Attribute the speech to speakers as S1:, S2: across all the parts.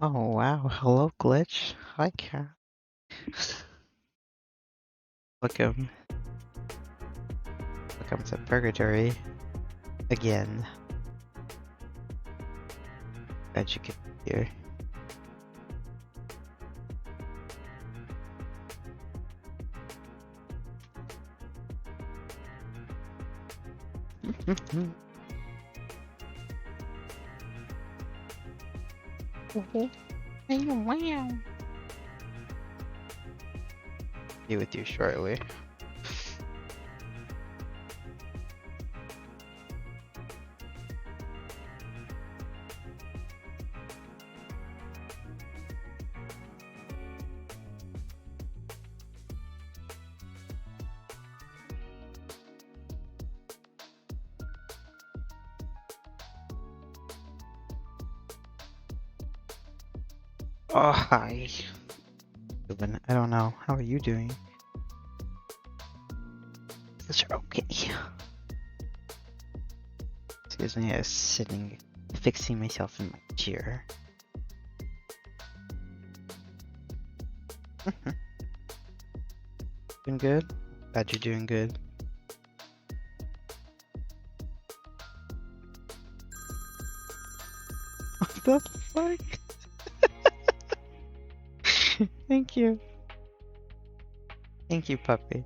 S1: Oh wow, hello glitch. Hi cat. Welcome, welcome to Purgatory again. Glad you could be here. Wow. Be with you shortly. Oh hi. Ruben, I don't know. How are you doing? Is you're okay? Excuse me, I was sitting, fixing myself in my chair. Doing good? Glad you're doing good. What the fuck? Thank you. Thank you, puppy.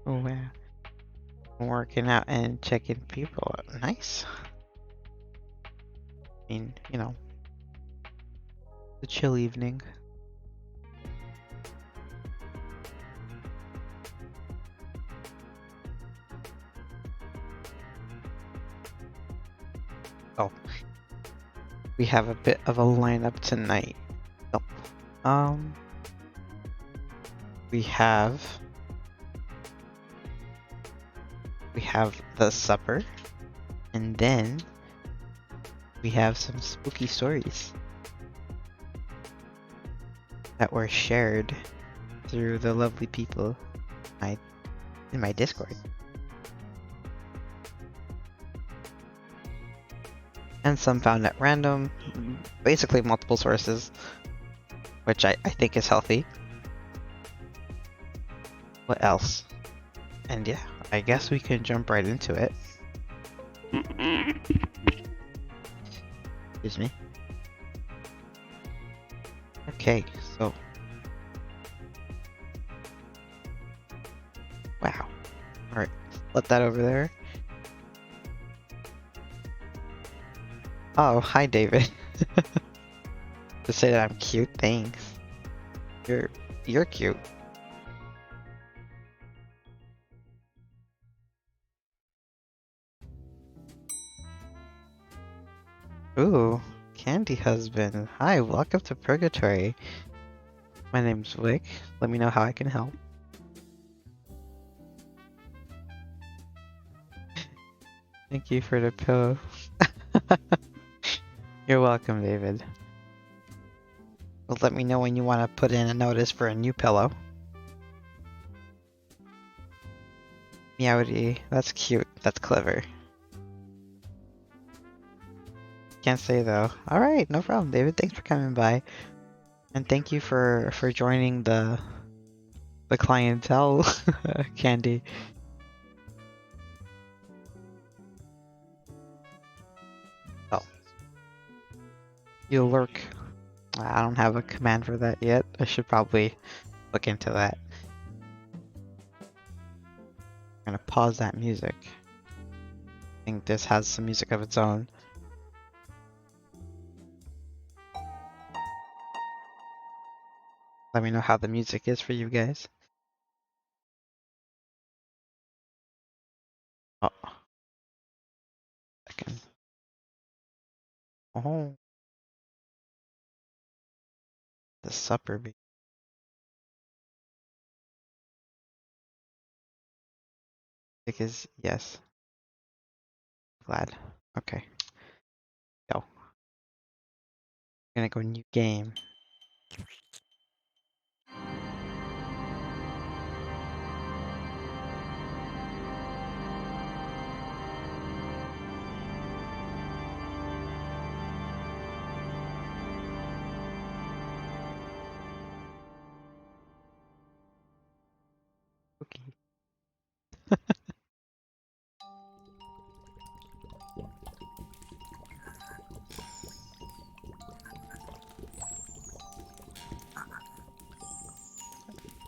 S1: Oh wow. I'm working out and checking people out. Nice. I mean, you know, the chill evening. Oh, we have a bit of a lineup tonight. So, we have the supper, and then we have some spooky stories that were shared through the lovely people in my Discord. And some found at random, basically multiple sources, which I think is healthy. What else? And yeah, I guess we can jump right into it. Excuse me. Okay, so. Wow. Alright, let that over there. Oh, hi David. To say that I'm cute, thanks. You're cute. Ooh, Candy Husband. Hi, welcome to Purgatory. My name's Wick. Let me know how I can help. Thank you for the pillow. You're welcome, David. Well, let me know when you want to put in a notice for a new pillow. Meowdy, that's cute. That's clever. Can't say though. Alright, no problem, David. Thanks for coming by. And thank you for joining the clientele, Candy. Oh. You lurk. I don't have a command for that yet. I should probably look into that. I'm gonna pause that music. I think this has some music of its own. Let me know how the music is for you guys. Oh. Second. Oh. The supper. Because, yes. Glad. Okay. Go. Gonna go new game. Okay.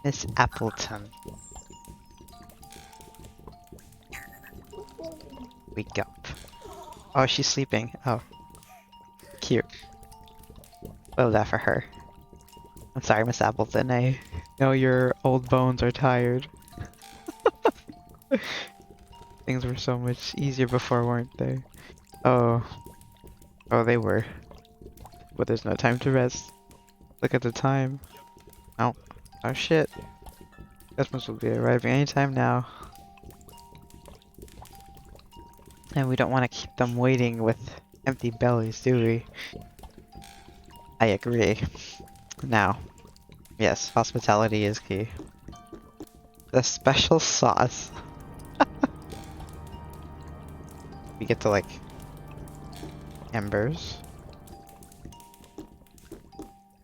S1: Miss Appleton, wake up. Oh, she's sleeping. Oh, cute. Love that for her. I'm sorry, Miss Appleton. I know your old bones are tired. Things were so much easier before, weren't they? Oh, oh, they were. But there's no time to rest. Look at the time. Oh, oh shit. Customers will be arriving anytime now. And we don't want to keep them waiting with empty bellies, do we? I agree. Now, yes, hospitality is key. The special sauce. We get to like embers.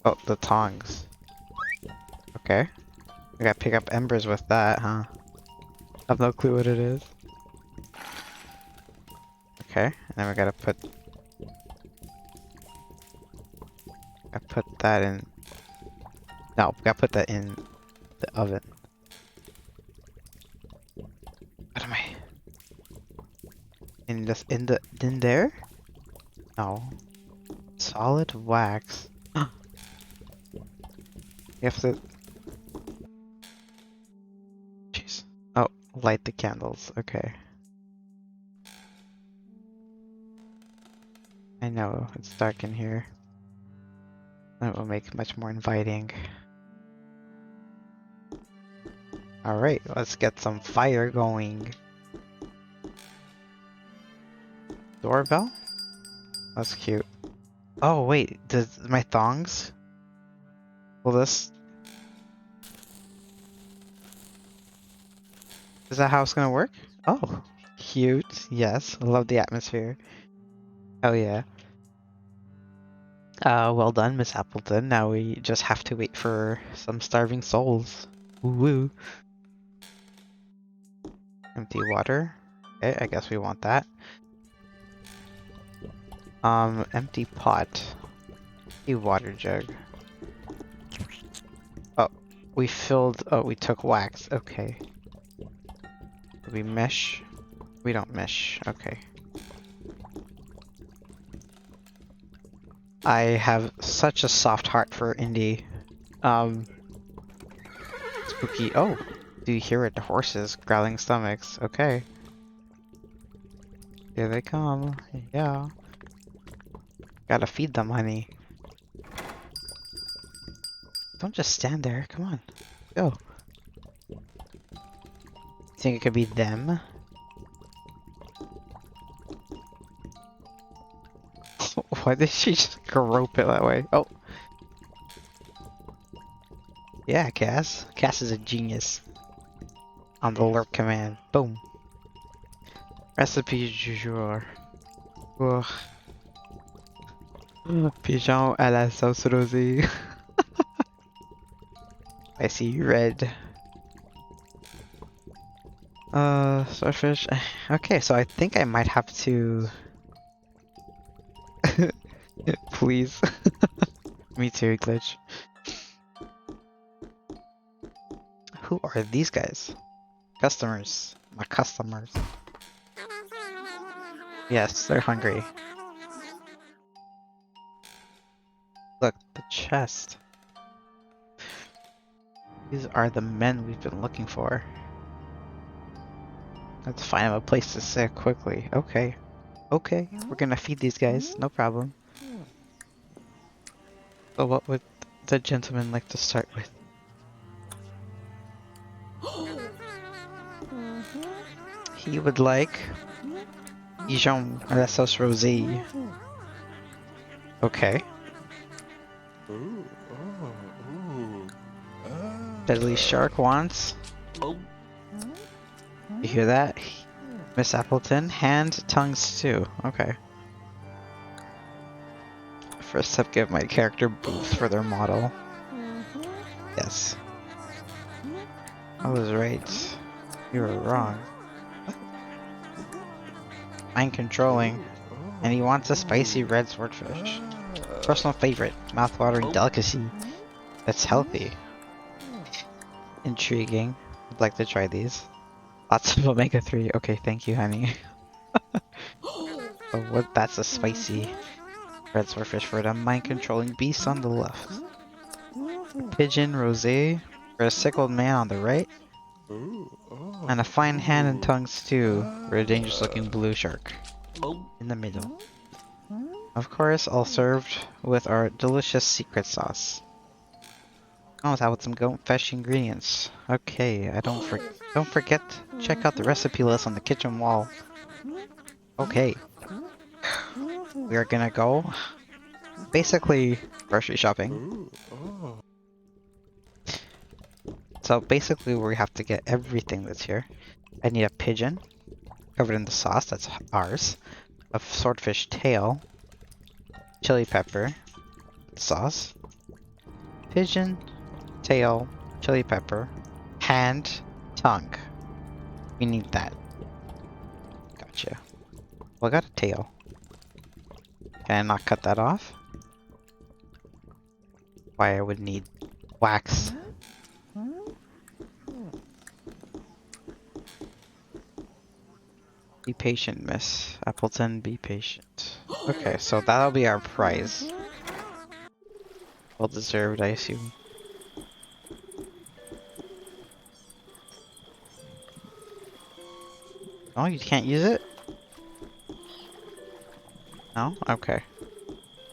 S1: Oh, the tongs. Okay. We gotta pick up embers with that, huh? I have no clue what it is. Okay, and then we gotta put that in. No, we gotta put that in the oven. What am I? In there? No. Solid wax. You have to. Jeez. Oh, light the candles. Okay. I know it's dark in here. That will make it much more inviting. Alright, let's get some fire going. Doorbell? That's cute. Oh wait, does my thongs? Will this... Is that how it's gonna work? Oh, cute. Yes, I love the atmosphere. Oh yeah. Well done, Miss Appleton. Now we just have to wait for some starving souls. Woo woo. Empty water. Okay, I guess we want that. Empty pot. Empty water jug. Oh, we filled. Oh, we took wax. Okay. Do we mesh? We don't mesh. Okay. I have such a soft heart for indie. Spooky. Oh, do you hear it? The horses growling stomachs. Okay. Here they come. Yeah. Gotta feed them, honey. Don't just stand there. Come on. Go. Think it could be them? Why did she just grope it that way? Oh. Yeah, Cass. Cass is a genius. On the lurk command. Boom. Recipe du jour. Ugh. Pigeon à la sauce rosée. I see red. Starfish. Okay, so I think I might have to... Please. Me too, Glitch. Who are these guys? Customers. My customers. Yes, they're hungry. Look, the chest. These are the men we've been looking for. Let's find them a place to sit quickly. Okay. Okay, we're gonna feed these guys. No problem. So what would the gentleman like to start with? He would like Dijon à la sauce rosée. Okay. Deadly Shark wants. You hear that? Miss Appleton, hand tongue stew. Okay. First step, give my character booth for their model. Yes. I was right. You were wrong. Mind controlling. And he wants a spicy red swordfish. Personal favorite. Mouth-watering delicacy. That's healthy. Intriguing. I'd like to try these. Lots of omega-3. Okay, thank you, honey. Oh, what? That's a spicy red swordfish for the mind-controlling beast on the left. Pigeon rosé for a sickled man on the right. And a fine hand and tongues too for a dangerous-looking blue shark in the middle. Of course, all served with our delicious secret sauce. Oh, that with some goat-fresh ingredients. Okay, don't forget to check out the recipe list on the kitchen wall. Okay, we are gonna go basically grocery shopping. So basically, we have to get everything that's here. I need a pigeon covered in the sauce. That's ours. A swordfish tail, chili pepper, sauce, pigeon, tail, chili pepper, hand, tongue. We need that. Gotcha. Well, I got a tail. Can I not cut that off? Why I would need wax. Be patient, Miss Appleton, be patient. Okay, so that'll be our prize. Well deserved, I assume. Oh, you can't use it? No? Okay.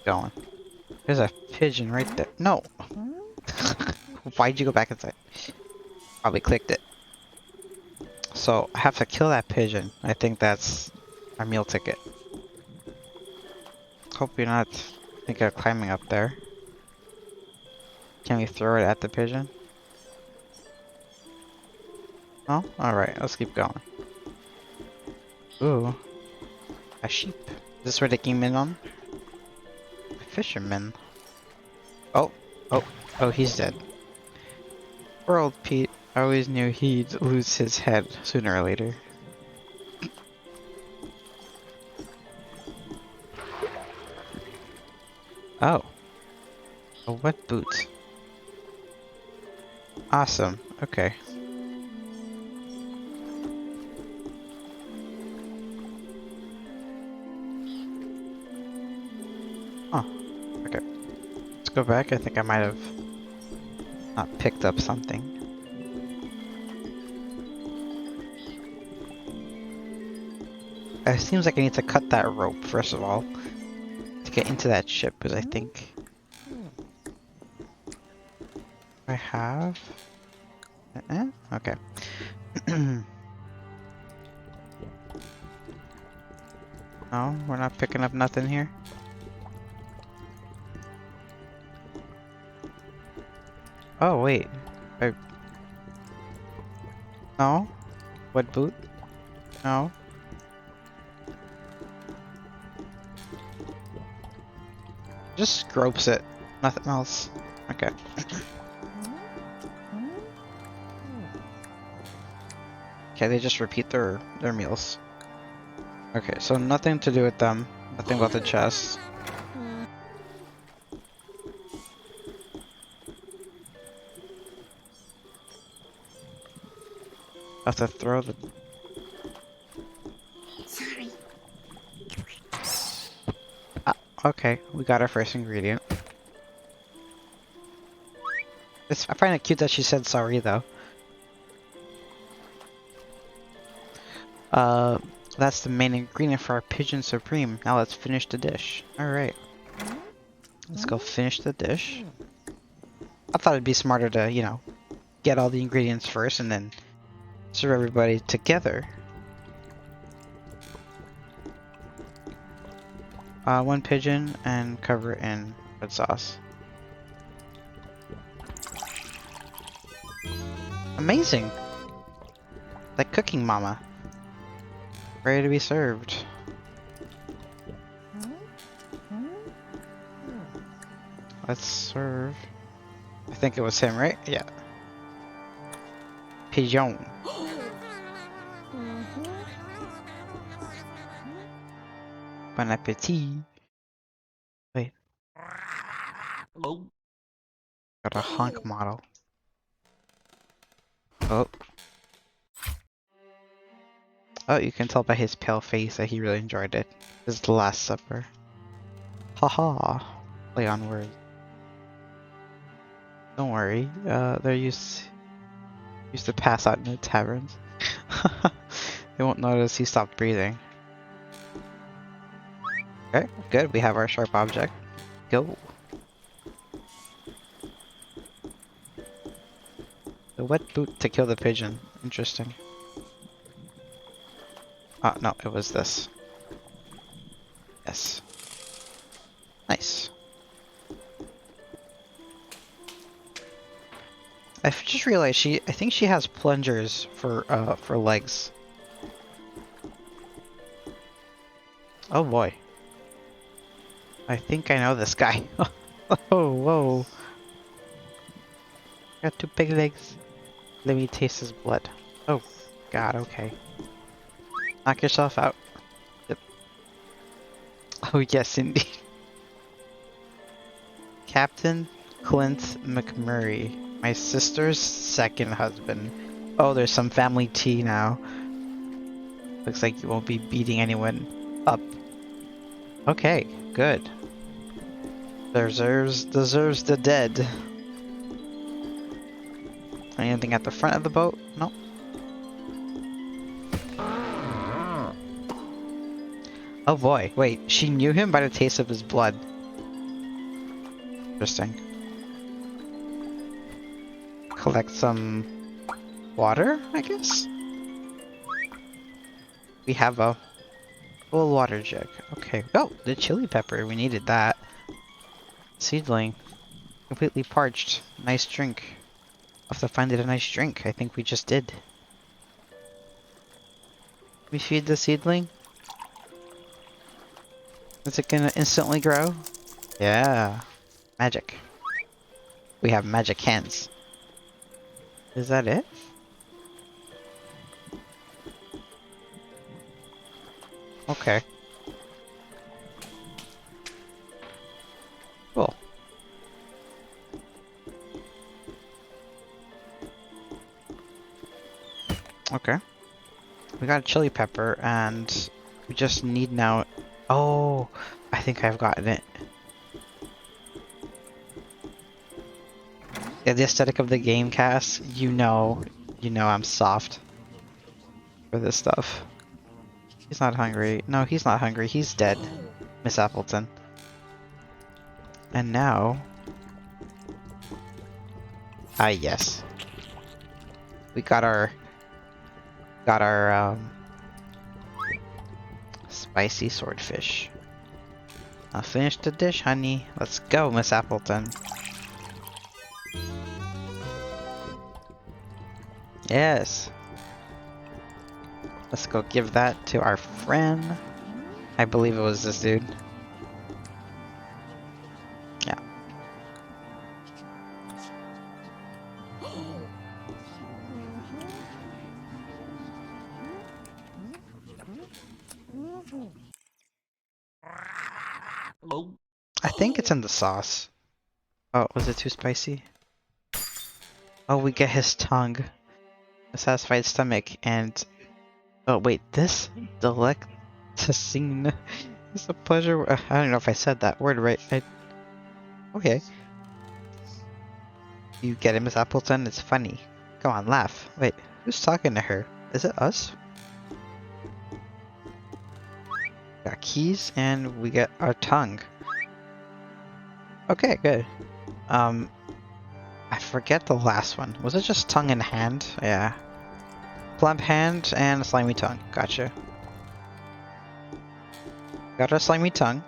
S1: Going. There's a pigeon right there. No! Why'd you go back inside? Probably clicked it. So, I have to kill that pigeon. I think that's our meal ticket. Hope you're not thinking of climbing up there. Can we throw it at the pigeon? Oh, alright, let's keep going. Ooh. A sheep. Is this where they came in on? A fisherman. Oh, he's dead. Poor old Pete. I always knew he'd lose his head sooner or later. Oh. A wet boot. Awesome. Okay. Oh. Okay. Let's go back. I think I might have not picked up something. It seems like I need to cut that rope, first of all, to get into that ship, because I think I have... Okay. No, we're not picking up nothing here. Oh, wait. No? What boot? No. Just gropes it. Nothing else. Okay. Okay, they just repeat their meals. Okay, so nothing to do with them. Nothing about the chest. I have to throw the...
S2: Sorry.
S1: Ah, okay, we got our first ingredient. I find it cute that she said sorry, though. That's the main ingredient for our Pigeon Supreme. Now let's finish the dish. Alright. Let's go finish the dish. I thought it'd be smarter to, you know, get all the ingredients first and then serve everybody together. One pigeon and cover it in red sauce. Amazing! Like cooking mama. Ready to be served. Let's serve. I think it was him, right? Yeah. Pigeon. Bon appetit. Wait, got a hunk model. Oh. Oh, you can tell by his pale face that he really enjoyed it. His last supper. Haha. Play on words. Don't worry. They're used to pass out in the taverns. They won't notice he stopped breathing. Okay, good. We have our sharp object. Go. The wet boot to kill the pigeon. Interesting. Oh, no, it was this. Yes. Nice. I just realized I think she has plungers for legs. Oh boy. I think I know this guy. Oh, whoa. Got 2 pig legs. Let me taste his blood. Oh, God, okay. Knock yourself out. Yep. Oh, yes, indeed. Captain Clint McMurray. My sister's second husband. Oh, there's some family tea now. Looks like you won't be beating anyone up. Okay, good. Deserves the dead. Anything at the front of the boat? No. Oh boy, wait, she knew him by the taste of his blood. Interesting. Collect some water, I guess? We have a full water jug. Okay. Oh, the chili pepper, we needed that. Seedling. Completely parched. Nice drink. I'll have to find it a nice drink. I think we just did. We feed the seedling? Is it gonna instantly grow? Yeah. Magic. We have magic hands. Is that it? Okay. Cool. Okay. We got a chili pepper and we just need now... Oh, I think I've gotten it. Yeah, the aesthetic of the game cast, you know I'm soft for this stuff. He's not hungry. No, he's not hungry. He's dead, Miss Appleton. And now... Ah, yes. We got our spicy swordfish. I'll finish the dish, honey. Let's go, Miss Appleton. Yes. Let's go give that to our friend. I believe it was this dude. Yeah. I think it's in the sauce. Oh, was it too spicy? Oh, we get his tongue. A satisfied stomach and... Oh, wait, this? Delectacine is a pleasure... I don't know if I said that word right. Okay. You get it, Miss Appleton? It's funny. Go on, laugh. Wait, who's talking to her? Is it us? Got keys and we get our tongue. Okay, good. I forget the last one. Was it just tongue and hand? Yeah. Plump hand and a slimy tongue. Gotcha. Got our slimy tongue.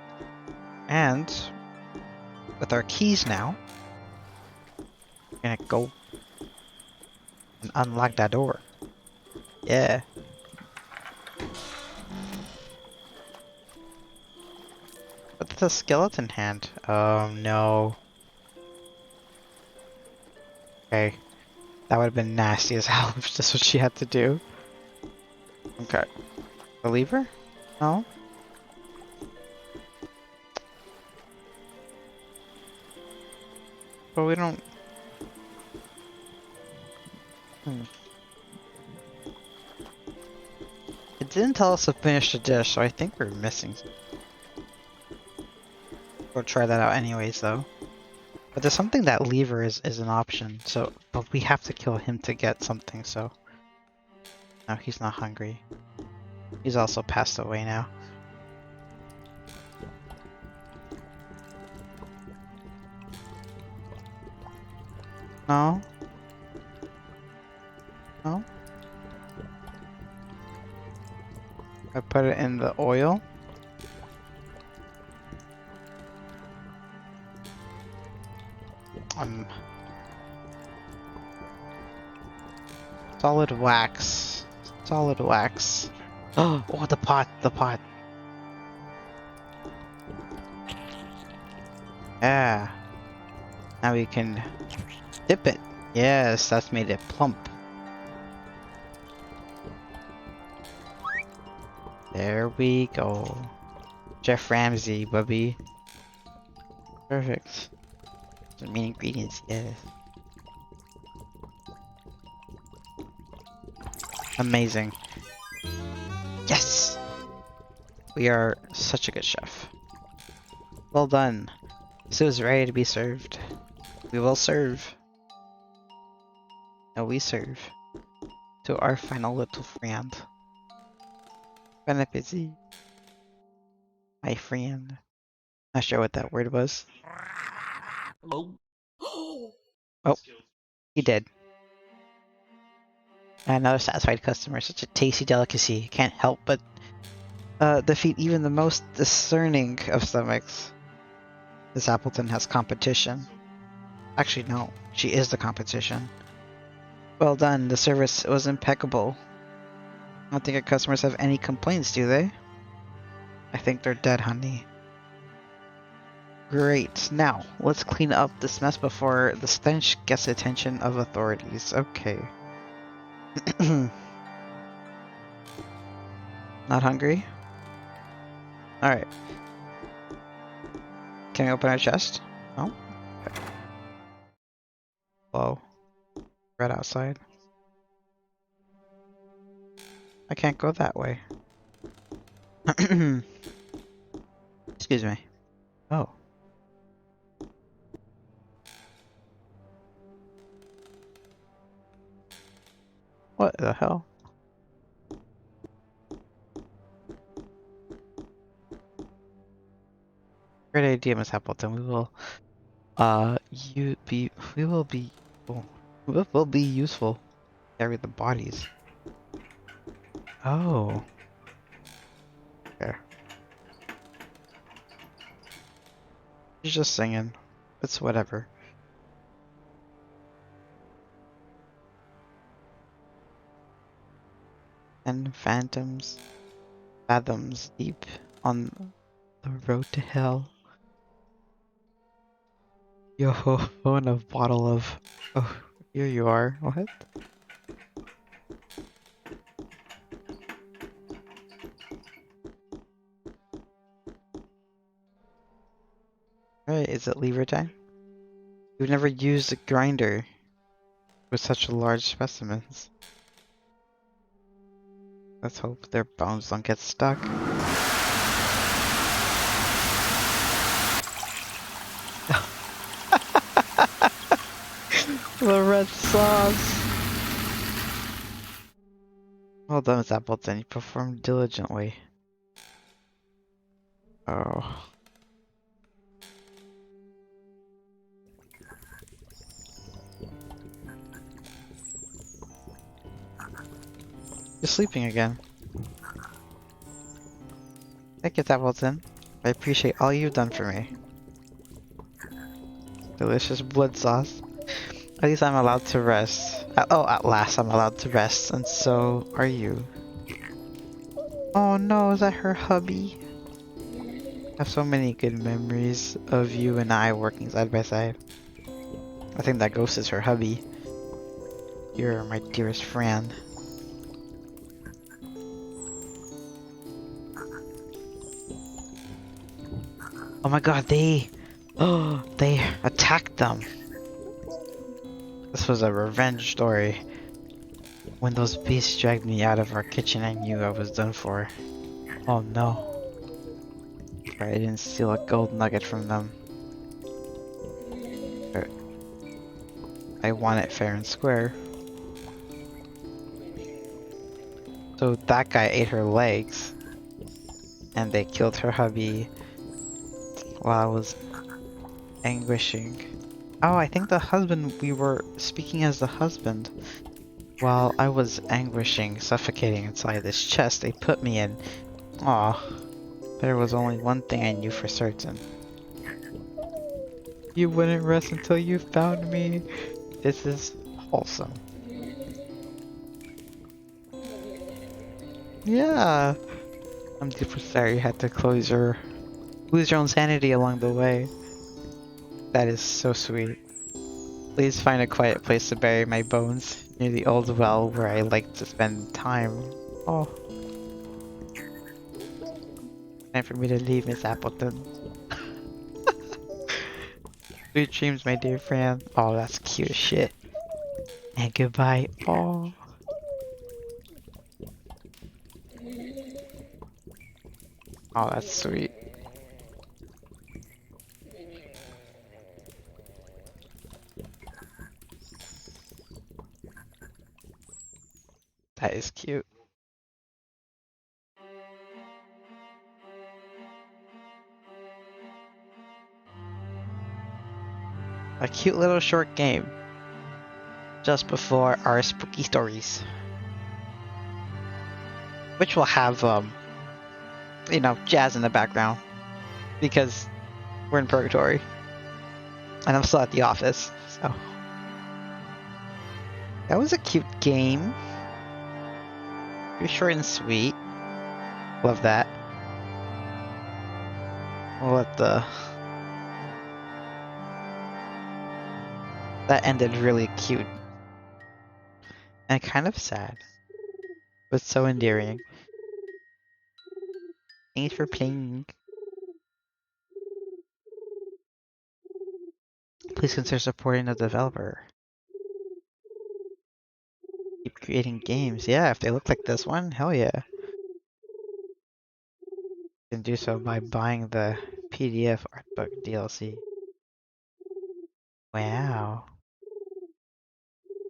S1: And with our keys now, we're gonna go and unlock that door. Yeah. What's the skeleton hand? Oh no. Okay. That would have been nasty as hell if that's what she had to do. Okay. The lever? No? But we don't... It didn't tell us to finish the dish, so I think we're missing something. We'll try that out anyways, though. But there's something that lever is an option, so... But we have to kill him to get something, so... No, he's not hungry. He's also passed away now. No? No? I put it in the oil. Solid wax. Solid wax. Oh, the pot, the pot. Yeah. Now we can dip it. Yes, that's made it plump. There we go. Chef Ramsay, Bubby. Perfect. The main ingredients, yes. Amazing. Yes! We are such a good chef. Well done. Soup is ready to be served. We will serve. No, we serve. To our final little friend. Bon appetit. My friend. Not sure what that word was. Oh, he did. Another satisfied customer. Such a tasty delicacy. Can't help but defeat even the most discerning of stomachs. This Appleton has competition. Actually, no. She is the competition. Well done. The service was impeccable. I don't think our customers have any complaints, do they? I think they're dead, honey. Great. Now, let's clean up this mess before the stench gets the attention of authorities. Okay. Not hungry? Alright. Can we open our chest? No? Okay. Whoa. Right outside. I can't go that way. Excuse me. Oh. What the hell? Great idea, Miss Appleton. We will will be useful. Carry the bodies. Oh. Okay. She's just singing. It's whatever. And fathoms deep on the road to hell. Yo, and a bottle of... Oh, here you are. What? Alright, is it lever time? We've never used a grinder with such large specimens. Let's hope their bones don't get stuck. The red sauce! Well done, Miss Appleton. You performed diligently. Oh. You're sleeping again. Thank you, Appleton. I appreciate all you've done for me. Delicious blood sauce. At least I'm allowed to rest. Oh, at last I'm allowed to rest, and so are you. Oh no, is that her hubby? I have so many good memories of you and I working side by side. I think that ghost is her hubby. You're my dearest friend. Oh my god, they attacked them. This was a revenge story. When those beasts dragged me out of our kitchen, I knew I was done for. Oh no. I didn't steal a gold nugget from them. But I won it fair and square. So that guy ate her legs. And they killed her hubby while I was anguishing. Oh, I think the husband, we were speaking as the husband. While I was anguishing, suffocating inside this chest they put me in. Aw, there was only one thing I knew for certain. You wouldn't rest until you found me. This is wholesome. Yeah. I'm deeply sorry you had to lose your own sanity along the way. That is so sweet. Please find a quiet place to bury my bones near the old well where I like to spend time. Oh, time for me to leave, Miss Appleton. Sweet dreams, my dear friend. Oh, that's cute as shit. And goodbye. Oh. Oh, that's sweet. That is cute. A cute little short game. Just before our spooky stories. Which will have, you know, jazz in the background. Because we're in Purgatory. And I'm still at the office, so. That was a cute game. Pretty short and sweet. Love that. What the... That ended really cute. And kind of sad. But so endearing. Thanks for playing. Please consider supporting the developer. Keep creating games. Yeah, if they look like this one, hell yeah. You can do so by buying the PDF art book DLC. Wow.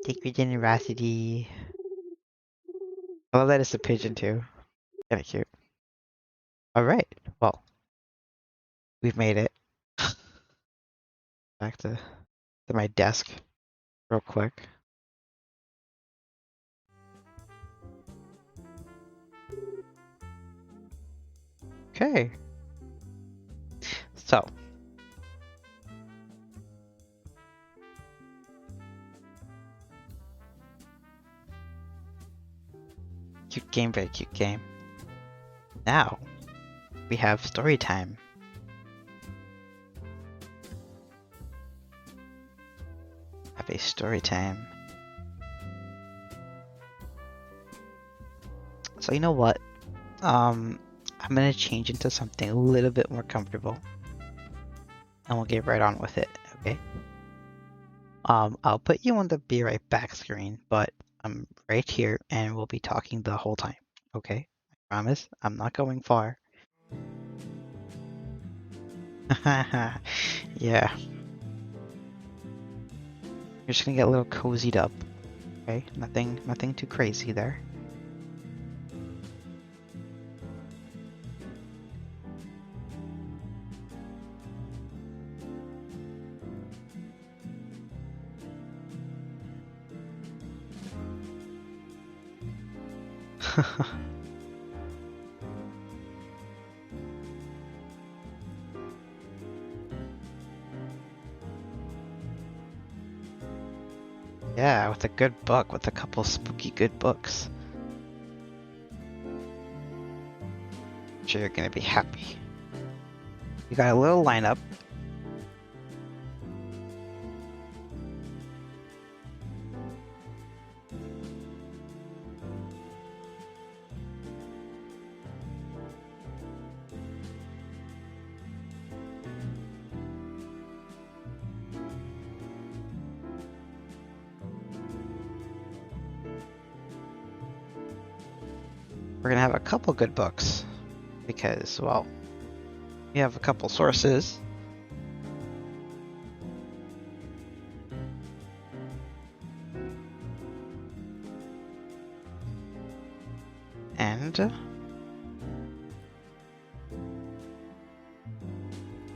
S1: Take your generosity. I love that it's a pigeon too. Kinda cute. Alright, well, we've made it. Back to my desk real quick. Okay. So. Cute game, very cute game. Now, we have story time. Have a story time. So you know what? I'm gonna change into something a little bit more comfortable. And we'll get right on with it, okay? I'll put you on the be right back screen, but I'm right here and we'll be talking the whole time, okay? I promise, I'm not going far. Yeah. You're just gonna get a little cozied up, okay? Nothing too crazy there. Yeah, with a good book, with a couple spooky good books. I'm sure you're gonna be happy. You got a little lineup. we're gonna have a couple good books because, well, we have a couple sources. And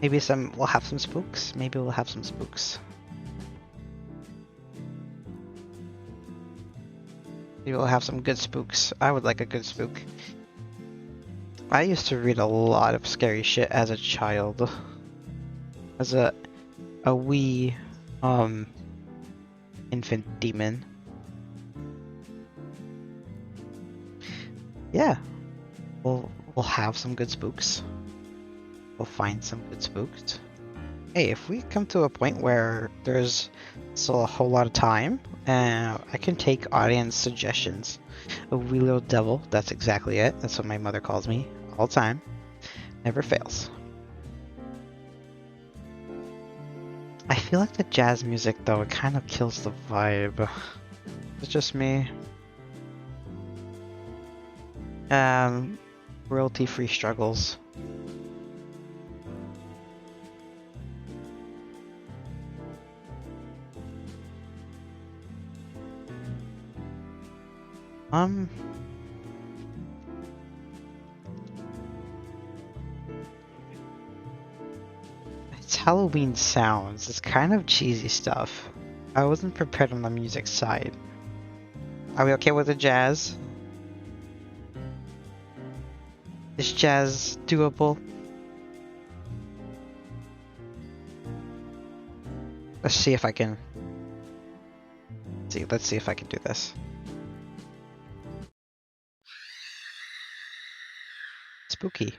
S1: maybe we'll have some spooks. Maybe we'll have some spooks. Maybe we'll have some good spooks. I would like a good spook. I used to read a lot of scary shit as a child. As a wee, infant demon. Yeah. We'll have some good spooks. We'll find some good spooks. Hey, if we come to a point where there's still a whole lot of time, I can take audience suggestions. A wee little devil, that's exactly it. That's what my mother calls me all the time. Never fails. I feel like the jazz music, though, it kind of kills the vibe. It's just me. Royalty-free struggles. It's Halloween sounds. It's kind of cheesy stuff. I wasn't prepared on the music side. Are we okay with the jazz? Is jazz doable? Let's see if I can. Let's see if I can do this. Spooky.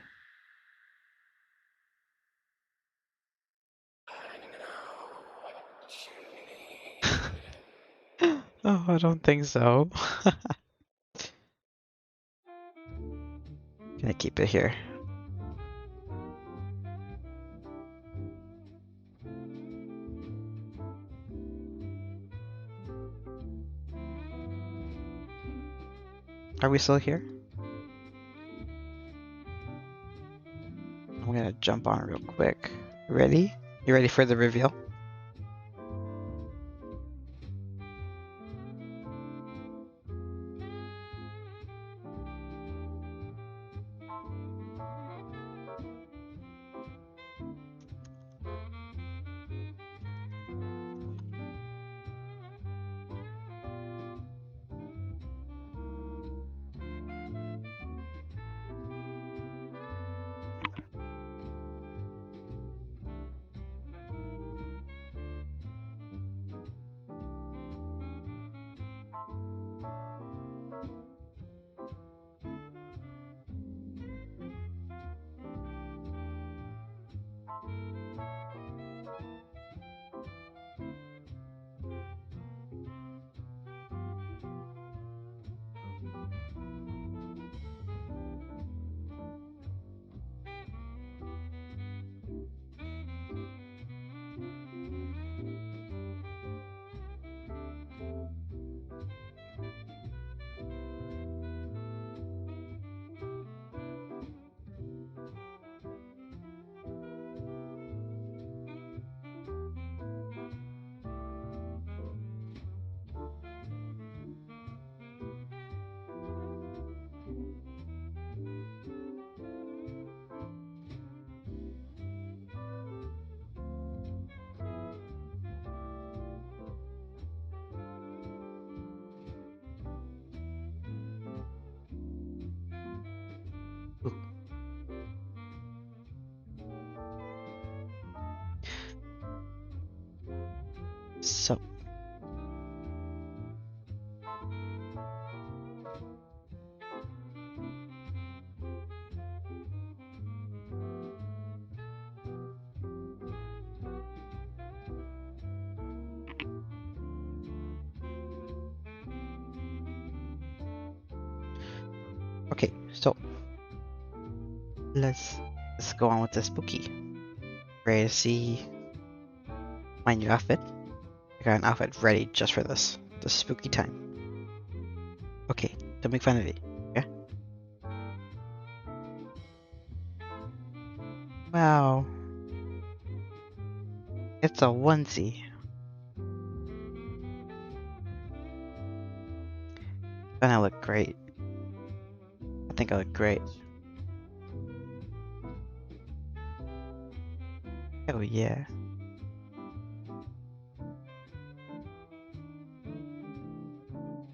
S1: Oh, I don't think so. Gonna keep it here. Are we still here? I'm gonna jump on real quick. Ready? You ready for the reveal? So. Okay, so let's go on with the spooky. Ready to see my new outfit? I got an outfit ready just for this. The spooky time. Okay, don't make fun of it. Yeah? Wow. It's a onesie. Gonna look great. I think I look great. Oh yeah.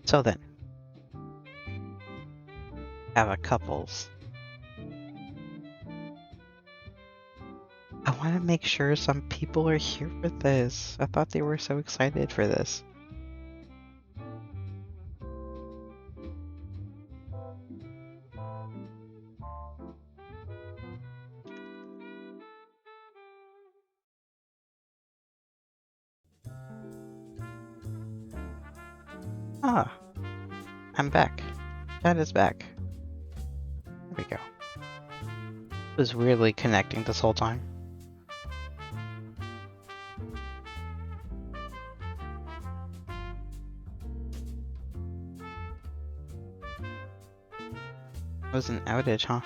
S1: So then, have a couples. I want to make sure some people are here for this. I thought they were so excited for this. Ah, I'm back. Chat is back. There we go. It was weirdly connecting this whole time. It was an outage, huh?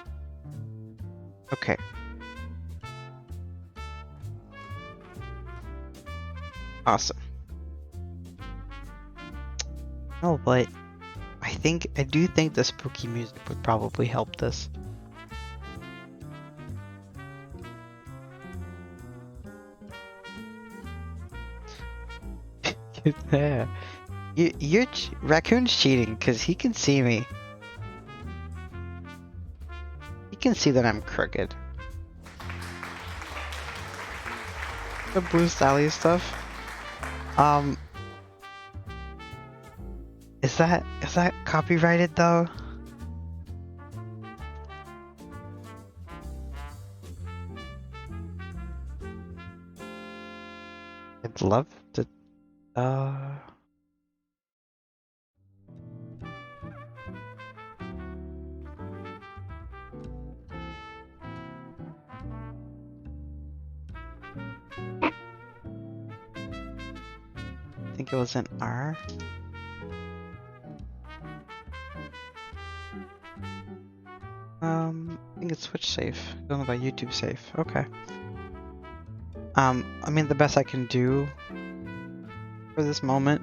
S1: Okay. Awesome. Oh, but I do think the spooky music would probably help this. Yeah. Raccoon's cheating because he can see me. He can see that I'm crooked. The Blue Sally stuff. Is that copyrighted though? I'd love to. I think it was an R. I think it's Switch safe. Don't know about YouTube safe. Okay. I mean, the best I can do for this moment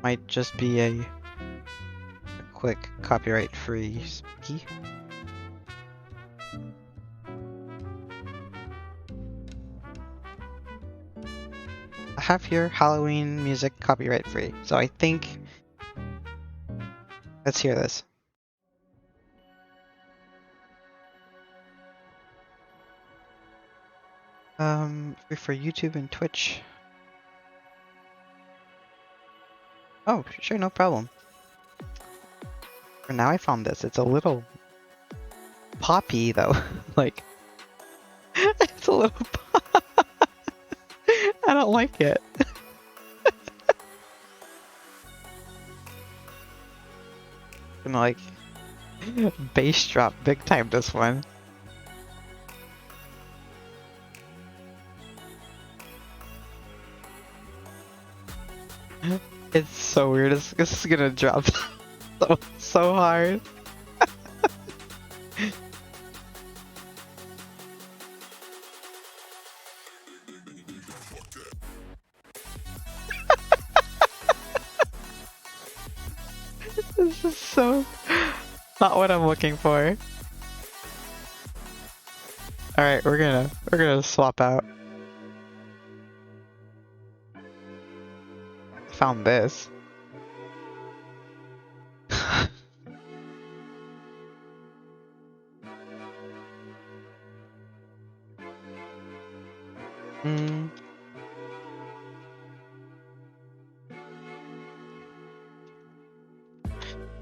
S1: might just be a quick copyright-free spooky. I have here Halloween music copyright-free, so I think let's hear this. Free for YouTube and Twitch. Oh, sure, no problem. For now, I found this. It's a little poppy, though. Like, it's a little. I don't like it. Gonna like bass drop big time this one. It's so weird. This is gonna drop so hard. This is so not what I'm looking for. All right, we're gonna swap out. Found this.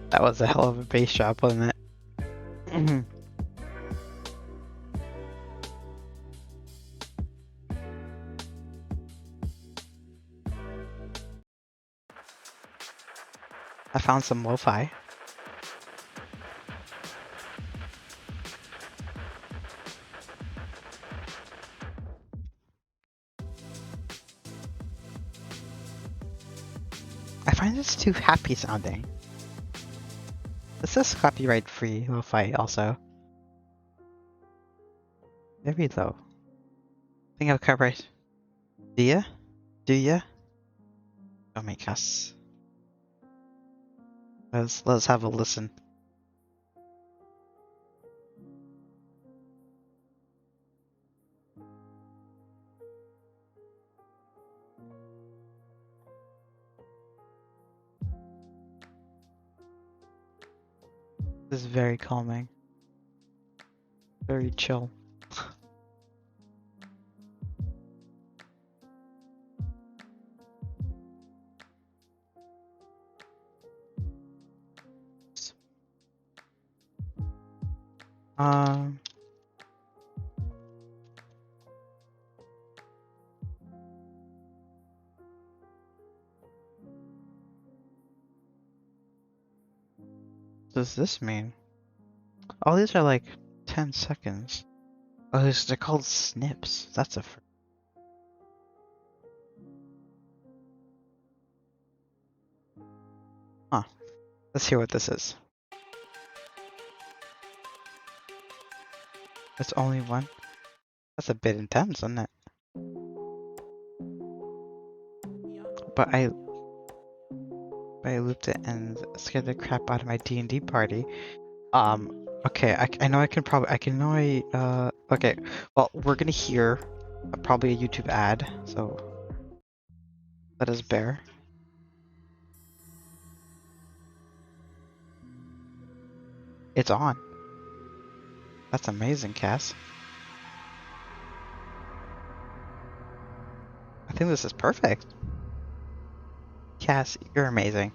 S1: That was a hell of a bass drop, wasn't it? I found some lo-fi. I find this too happy sounding. This is copyright free lo-fi also. Very low. think I'll cover. Do ya? Do ya? Oh my gosh. Let's have a listen. This is very calming. Very chill. Um. What does this mean? Oh, these are like 10 seconds. Oh, they're called snips. That's a. Huh. Let's hear what this is. That's only one. That's a bit intense, isn't it? But I looped it and scared the crap out of my D&D party. Okay, I know I can probably, okay. Well, we're gonna hear probably a YouTube ad, so let us bear. It's on. That's amazing, Cass. I think this is perfect. Cass, you're amazing.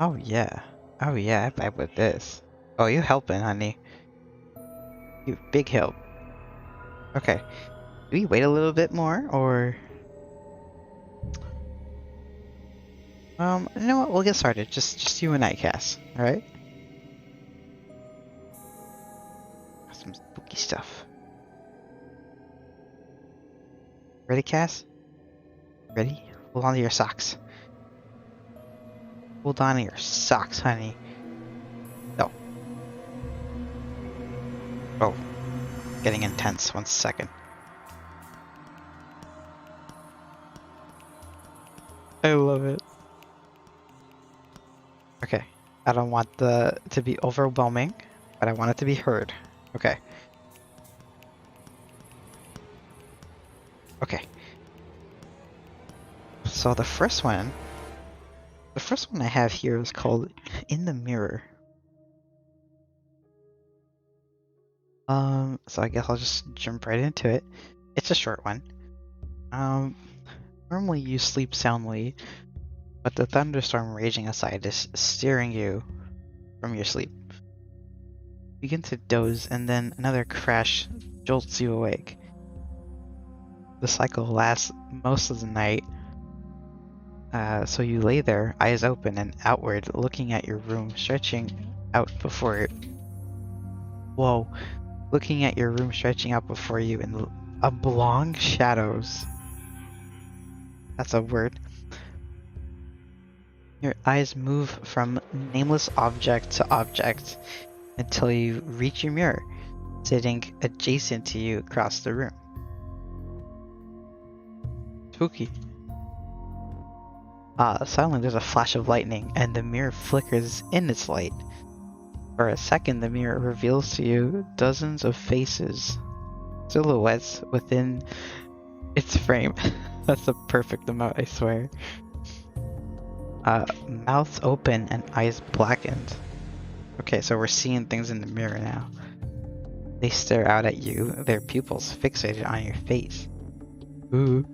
S1: Oh yeah. Oh yeah, I vibe with this. Oh, you helping, honey. You big help. Okay. Do we wait a little bit more, or... You know what? We'll get started. Just you and I, Cass. Alright? Some spooky stuff. Ready, Cass? Ready? Hold on to your socks. Hold on to your socks, honey. No. Oh. Getting intense. 1 second. I love it. Okay. I don't want to be overwhelming, but I want it to be heard. Okay. Okay. So the first one I have here is called In the Mirror. So I guess I'll just jump right into it. It's a short one. Normally you sleep soundly, but the thunderstorm raging outside is steering you from your sleep. You begin to doze, and then another crash jolts you awake. The cycle lasts most of the night, so you lay there, eyes open and outward, looking at your room stretching out before it. Whoa. Looking at your room stretching out before you in oblong shadows. That's a word. Your eyes move from nameless object to object until you reach your mirror, sitting adjacent to you across the room. Spooky. Suddenly there's a flash of lightning and the mirror flickers in its light. For a second, the mirror reveals to you dozens of faces, silhouettes within its frame. That's the perfect amount, I swear. Mouths open and eyes blackened. Okay, so we're seeing things in the mirror now. They stare out at you, their pupils fixated on your face. Ooh.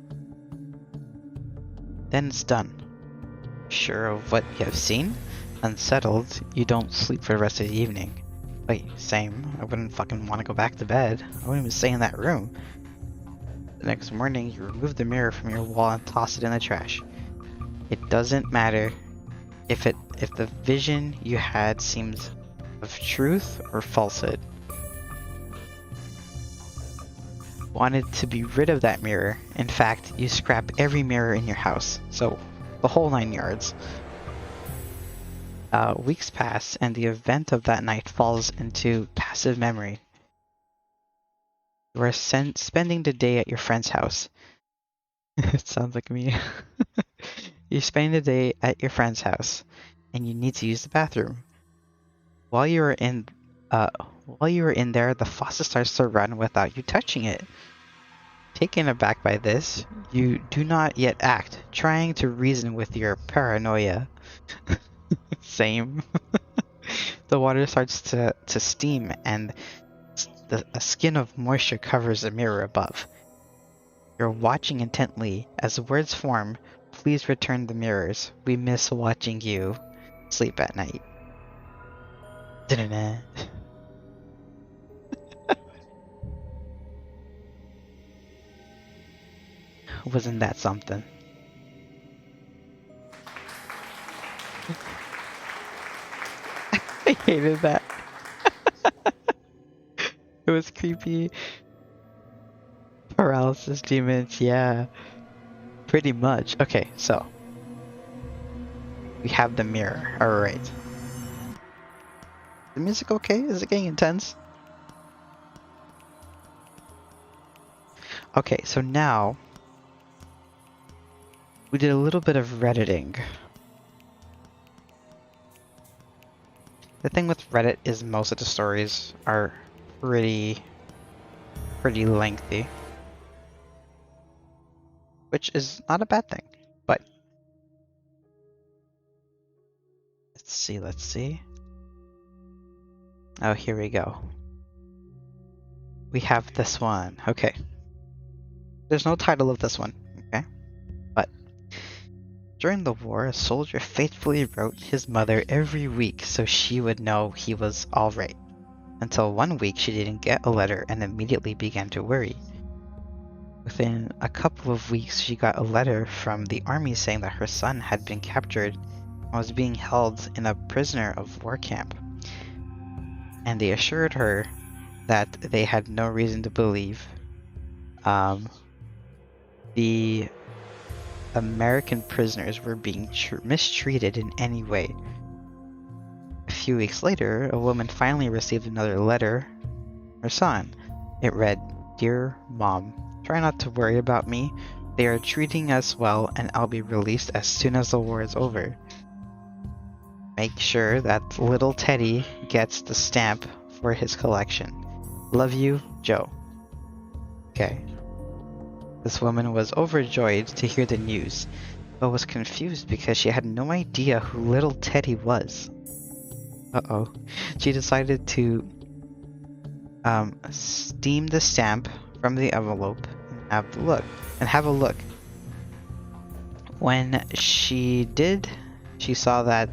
S1: Then it's done. Sure of what you have seen? Unsettled, you don't sleep for the rest of the evening. Wait, same. I wouldn't fucking want to go back to bed. I wouldn't even stay in that room. The next morning, you remove the mirror from your wall and toss it in the trash. It doesn't matter if the vision you had seems of truth or falsehood. Wanted to be rid of that mirror. In fact, you scrap every mirror in your house. So, the whole 9 yards. Weeks pass, and the event of that night falls into passive memory. You are spending the day at your friend's house. It sounds like me. You spend the day at your friend's house, and you need to use the bathroom. While you are in, uh, while you are in there, the faucet starts to run without you touching it. Taken aback by this, you do not yet act, trying to reason with your paranoia. Same. The water starts to steam, and a skin of moisture covers the mirror above. You're watching intently. As words form, please return the mirrors. We miss watching you sleep at night. Da-da-da. Wasn't that something? I hated that. It was creepy. Paralysis demons, yeah. Pretty much. Okay, so we have the mirror. Alright. The music okay? Is it getting intense? Okay, so now we did a little bit of Redditing. The thing with Reddit is most of the stories are pretty lengthy, which is not a bad thing. But let's see. Oh, here we go. We have this one. Okay. There's no title of this one, okay? But during the war, a soldier faithfully wrote his mother every week so she would know he was alright. Until one week she didn't get a letter and immediately began to worry. Within a couple of weeks, she got a letter from the army saying that her son had been captured and was being held in a prisoner of war camp. And they assured her that they had no reason to believe the American prisoners were being mistreated in any way. A few weeks later, a woman finally received another letter from her son. It read, "Dear Mom, try not to worry about me. They are treating us well and I'll be released as soon as the war is over. Make sure that little Teddy gets the stamp for his collection. Love you, Joe." Okay. This woman was overjoyed to hear the news, but was confused because she had no idea who little Teddy was. Uh-oh. She decided to steam the stamp from the envelope and have a look. When she did, she saw that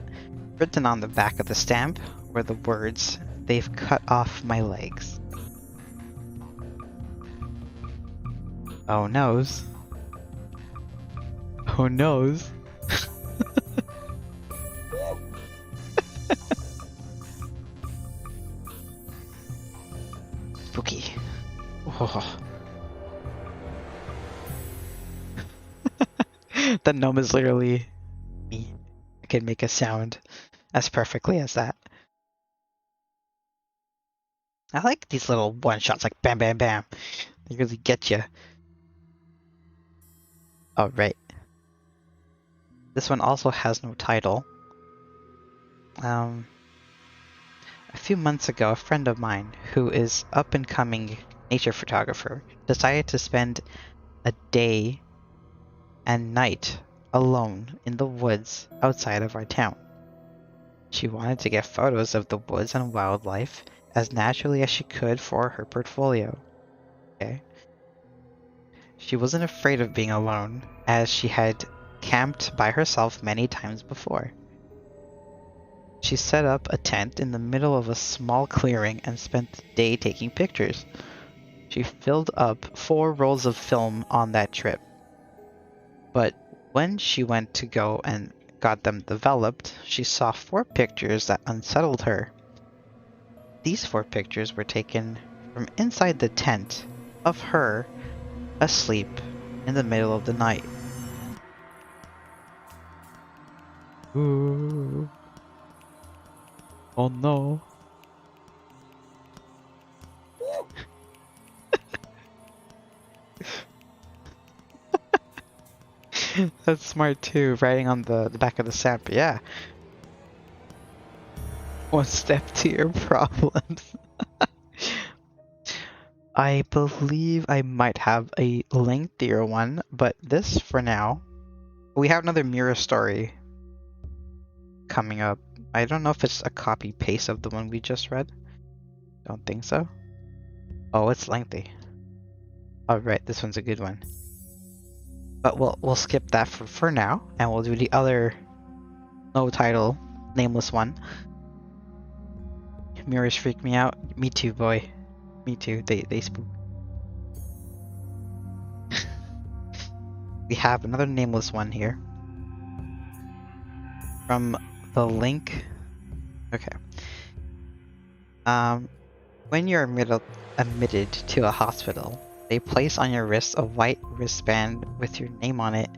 S1: written on the back of the stamp were the words, "They've cut off my legs." Oh noes. Oh noes. Spooky. Oh. The gnome is literally me. I can make a sound as perfectly as that. I like these little one-shots, like bam, bam, bam. They really get you. Oh, right. This one also has no title. A few months ago, a friend of mine, who is up-and-coming nature photographer, decided to spend a day and night alone in the woods outside of our town. She wanted to get photos of the woods and wildlife as naturally as she could for her portfolio. Okay. She wasn't afraid of being alone, as she had camped by herself many times before. She set up a tent in the middle of a small clearing and spent the day taking pictures. She filled up 4 rolls of film on that trip. But when she went to go and got them developed, she saw 4 pictures that unsettled her. These 4 pictures were taken from inside the tent of her asleep in the middle of the night. Ooh. Oh no. That's smart too, writing on the back of the sample. Yeah. One step to your problems. I believe I might have a lengthier one, but this for now. We have another mirror story coming up. I don't know if it's a copy paste of the one we just read. Don't think so. Oh, it's lengthy. Alright, this one's a good one. But we'll skip that for now, and we'll do the other no title, nameless one. Mirrors freak me out. Me too, boy. Me too. They spook. We have another nameless one here. From the link. Okay. When you're admitted to a hospital, they place on your wrist a white wristband with your name on it,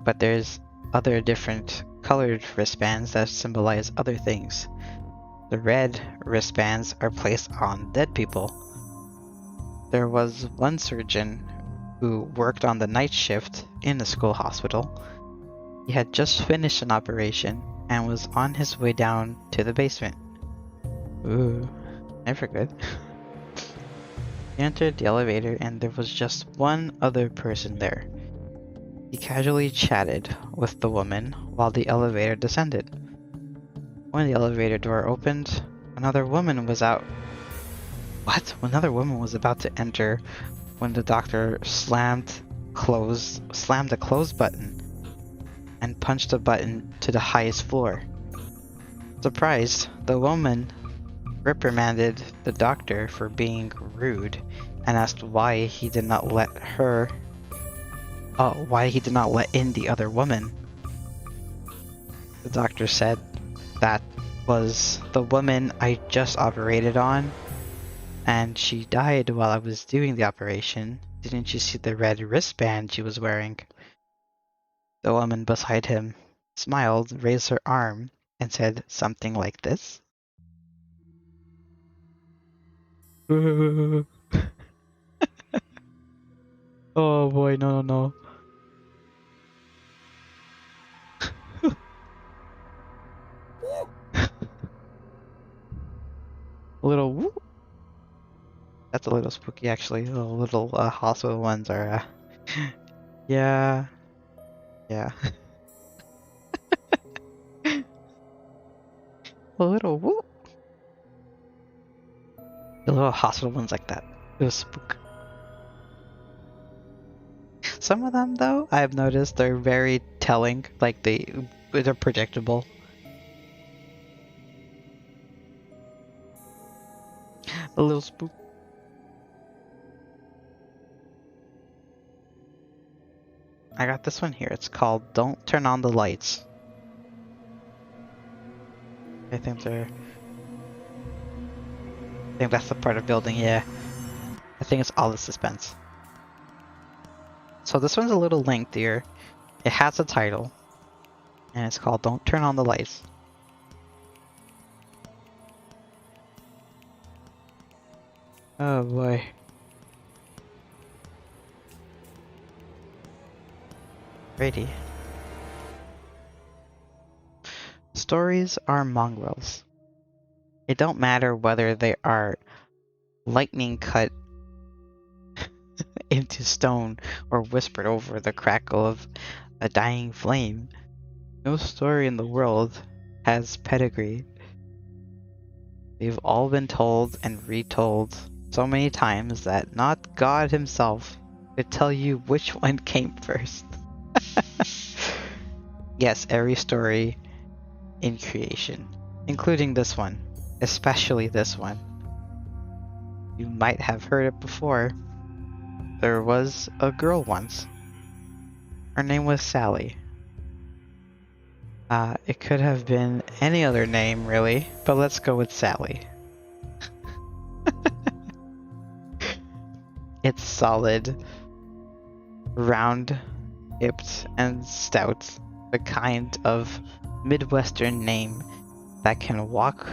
S1: but there's other different colored wristbands that symbolize other things. The red wristbands are placed on dead people. There was one surgeon who worked on the night shift in the school hospital. He had just finished an operation and was on his way down to the basement. Ooh, never good. He entered the elevator and there was just one other person there. He casually chatted with the woman while the elevator descended. When the elevator door opened, another woman was out. What? Another woman was about to enter when the doctor slammed the close button and punched the button to the highest floor. Surprised, the woman reprimanded the doctor for being rude and asked why he did not let in the other woman. The doctor said, "That was the woman I just operated on, and she died while I was doing the operation. Didn't you see the red wristband she was wearing?" The woman beside him smiled, raised her arm, and said something like this. Oh boy, no, no, no. A little whoop. That's a little spooky, actually. The little hospital ones are, yeah, yeah. A little whoop. The little hospital ones like that. It was spook. Some of them, though, I've noticed they're very telling. Like they're predictable. A little spook. I got this one here. It's called "Don't Turn on the Lights." I think that's the part of building. Yeah, I think it's all the suspense. So this one's a little lengthier. It has a title, and it's called "Don't Turn on the Lights." Oh boy. Ready. Stories are mongrels. It don't matter whether they are lightning cut into stone or whispered over the crackle of a dying flame. No story in the world has pedigree. They've all been told and retold so many times that not God himself could tell you which one came first. Yes, every story in creation, including this one, especially this one. You might have heard it before. There was a girl once. Her name was Sally. It could have been any other name, really, but let's go with Sally. It's solid, round-hipped, and stout, the kind of Midwestern name that can walk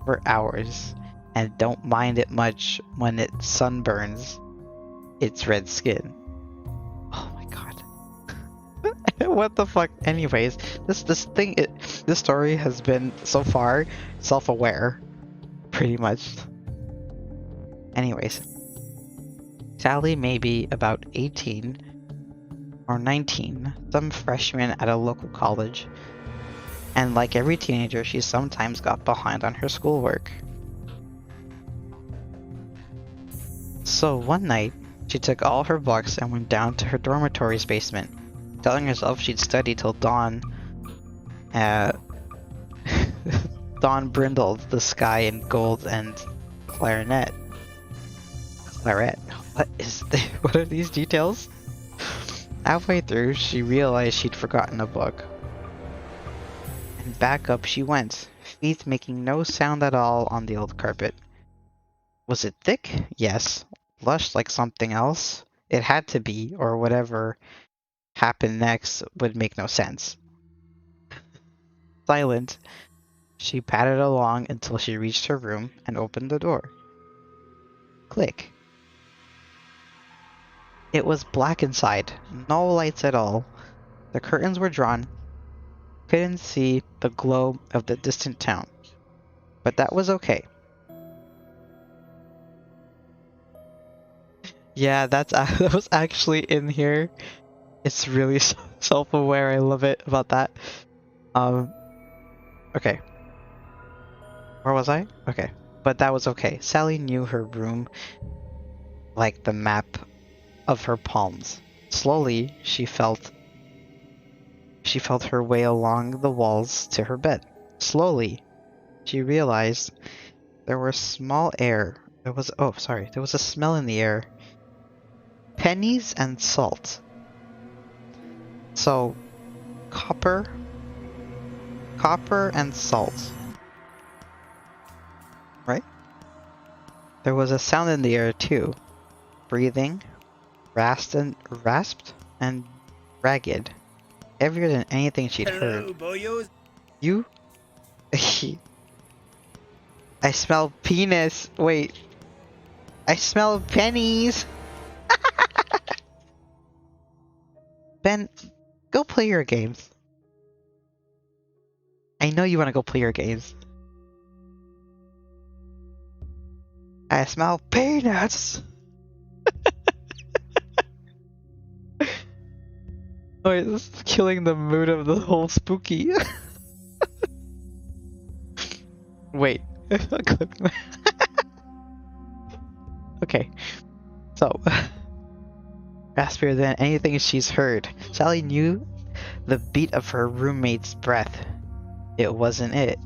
S1: for hours and don't mind it much when it sunburns its red skin. Oh my god. What the fuck? Anyways, this story has been so far self-aware, pretty much. Anyways, Sally may be about 18 or 19, some freshman at a local college, and like every teenager, she sometimes got behind on her schoolwork. So one night, she took all her books and went down to her dormitory's basement, telling herself she'd study till dawn. Uh, dawn brindled the sky in gold and claret. What is this? What are these details? Halfway through, she realized she'd forgotten a book. And back up she went, feet making no sound at all on the old carpet. Was it thick? Yes. Lush like something else? It had to be, or whatever happened next would make no sense. Silent, she padded along until she reached her room and opened the door. Click. It was black inside, no lights at all. The curtains were drawn, couldn't see the glow of the distant town. But that was okay. Yeah, that was actually in here. It's really self-aware. I love it about that. Okay. Where was I? Okay. But that was okay. Sally knew her room like the map of her palms. Slowly, she felt her way along the walls to her bed. Slowly, she realized there was small air. There was a smell in the air. Pennies and salt. So, copper and salt. Right? There was a sound in the air too. Breathing, rasped and ragged. Heavier than anything she'd heard.
S2: Boyos.
S1: You? I smell penis. Wait. I smell pennies. Ben, go play your games. I know you want to go play your games. I smell peanuts. Wait, this is killing the mood of the whole spooky. Wait. Okay. So, raspier than anything she's heard. Sally knew the beat of her roommate's breath. It wasn't it.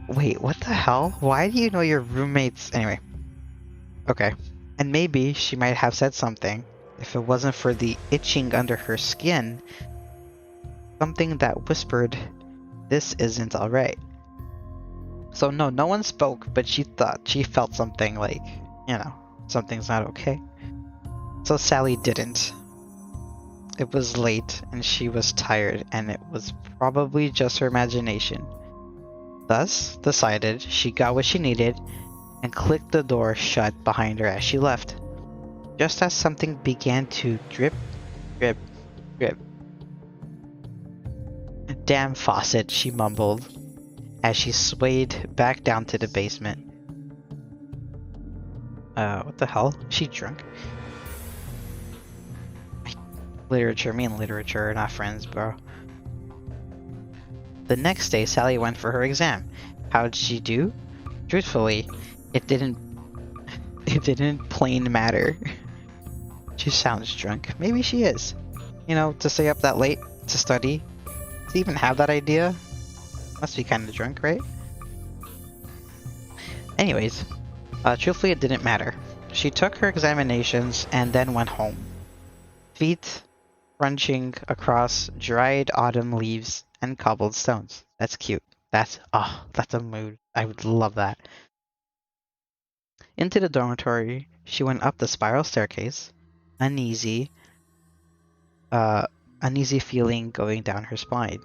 S1: Wait, what the hell? Why do you know your roommate's... Anyway. Okay. And maybe she might have said something. If it wasn't for the itching under her skin. Something that whispered, this isn't alright. So no one spoke, but she felt something like, something's not okay. So Sally didn't. It was late, and she was tired, and it was probably just her imagination. Thus, decided, she got what she needed, and clicked the door shut behind her as she left. Just as something began to drip, drip, drip. Damn faucet, she mumbled, as she swayed back down to the basement. What the hell? Is she drunk? Literature, me and literature are not friends, bro. The next day, Sally went for her exam. How'd she do? Truthfully, it didn't plain matter. She sounds drunk. Maybe she is. To stay up that late, to study, to even have that idea, must be kind of drunk, right? Anyways, truthfully it didn't matter. She took her examinations and then went home. Feet crunching across dried autumn leaves and cobbled stones. That's cute. That's a mood. I would love that. Into the dormitory, she went up the spiral staircase, uneasy feeling going down her spine.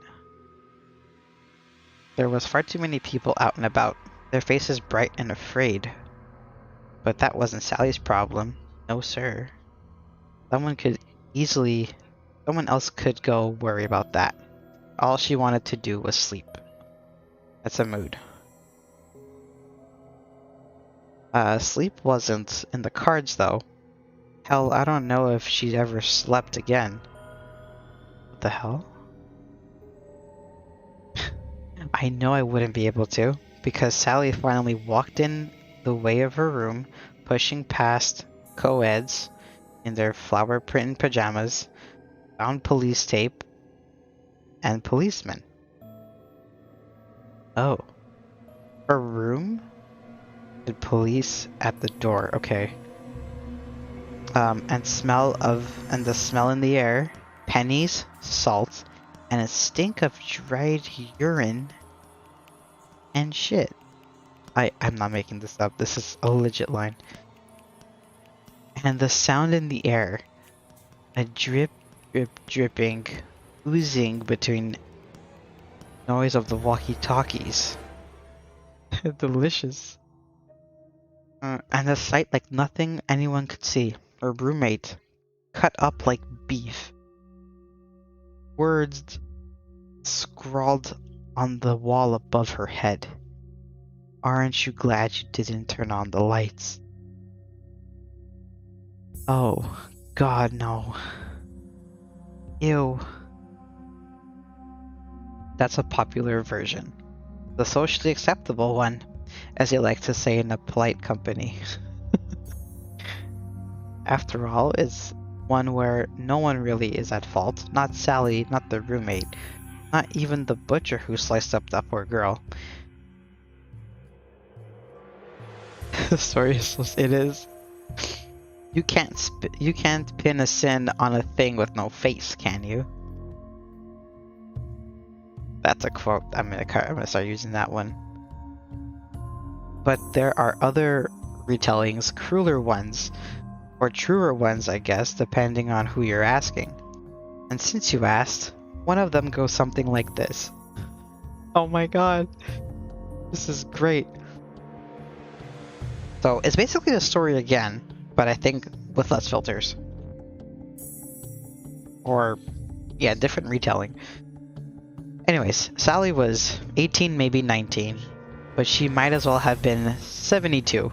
S1: There was far too many people out and about, their faces bright and afraid. But that wasn't Sally's problem. No, sir. Someone could easily... Someone else could go worry about that. All she wanted to do was sleep. That's a mood. Sleep wasn't in the cards, though. Hell, I don't know if she'd ever slept again. What the hell? I know I wouldn't be able to, because Sally finally walked in the way of her room, pushing past co-eds in their flower-printed pajamas, found police tape, and policemen. Oh. Her room? The police at the door, okay. And the smell in the air, pennies, salt, and a stink of dried urine and shit. I'm not making this up, this is a legit line. And the sound in the air, a drip, drip, dripping, oozing between noise of the walkie-talkies. Delicious. And a sight like nothing anyone could see. Her roommate, cut up like beef. Words scrawled on the wall above her head. Aren't you glad you didn't turn on the lights? Oh, God, no. Ew. That's a popular version. The socially acceptable one, as they like to say in a polite company. After all, it's one where no one really is at fault. Not Sally, not the roommate, not even the butcher who sliced up that poor girl. The story it is. You can't pin a sin on a thing with no face, can you? That's a quote. I'm gonna start using that one. But there are other retellings, crueler ones, or truer ones, I guess, depending on who you're asking. And since you asked, one of them goes something like this. Oh my god, this is great. So it's basically the story again, but I think with less filters. Or, yeah, different retelling. Anyways, Sally was 18, maybe 19, but she might as well have been 72.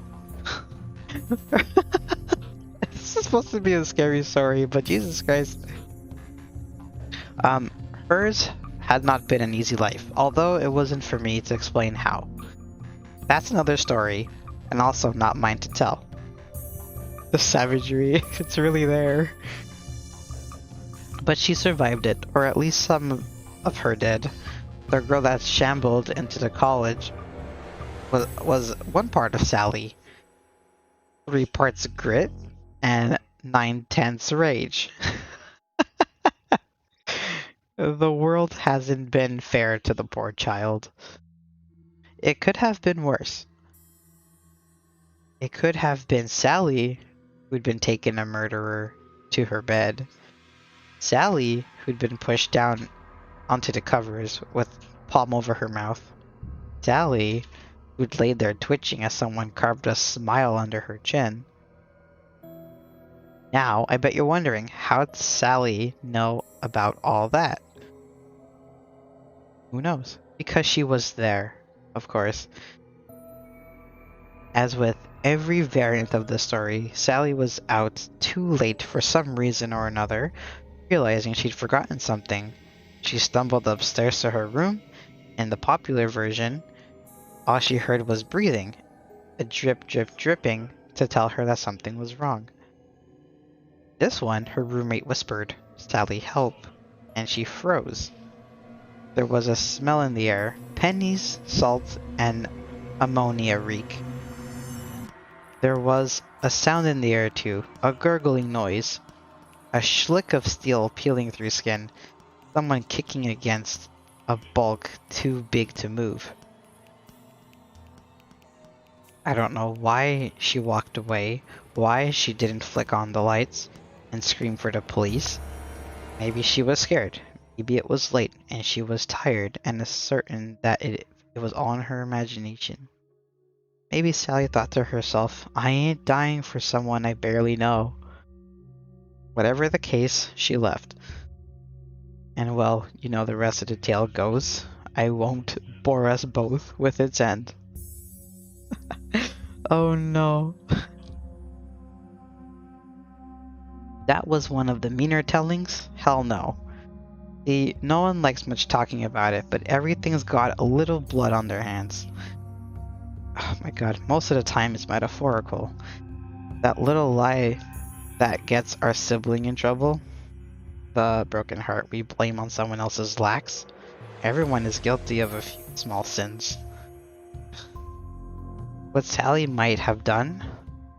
S1: This is supposed to be a scary story, but Jesus Christ. Hers had not been an easy life, although it wasn't for me to explain how. That's another story, and also not mine to tell. The savagery, it's really there. But she survived it, or at least some of her did. The girl that shambled into the college was one part of Sally. 3 parts grit and 9/10 rage. The world hasn't been fair to the poor child. It could have been worse. It could have been Sally who'd been taken a murderer to her bed. Sally who'd been pushed down onto the covers with palm over her mouth. Sally who'd laid there twitching as someone carved a smile under her chin. Now, I bet you're wondering, how'd Sally know about all that? Who knows? Because she was there, of course. As with every variant of the story, Sally was out too late for some reason or another, realizing she'd forgotten something. She stumbled upstairs to her room. In the popular version, all she heard was breathing, a drip drip dripping to tell her that something was wrong. This one, her roommate whispered, "Sally, help," and she froze. There was a smell in the air, pennies, salt, and ammonia reek. There was a sound in the air too, a gurgling noise, a schlick of steel peeling through skin, someone kicking against a bulk too big to move. I don't know why she walked away, why she didn't flick on the lights and scream for the police. Maybe she was scared. Maybe it was late and she was tired and is certain that It was all in her imagination. Maybe Sally thought to herself, I ain't dying for someone I barely know. Whatever the case, she left. And well, you know the rest of the tale goes. I won't bore us both with its end. Oh no. That was one of the meaner tellings? Hell no. See, no one likes much talking about it, but everything's got a little blood on their hands. Oh my god, most of the time it's metaphorical. That little lie that gets our sibling in trouble, the broken heart we blame on someone else's lacks. Everyone is guilty of a few small sins. What Sally might have done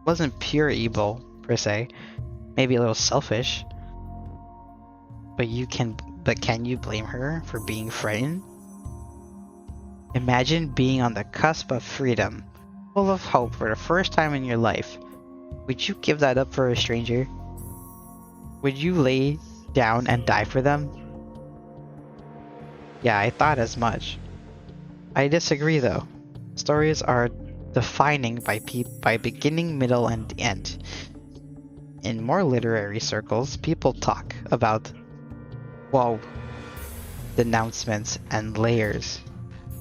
S1: wasn't pure evil, per se. Maybe a little selfish. But can you blame her for being frightened? Imagine being on the cusp of freedom, full of hope for the first time in your life. Would you give that up for a stranger? Would you lay down and die for them? Yeah, I thought as much. I disagree though. Stories are defining by beginning, middle, and end. In more literary circles, people talk about whoa, denouncements and layers,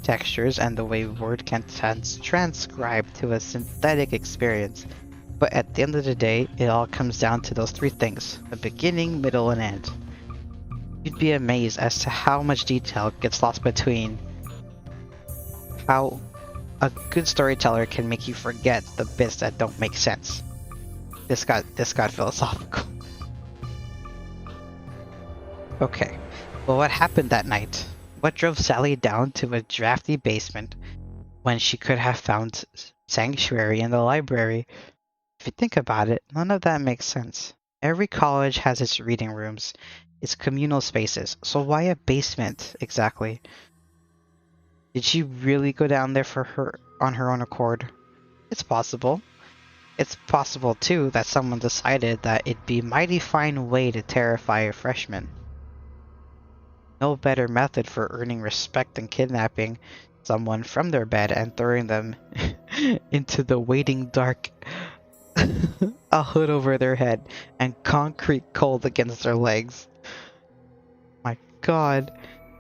S1: textures, and the way word can transcribe to a synthetic experience. But at the end of the day, it all comes down to those three things: a beginning, middle, and end. You'd be amazed as to how much detail gets lost between how a good storyteller can make you forget the bits that don't make sense. This got philosophical. Okay, well, what happened that night? What drove Sally down to a drafty basement when she could have found sanctuary in the library? If you think about it, none of that makes sense. Every college has its reading rooms, its communal spaces, so why a basement exactly? Did she really go down there on her own accord? It's possible. It's possible too that someone decided that it'd be a mighty fine way to terrify a freshman. No better method for earning respect than kidnapping someone from their bed and throwing them into the waiting dark, a hood over their head, and concrete cold against their legs. My god,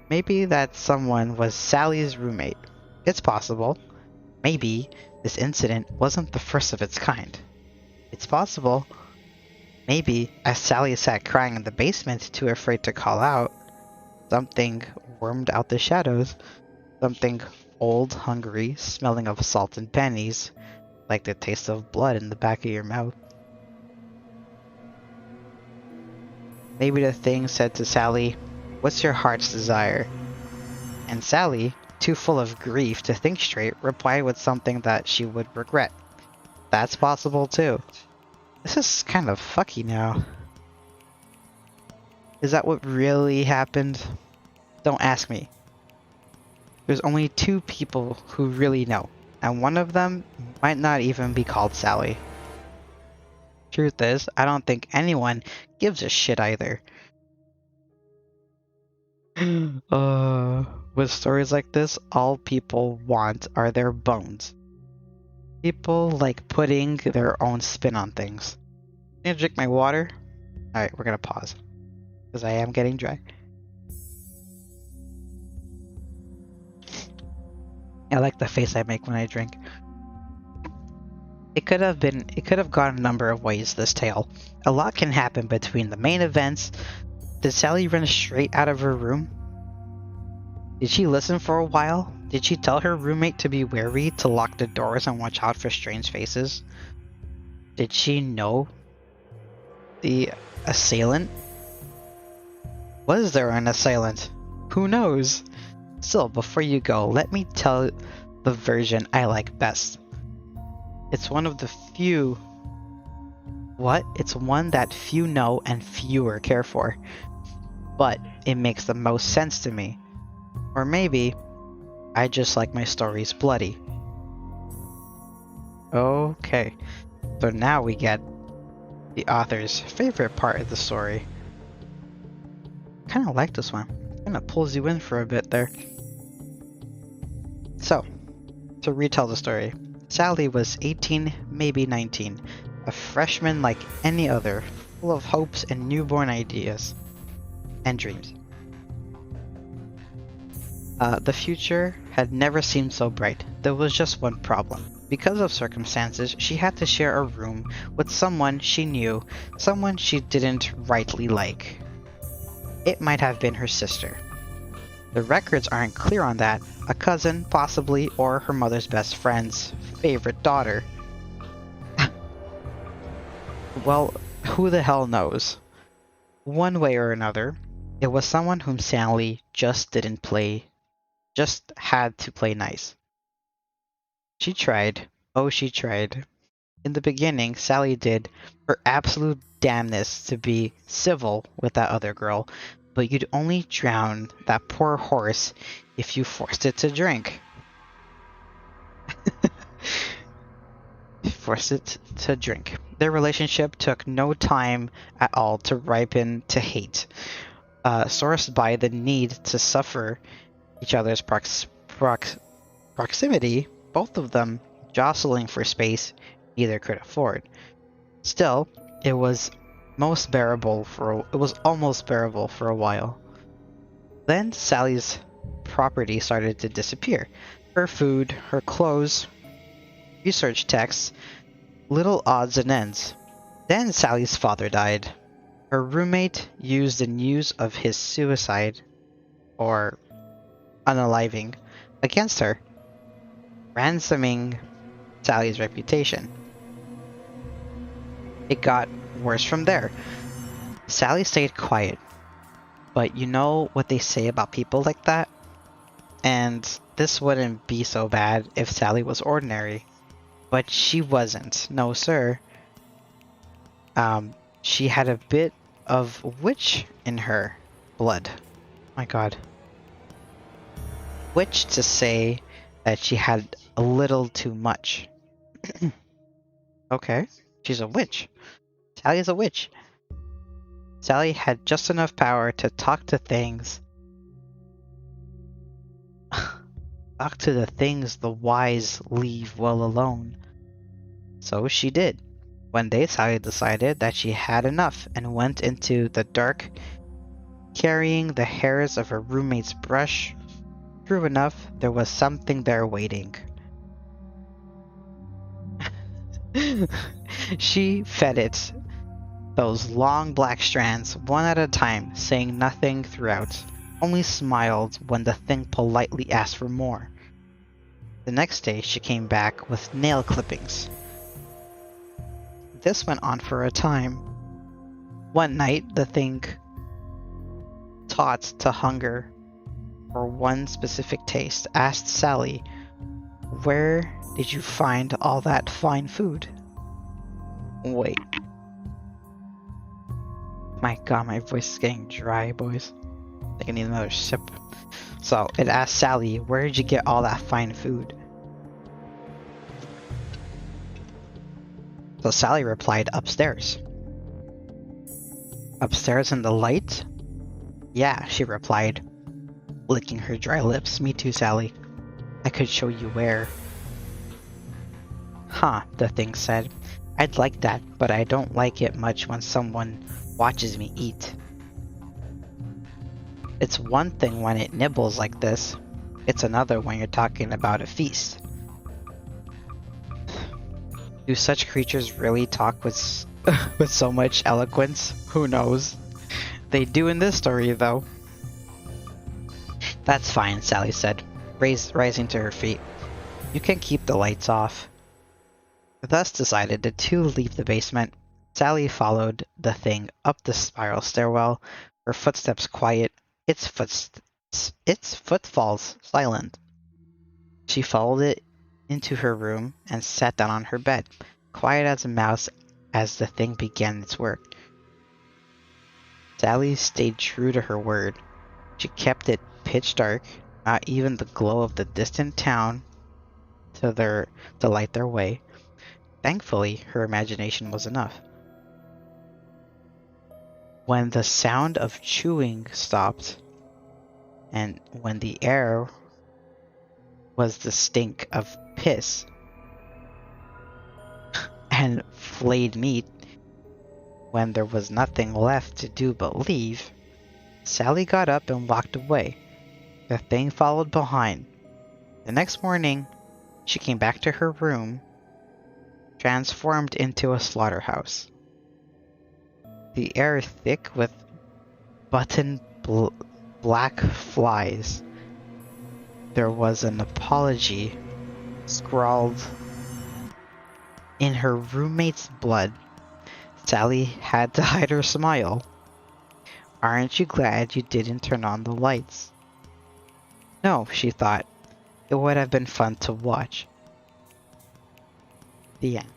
S1: maybe that someone was Sally's roommate. It's possible. Maybe this incident wasn't the first of its kind. It's possible. Maybe, as Sally sat crying in the basement, too afraid to call out, something wormed out the shadows. Something old, hungry, smelling of salt and pennies, like the taste of blood in the back of your mouth. Maybe the thing said to Sally, "What's your heart's desire?" And Sally, too full of grief to think straight, replied with something that she would regret. That's possible too. This is kind of fucky now. Is that what really happened? Don't ask me. There's only two people who really know, and one of them might not even be called Sally. Truth is, I don't think anyone gives a shit either. With stories like this, all people want are their bones. People like putting their own spin on things. Can you drink my water? Alright, we're gonna pause, because I am getting dry. I like the face I make when I drink. It could have gone a number of ways, this tale. A lot can happen between the main events. Did Sally run straight out of her room? Did she listen for a while? Did she tell her roommate to be wary, to lock the doors and watch out for strange faces? Did she know the assailant? Was there an assailant? Who knows? Still, before you go, let me tell the version I like best. It's one of the few... It's one that few know and fewer care for. But it makes the most sense to me. Or maybe, I just like my stories bloody. Okay, so now we get the author's favorite part of the story. Kinda like this one. Kinda pulls you in for a bit there. So, to retell the story, Sally was 18, maybe 19, a freshman like any other, full of hopes and newborn ideas and dreams. The future had never seemed so bright. There was just one problem. Because of circumstances, she had to share a room with someone she knew, someone she didn't rightly like. It might have been her sister. The records aren't clear on that. A cousin, possibly, or her mother's best friend's favorite daughter. Well, who the hell knows? One way or another, it was someone whom Sally just had to play nice. She tried. Oh, she tried. In the beginning, Sally did her absolute damnness to be civil with that other girl, but you'd only drown that poor horse if you forced it to drink. Forced it to drink. Their relationship took no time at all to ripen to hate, sourced by the need to suffer each other's proximity, both of them jostling for space neither could afford. Still, it was almost bearable for a while. Then Sally's property started to disappear. Her food, her clothes, research texts, little odds and ends. Then Sally's father died. Her roommate used the news of his suicide, or unaliving, against her, ransoming Sally's reputation. It got worse from there. Sally stayed quiet, but you know what they say about people like that? And this wouldn't be so bad if Sally was ordinary. But she wasn't. No, sir. She had a bit of witch in her blood. My god. Which to say that she had a little too much. Okay, she's a witch. Sally's a witch. Sally had just enough power to talk to things. Talk to the things the wise leave well alone. So she did. One day Sally decided that she had enough and went into the dark, carrying the hairs of her roommate's brush. True enough, there was something there waiting. She fed it those long black strands one at a time, saying nothing throughout, only smiled when the thing politely asked for more. The next day she came back with nail clippings. This went on for a time. One night the thing, taught to hunger for one specific taste, asked Sally, "Where did you find all that fine food?" Wait. My god, my voice is getting dry, boys. I think I need another sip. So, it asked Sally, "Where did you get all that fine food?" So Sally replied, "Upstairs." "Upstairs in the light?" "Yeah," she replied, licking her dry lips. "Me too, Sally. I could show you where." "Huh," the thing said. "I'd like that, but I don't like it much when someone watches me eat. It's one thing when it nibbles like this. It's another when you're talking about a feast." Do such creatures really talk with with so much eloquence? Who knows? They do in this story, though. "That's fine," Sally said, rising to her feet. "You can keep the lights off." Thus decided, the two leave the basement. Sally followed the thing up the spiral stairwell, her footsteps quiet, its footfalls silent. She followed it into her room and sat down on her bed, quiet as a mouse as the thing began its work. Sally stayed true to her word. She kept it pitch dark, not even the glow of the distant town to light their way. Thankfully, her imagination was enough. When the sound of chewing stopped, and when the air was the stink of piss and flayed meat. When there was nothing left to do but leave, Sally got up and walked away. The thing followed behind. The next morning, she came back to her room, transformed into a slaughterhouse. The air thick with black flies. There was an apology scrawled in her roommate's blood. Sally had to hide her smile. Aren't you glad you didn't turn on the lights? No, she thought. It would have been fun to watch. The end.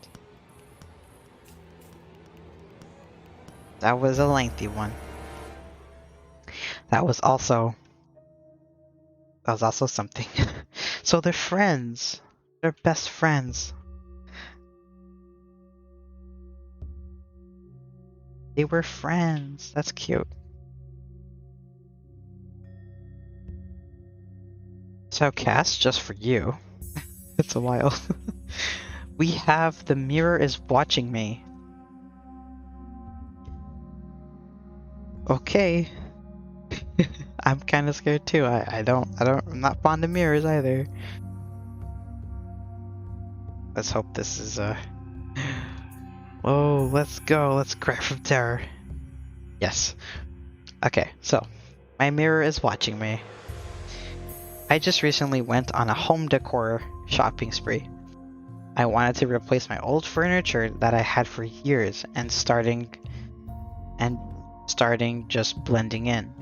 S1: That was a lengthy one. That was also something. So they're friends. They're best friends. They were friends. That's cute. So Cass, just for you. It's a while. We have The Mirror is Watching Me. Okay. I'm kind of scared too. I'm not fond of mirrors either. Let's hope this is Oh, let's go. Let's cry from terror. Yes. Okay, so my mirror is watching me. I just recently went on a home decor shopping spree. I wanted to replace my old furniture that I had for years and starting just blending in.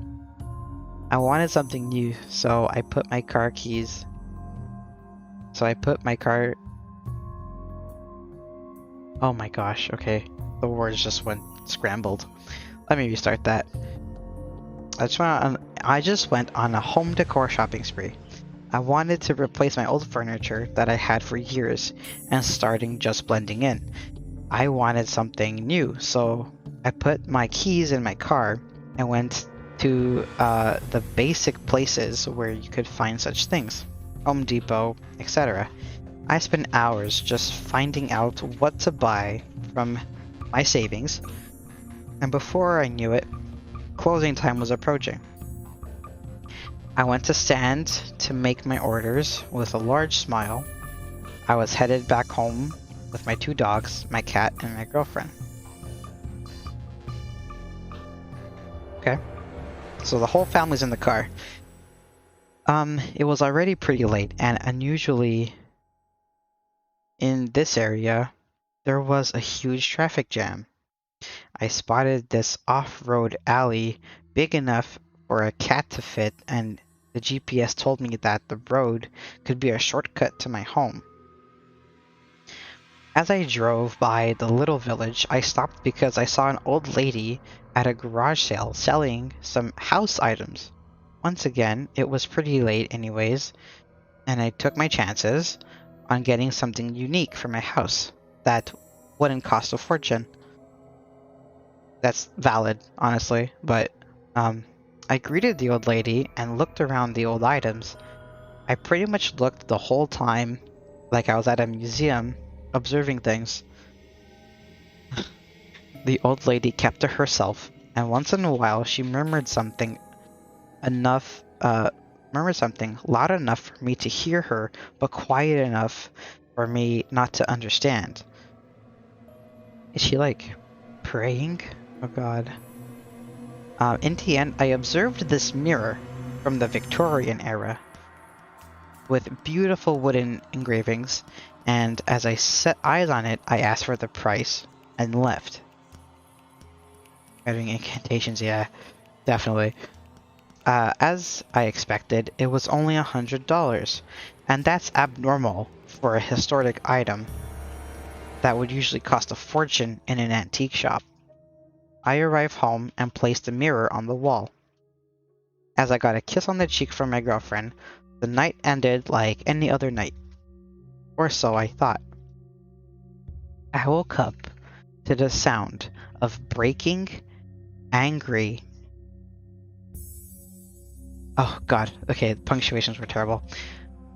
S1: I wanted something new, so I put my car keys. Oh my gosh, okay. The words just went scrambled. Let me restart that. I just went on a home decor shopping spree. I wanted to replace my old furniture that I had for years and starting just blending in. I wanted something new, so I put my keys in my car and went to the basic places where you could find such things. Home Depot, etc. I spent hours just finding out what to buy from my savings, and before I knew it, closing time was approaching. I went to stand to make my orders with a large smile. I was headed back home with my 2 dogs, my cat, and my girlfriend. Okay, so the whole family's in the car. It was already pretty late, and unusually in this area, there was a huge traffic jam. I spotted this off-road alley big enough for a cat to fit, and the GPS told me that the road could be a shortcut to my home. As I drove by the little village, I stopped because I saw an old lady at a garage sale selling some house items. Once again, it was pretty late anyways, and I took my chances on getting something unique for my house that wouldn't cost a fortune. That's valid, honestly, but I greeted the old lady and looked around the old items. I pretty much looked the whole time like I was at a museum observing things. The old lady kept to herself, and once in a while she murmured something loud enough for me to hear her, but quiet enough for me not to understand. Is she like praying? Oh god. In the end, I observed this mirror from the Victorian era with beautiful wooden engravings, and as I set eyes on it, I asked for the price and left. Writing incantations, yeah, definitely. As I expected, it was only $100, and that's abnormal for a historic item that would usually cost a fortune in an antique shop. I arrived home and placed the mirror on the wall. As I got a kiss on the cheek from my girlfriend, the night ended like any other night. Or so I thought. I woke up to the sound of breaking, angry... Oh god, okay, punctuations were terrible.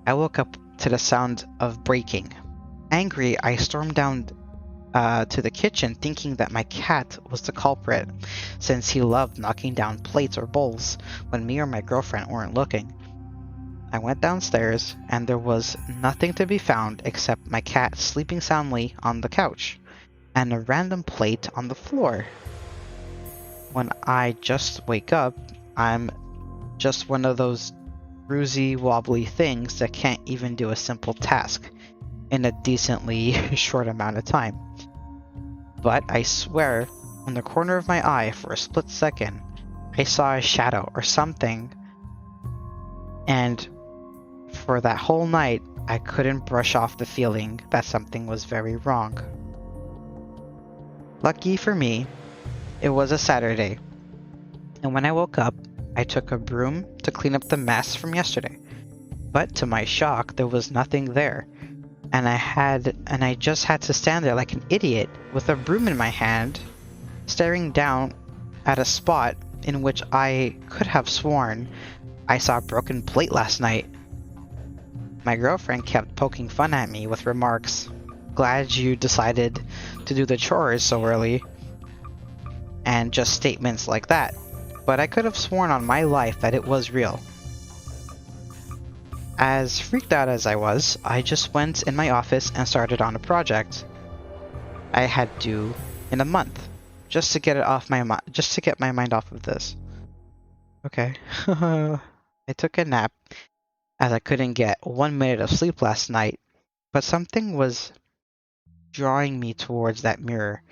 S1: I woke up to the sound of breaking. Angry, I stormed down to the kitchen thinking that my cat was the culprit, since he loved knocking down plates or bowls when me or my girlfriend weren't looking. I went downstairs, and there was nothing to be found except my cat sleeping soundly on the couch, and a random plate on the floor. When I just wake up, I'm just one of those bruisey, wobbly things that can't even do a simple task in a decently short amount of time. But I swear, in the corner of my eye for a split second, I saw a shadow or something, and for that whole night, I couldn't brush off the feeling that something was very wrong. Lucky for me, it was a Saturday, and when I woke up, I took a broom to clean up the mess from yesterday. But to my shock, there was nothing there, and I just had to stand there like an idiot with a broom in my hand, staring down at a spot in which I could have sworn I saw a broken plate last night. My girlfriend kept poking fun at me with remarks, "Glad you decided to do the chores so early," and just statements like that. But I could have sworn on my life that it was real. As freaked out as I was, I just went in my office and started on a project I had due in a month, just to get my mind off of this. Okay. I took a nap as I couldn't get 1 minute of sleep last night, but something was drawing me towards that mirror.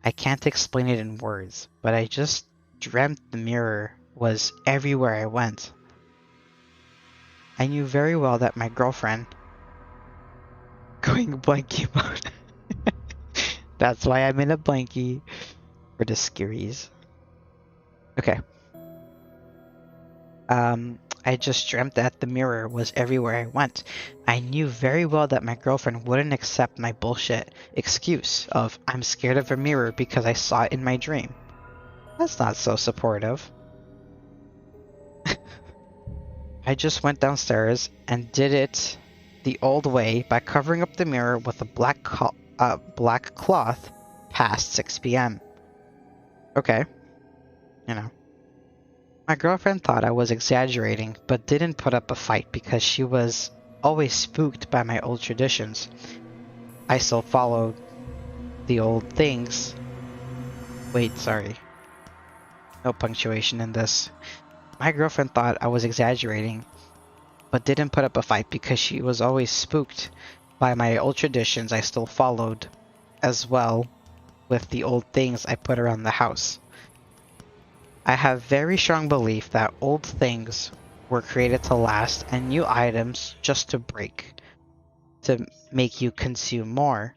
S1: I can't explain it in words, but I just dreamt the mirror was everywhere I went. I knew very well that my girlfriend going blankie mode. That's why I'm in a blankie for the scaries. Okay. I just dreamt that the mirror was everywhere I went. I knew very well that my girlfriend wouldn't accept my bullshit excuse of "I'm scared of a mirror because I saw it in my dream." That's not so supportive. I just went downstairs and did it the old way by covering up the mirror with a black cloth past 6 p.m. Okay, you know. My girlfriend thought I was exaggerating, but didn't put up a fight because she was always spooked by my old traditions. I still followed the old things. Wait, sorry. No punctuation in this. My girlfriend thought I was exaggerating, but didn't put up a fight because she was always spooked by my old traditions I still followed, as well with the old things I put around the house. I have very strong belief that old things were created to last and new items just to break, to make you consume more.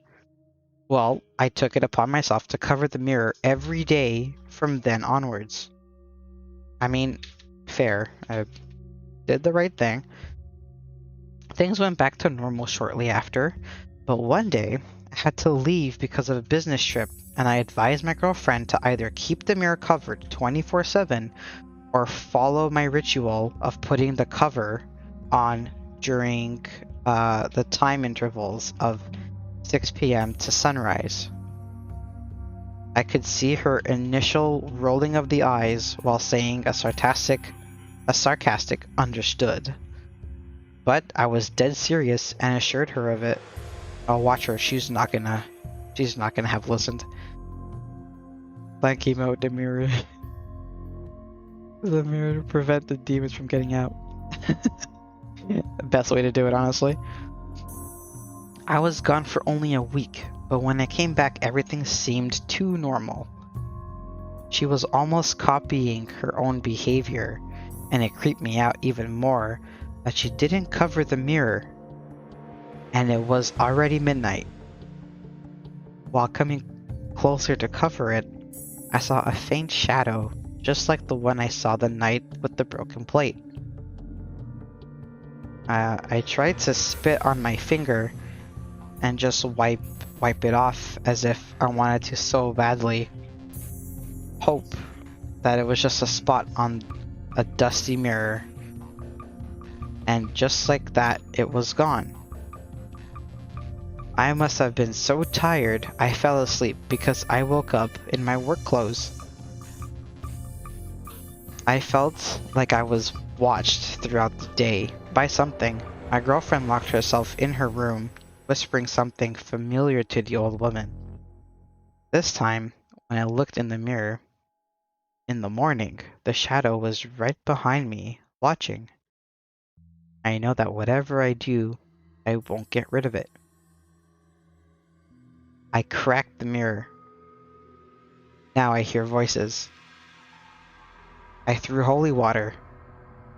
S1: Well, I took it upon myself to cover the mirror every day from then onwards. I mean, fair. I did the right thing. Things went back to normal shortly after, but one day I had to leave because of a business trip, and I advised my girlfriend to either keep the mirror covered 24/7 or follow my ritual of putting the cover on during the time intervals of 6 p.m. to sunrise. I could see her initial rolling of the eyes while saying a sarcastic "understood." But I was dead serious and assured her of it. I'll watch her. She's not gonna have listened. Blank mode, the mirror. The mirror to prevent the demons from getting out. Best way to do it, honestly. I was gone for only a week, but when I came back, everything seemed too normal. She was almost copying her own behavior, and it creeped me out even more that she didn't cover the mirror, and it was already midnight. While coming closer to cover it, I saw a faint shadow, just like the one I saw the night with the broken plate. I tried to spit on my finger and just wipe it off as if I wanted to so badly hope that it was just a spot on a dusty mirror and just like that, it was gone. I must have been so tired I fell asleep because I woke up in my work clothes. I felt like I was watched throughout the day by something. My girlfriend locked herself in her room, whispering something familiar to the old woman. This time, when I looked in the mirror, in the morning, the shadow was right behind me, watching. I know that whatever I do, I won't get rid of it. I cracked the mirror. Now I hear voices. I threw holy water,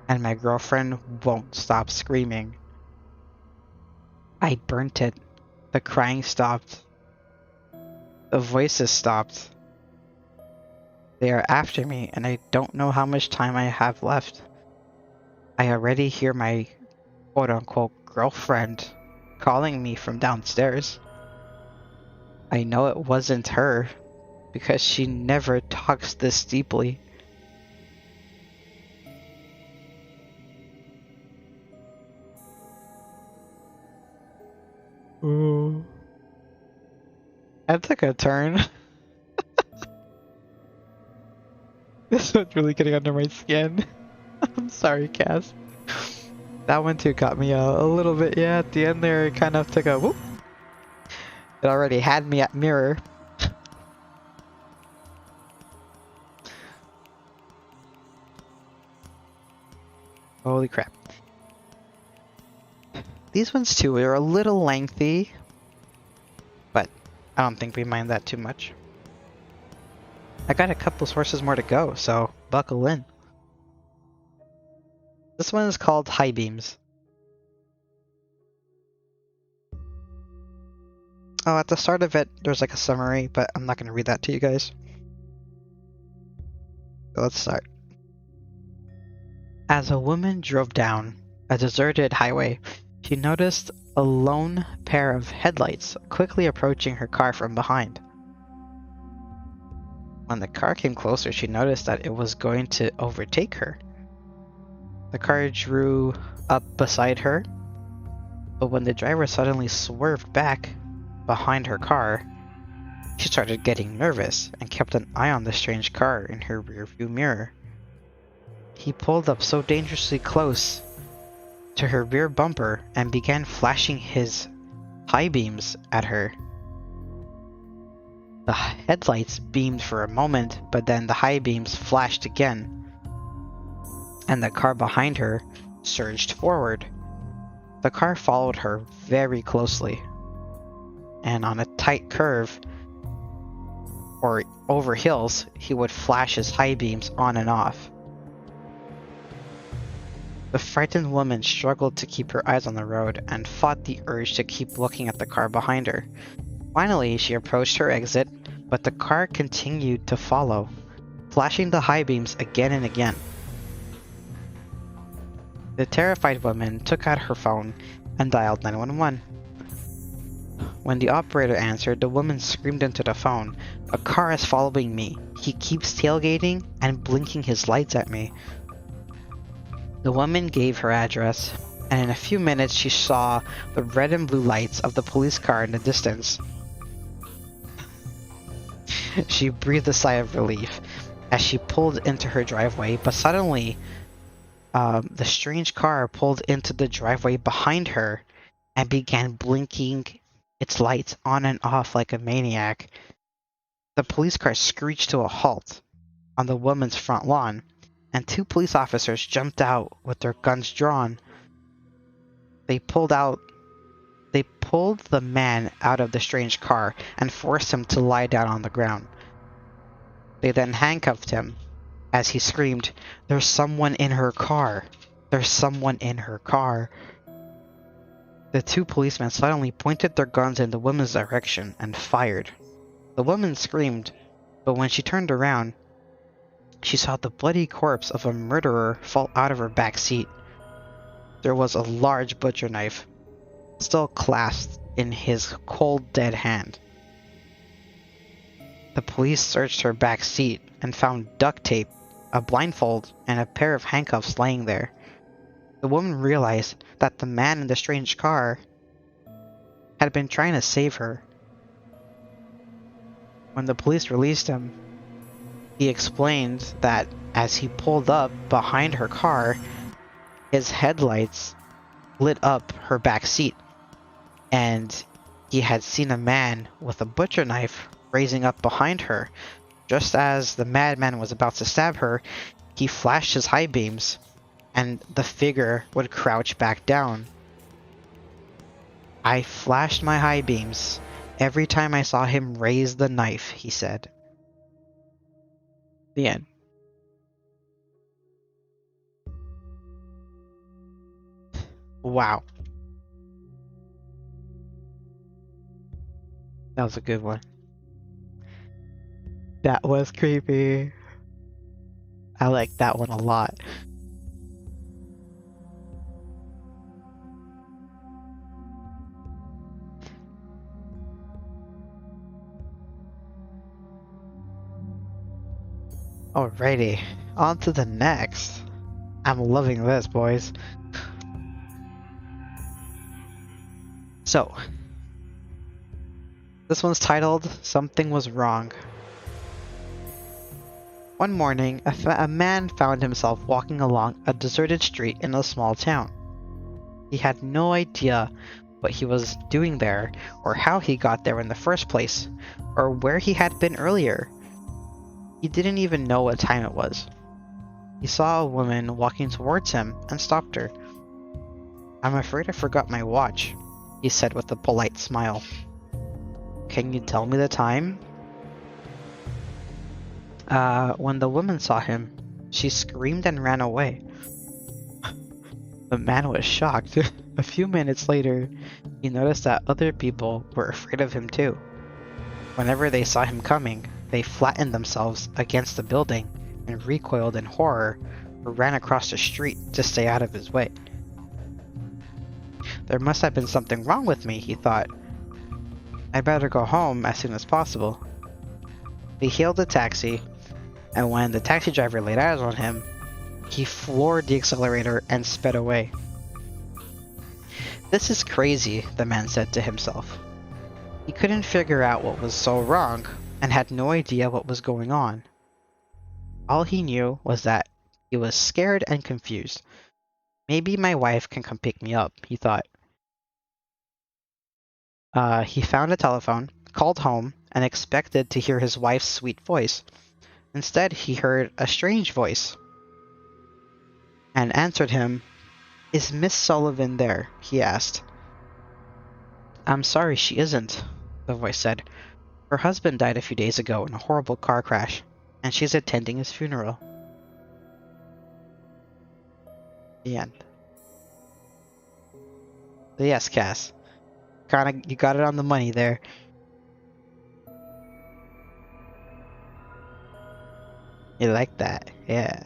S1: and my girlfriend won't stop screaming. I burnt it. The crying stopped. The voices stopped. They are after me, and I don't know how much time I have left. I already hear my quote-unquote girlfriend calling me from downstairs. I know it wasn't her, because she never talks this deeply. Ooh. That took a turn. This one's really getting under my skin. I'm sorry, Cass. That one too got me a little bit, yeah, at the end there it kind of took a whoop. It already had me at mirror. Holy crap. These ones too are a little lengthy, but I don't think we mind that too much. I got a couple sources more to go, so buckle in. This one is called High Beams. Oh, at the start of it, there's like a summary, but I'm not going to read that to you guys. So let's start. As a woman drove down a deserted highway, she noticed a lone pair of headlights quickly approaching her car from behind. When the car came closer, she noticed that it was going to overtake her. The car drew up beside her, but when the driver suddenly swerved back behind her car, she started getting nervous and kept an eye on the strange car in her rearview mirror. He pulled up so dangerously close to her rear bumper and began flashing his high beams at her. The headlights beamed for a moment, but then the high beams flashed again, and the car behind her surged forward. The car followed her very closely, and on a tight curve or over hills, he would flash his high beams on and off. The frightened woman struggled to keep her eyes on the road and fought the urge to keep looking at the car behind her. Finally, she approached her exit, but the car continued to follow, flashing the high beams again and again. The terrified woman took out her phone and dialed 911. When the operator answered, the woman screamed into the phone, "A car is following me. He keeps tailgating and blinking his lights at me." The woman gave her address, and in a few minutes she saw the red and blue lights of the police car in the distance. She breathed a sigh of relief as she pulled into her driveway, but suddenly the strange car pulled into the driveway behind her and began blinking its lights on and off like a maniac. The police car screeched to a halt on the woman's front lawn, and two police officers jumped out with their guns drawn. They pulled the man out of the strange car and forced him to lie down on the ground. They then handcuffed him as he screamed, "There's someone in her car! There's someone in her car!" The two policemen suddenly pointed their guns in the woman's direction and fired. The woman screamed, but when she turned around, she saw the bloody corpse of a murderer fall out of her back seat. There was a large butcher knife still clasped in his cold, dead hand. The police searched her back seat and found duct tape, a blindfold, and a pair of handcuffs laying there. The woman realized that the man in the strange car had been trying to save her. When the police released him, he explained that as he pulled up behind her car, his headlights lit up her back seat, and he had seen a man with a butcher knife raising up behind her. Just as the madman was about to stab her, he flashed his high beams, and the figure would crouch back down. I flashed my high beams every time I saw him raise the knife, he said. The end. Wow. That was a good one. That was creepy. I like that one a lot. Alrighty, on to the next. I'm loving this, boys. So, this one's titled, Something Was Wrong. One morning, a man found himself walking along a deserted street in a small town. He had no idea what he was doing there, or how he got there in the first place, or where he had been earlier. He didn't even know what time it was. He saw a woman walking towards him and stopped her. "I'm afraid I forgot my watch," he said with a polite smile. "Can you tell me the time?" When the woman saw him, she screamed and ran away. The man was shocked. A few minutes later, he noticed that other people were afraid of him too. Whenever they saw him coming, they flattened themselves against the building and recoiled in horror or ran across the street to stay out of his way. There must have been something wrong with me, he thought. I better go home as soon as possible. He hailed a taxi, and when the taxi driver laid eyes on him, he floored the accelerator and sped away. "This is crazy," the man said to himself. He couldn't figure out what was so wrong and had no idea what was going on. All he knew was that he was scared and confused. Maybe my wife can come pick me up, he thought. He found a telephone, called home, and expected to hear his wife's sweet voice. Instead, he heard a strange voice and answered him. "Is Miss Sullivan there?" he asked. "I'm sorry, she isn't," the voice said. "Her husband died a few days ago in a horrible car crash, and she's attending his funeral." The end. But yes, Cass. You got it on the money there. You like that? Yeah.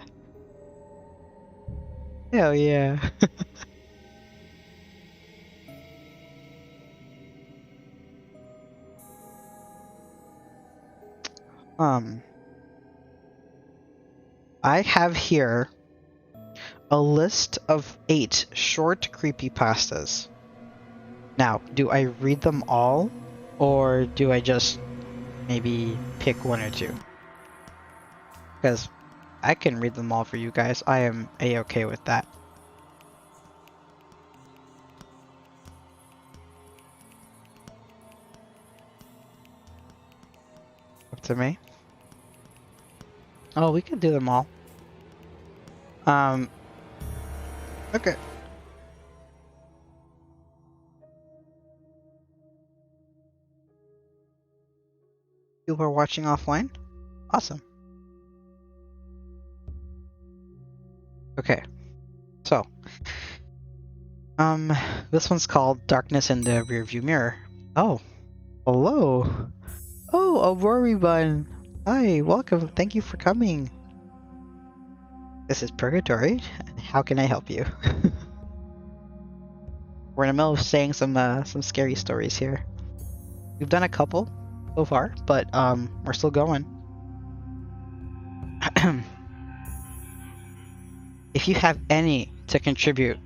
S1: Hell yeah. I have here a list of 8 short creepypastas. Now, do I read them all, or do I just maybe pick 1 or 2? Because I can read them all for you guys. I am a-okay with that. Up to me. Oh, we can do them all. Okay. You who are watching offline? Awesome. Okay. So, this one's called Darkness in the Rearview Mirror. Oh, hello. Oh, Aurori Bun. Hi, welcome. Thank you for coming. This is Purgatory. How can I help you? We're in the middle of saying some scary stories here. We've done a couple so far, but we're still going. If you have any
S2: to contribute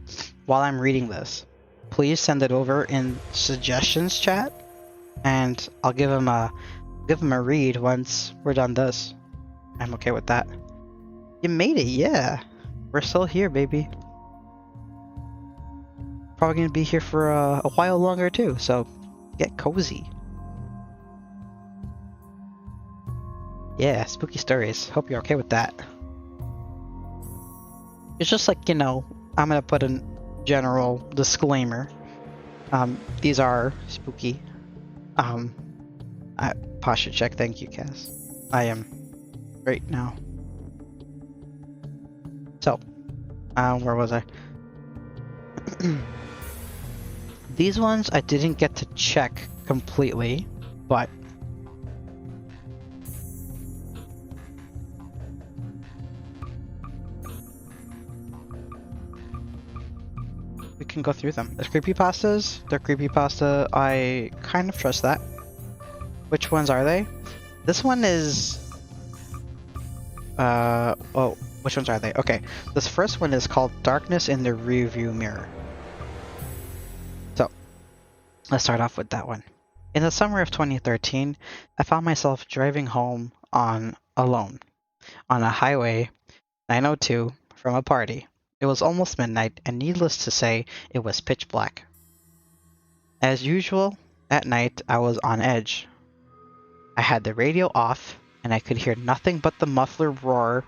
S2: while I'm reading this, please send it over in suggestions chat, and I'll give him a read once we're done this. I'm okay with that. You made it, yeah. We're still here, baby. Probably gonna be here for a while longer too, so get cozy. Yeah, spooky stories. Hope you're okay with that. It's just like, you know, I'm gonna put a general disclaimer. These are spooky. Posture check, thank you, Cass. I am right now. So, where was I? These ones I didn't get to check completely, but we can go through them. There's creepypastas. They're creepypasta. I kind of trust that. Which ones are they? This one is... oh, which ones are they? Okay, this first one is called Darkness in the Rearview Mirror. So, let's start off with that one. In the summer of 2013, I found myself driving home alone on a highway 902 from a party. It was almost midnight, and needless to say, it was pitch black. As usual, at night I was on edge. I had the radio off, and I could hear nothing but the muffler roar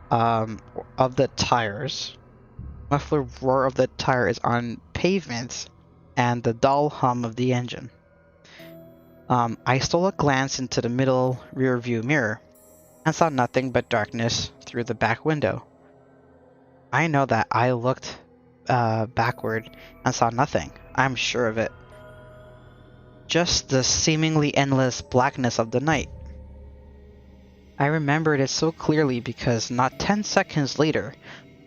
S2: of the tires. Muffler roar of the tires on pavement, and the dull hum of the engine. I stole a glance into the middle rear view mirror, and saw nothing but darkness through the back window. I know that I looked backward and saw nothing. I'm sure of it. Just the seemingly endless blackness of the night. I remembered it so clearly because not 10 seconds later,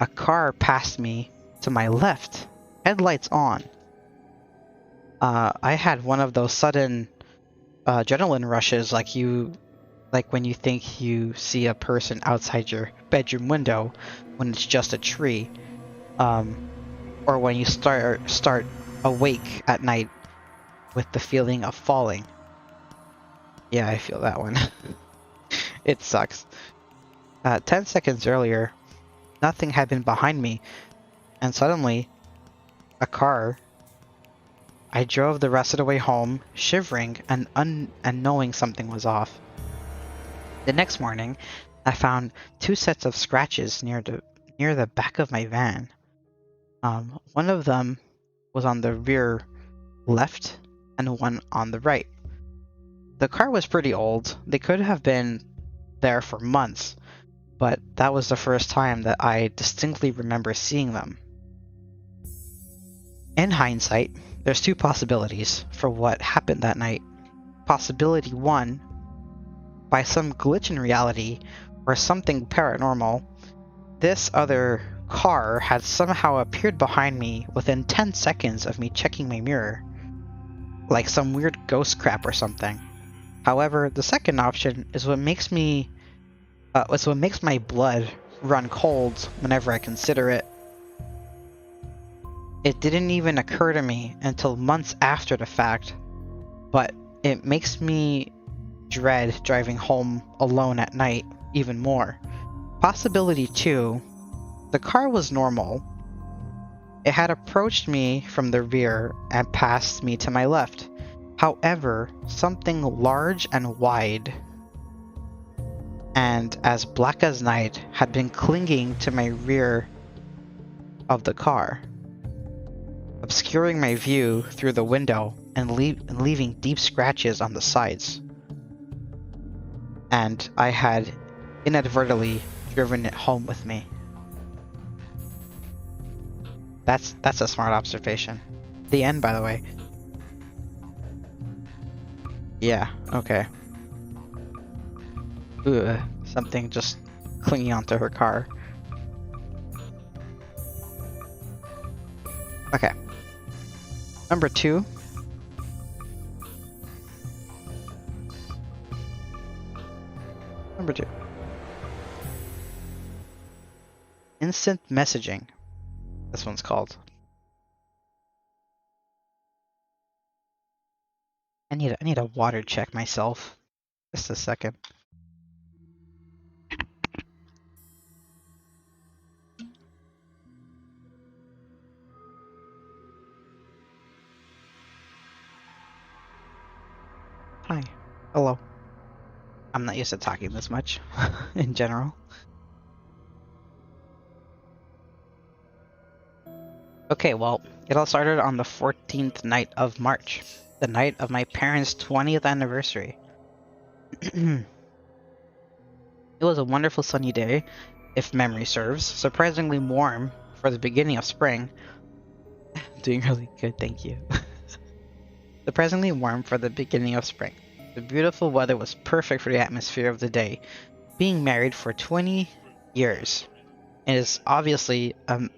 S2: a car passed me to my left, headlights on. I had one of those sudden adrenaline rushes like when you think you see a person outside your bedroom window when it's just a tree, or when you start awake at night with the feeling of falling. Yeah, I feel that one. It sucks. 10 seconds earlier, nothing had been behind me, and suddenly, a car. I drove the rest of the way home, shivering and knowing something was off. The next morning, I found 2 sets of scratches near the back of my van. One of them was on the rear left, and one on the right. The car was pretty old. They could have been there for months, but that was the first time that I distinctly remember seeing them. In hindsight, there's 2 possibilities for what happened that night. Possibility 1, by some glitch in reality or something paranormal, this other car had somehow appeared behind me within 10 seconds of me checking my mirror. Like some weird ghost crap or something. However, the second option is what makes my blood run cold whenever I consider it. It didn't even occur to me until months after the fact, but it makes me dread driving home alone at night even more. Possibility 2, the car was normal. It had approached me from the rear and passed me to my left. However, something large and wide and as black as night had been clinging to my rear of the car, obscuring my view through the window and leaving deep scratches on the sides. And I had inadvertently driven it home with me. That's a smart observation. The end, by the way. Yeah, okay. Ugh, something just clinging onto her car. Okay. Number 2. Number 2. Instant messaging. This one's called. I need a water check myself. Just a second. Hi. Hello. I'm not used to talking this much in general. Okay, well, it all started on the 14th night of March, the night of my parents' 20th anniversary. It was a wonderful sunny day, if memory serves, surprisingly warm for the beginning of spring. Doing really good, thank you. Surprisingly warm for the beginning of spring. The beautiful weather was perfect for the atmosphere of the day. Being married for 20 years is obviously a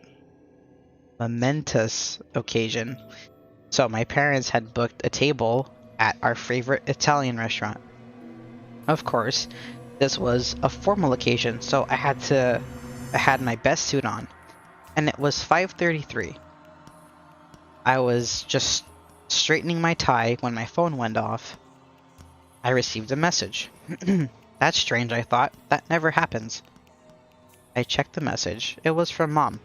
S2: momentous occasion, so my parents had booked a table at our favorite Italian restaurant. Of course, this was a formal occasion, so I had my best suit on, and it was 5:33. I was just straightening my tie when my phone went off. I received a message. That's strange, I thought. That never happens. I checked the message. It was from Mom.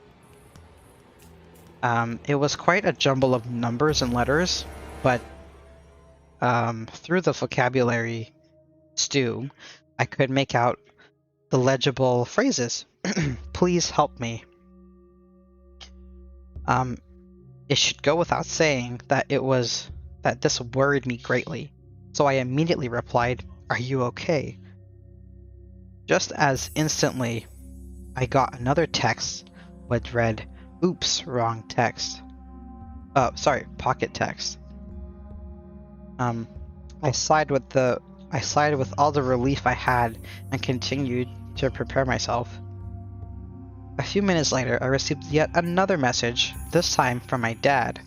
S2: It was quite a jumble of numbers and letters, but through the vocabulary stew, I could make out the legible phrases. Please help me. Um, it should go without saying that this worried me greatly. So I immediately replied, "Are you okay?" Just as instantly, I got another text which read, "Oops, wrong text." Sorry, pocket text. I sighed with all the relief I had and continued to prepare myself. A few minutes later, I received yet another message, this time from my dad.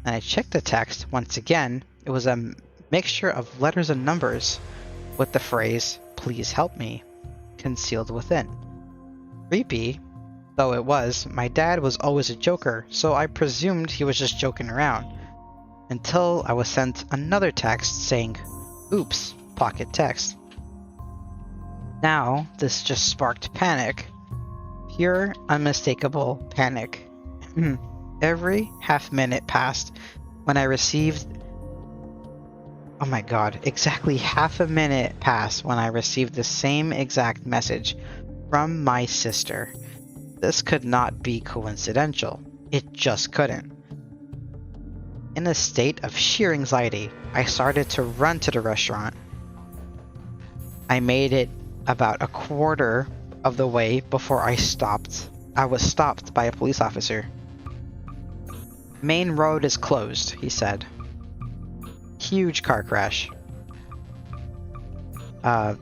S2: And I checked the text once again. It was a mixture of letters and numbers, with the phrase, "Please help me," concealed within. Creepy though it was, my dad was always a joker, so I presumed he was just joking around. Until I was sent another text saying, "Oops, pocket text." Now, this just sparked panic. Pure, unmistakable panic. Every half minute passed when I received... Oh my god, exactly half a minute passed when I received the same exact message from my sister. This could not be coincidental. It just couldn't. In a state of sheer anxiety, I started to run to the restaurant. I made it about a quarter of the way before I stopped. I was stopped by a police officer. "Main road is closed," he said. Huge car crash.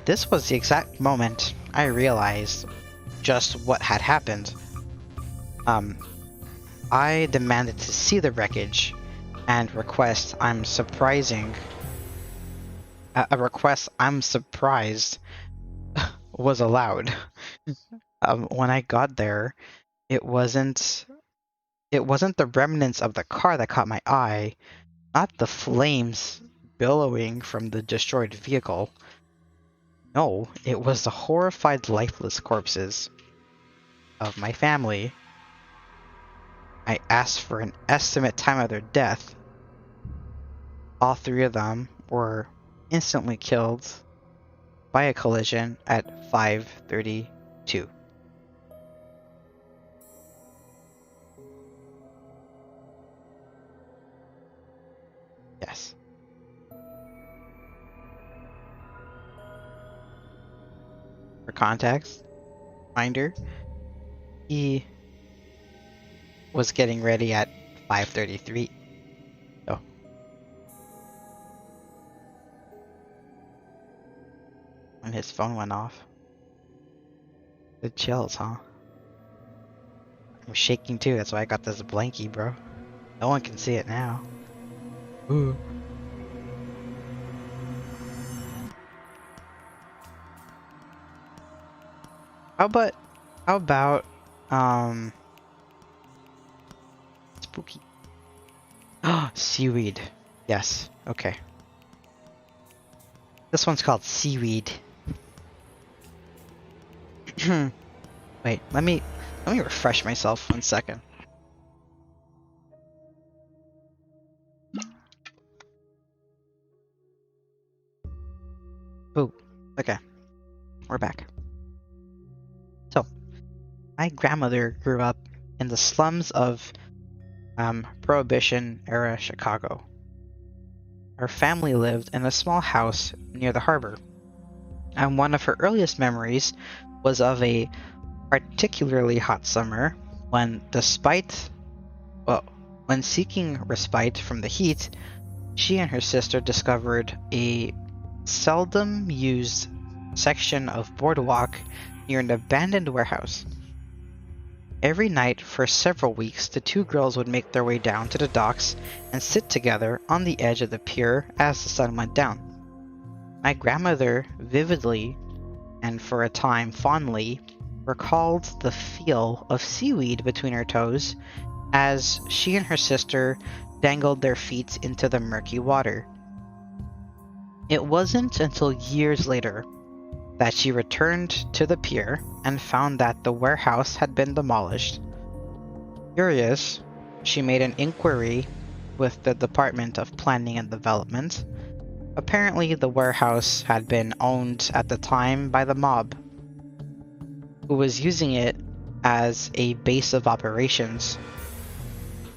S2: This was the exact moment I realized just what had happened. I demanded to see the wreckage and a request I'm surprised was allowed. When I got there, it wasn't the remnants of the car that caught my eye, not the flames billowing from the destroyed vehicle. No, it was the horrified, lifeless corpses of my family. I asked for an estimate time of their death. All three of them were instantly killed by a collision at 5:32. Yes. For context, reminder, he was getting ready at 5:33. So, when his phone went off. The chills, huh? I'm shaking too, that's why I got this blankie, bro. No one can see it now. Ooh. How about Um, spooky. Seaweed. Yes. Okay. This one's called seaweed. Wait, let me refresh myself 1 second. Ooh, okay, we're back. So, my grandmother grew up in the slums of Prohibition-era Chicago. Her family lived in a small house near the harbor, and one of her earliest memories was of a particularly hot summer when, when seeking respite from the heat, she and her sister discovered a seldom used section of boardwalk near an abandoned warehouse. Every night for several weeks, the two girls would make their way down to the docks and sit together on the edge of the pier as the sun went down. My grandmother vividly, and for a time fondly, recalled the feel of seaweed between her toes as she and her sister dangled their feet into the murky water. It wasn't until years later that she returned to the pier and found that the warehouse had been demolished. Curious, she made an inquiry with the Department of Planning and Development. Apparently, the warehouse had been owned at the time by the mob, who was using it as a base of operations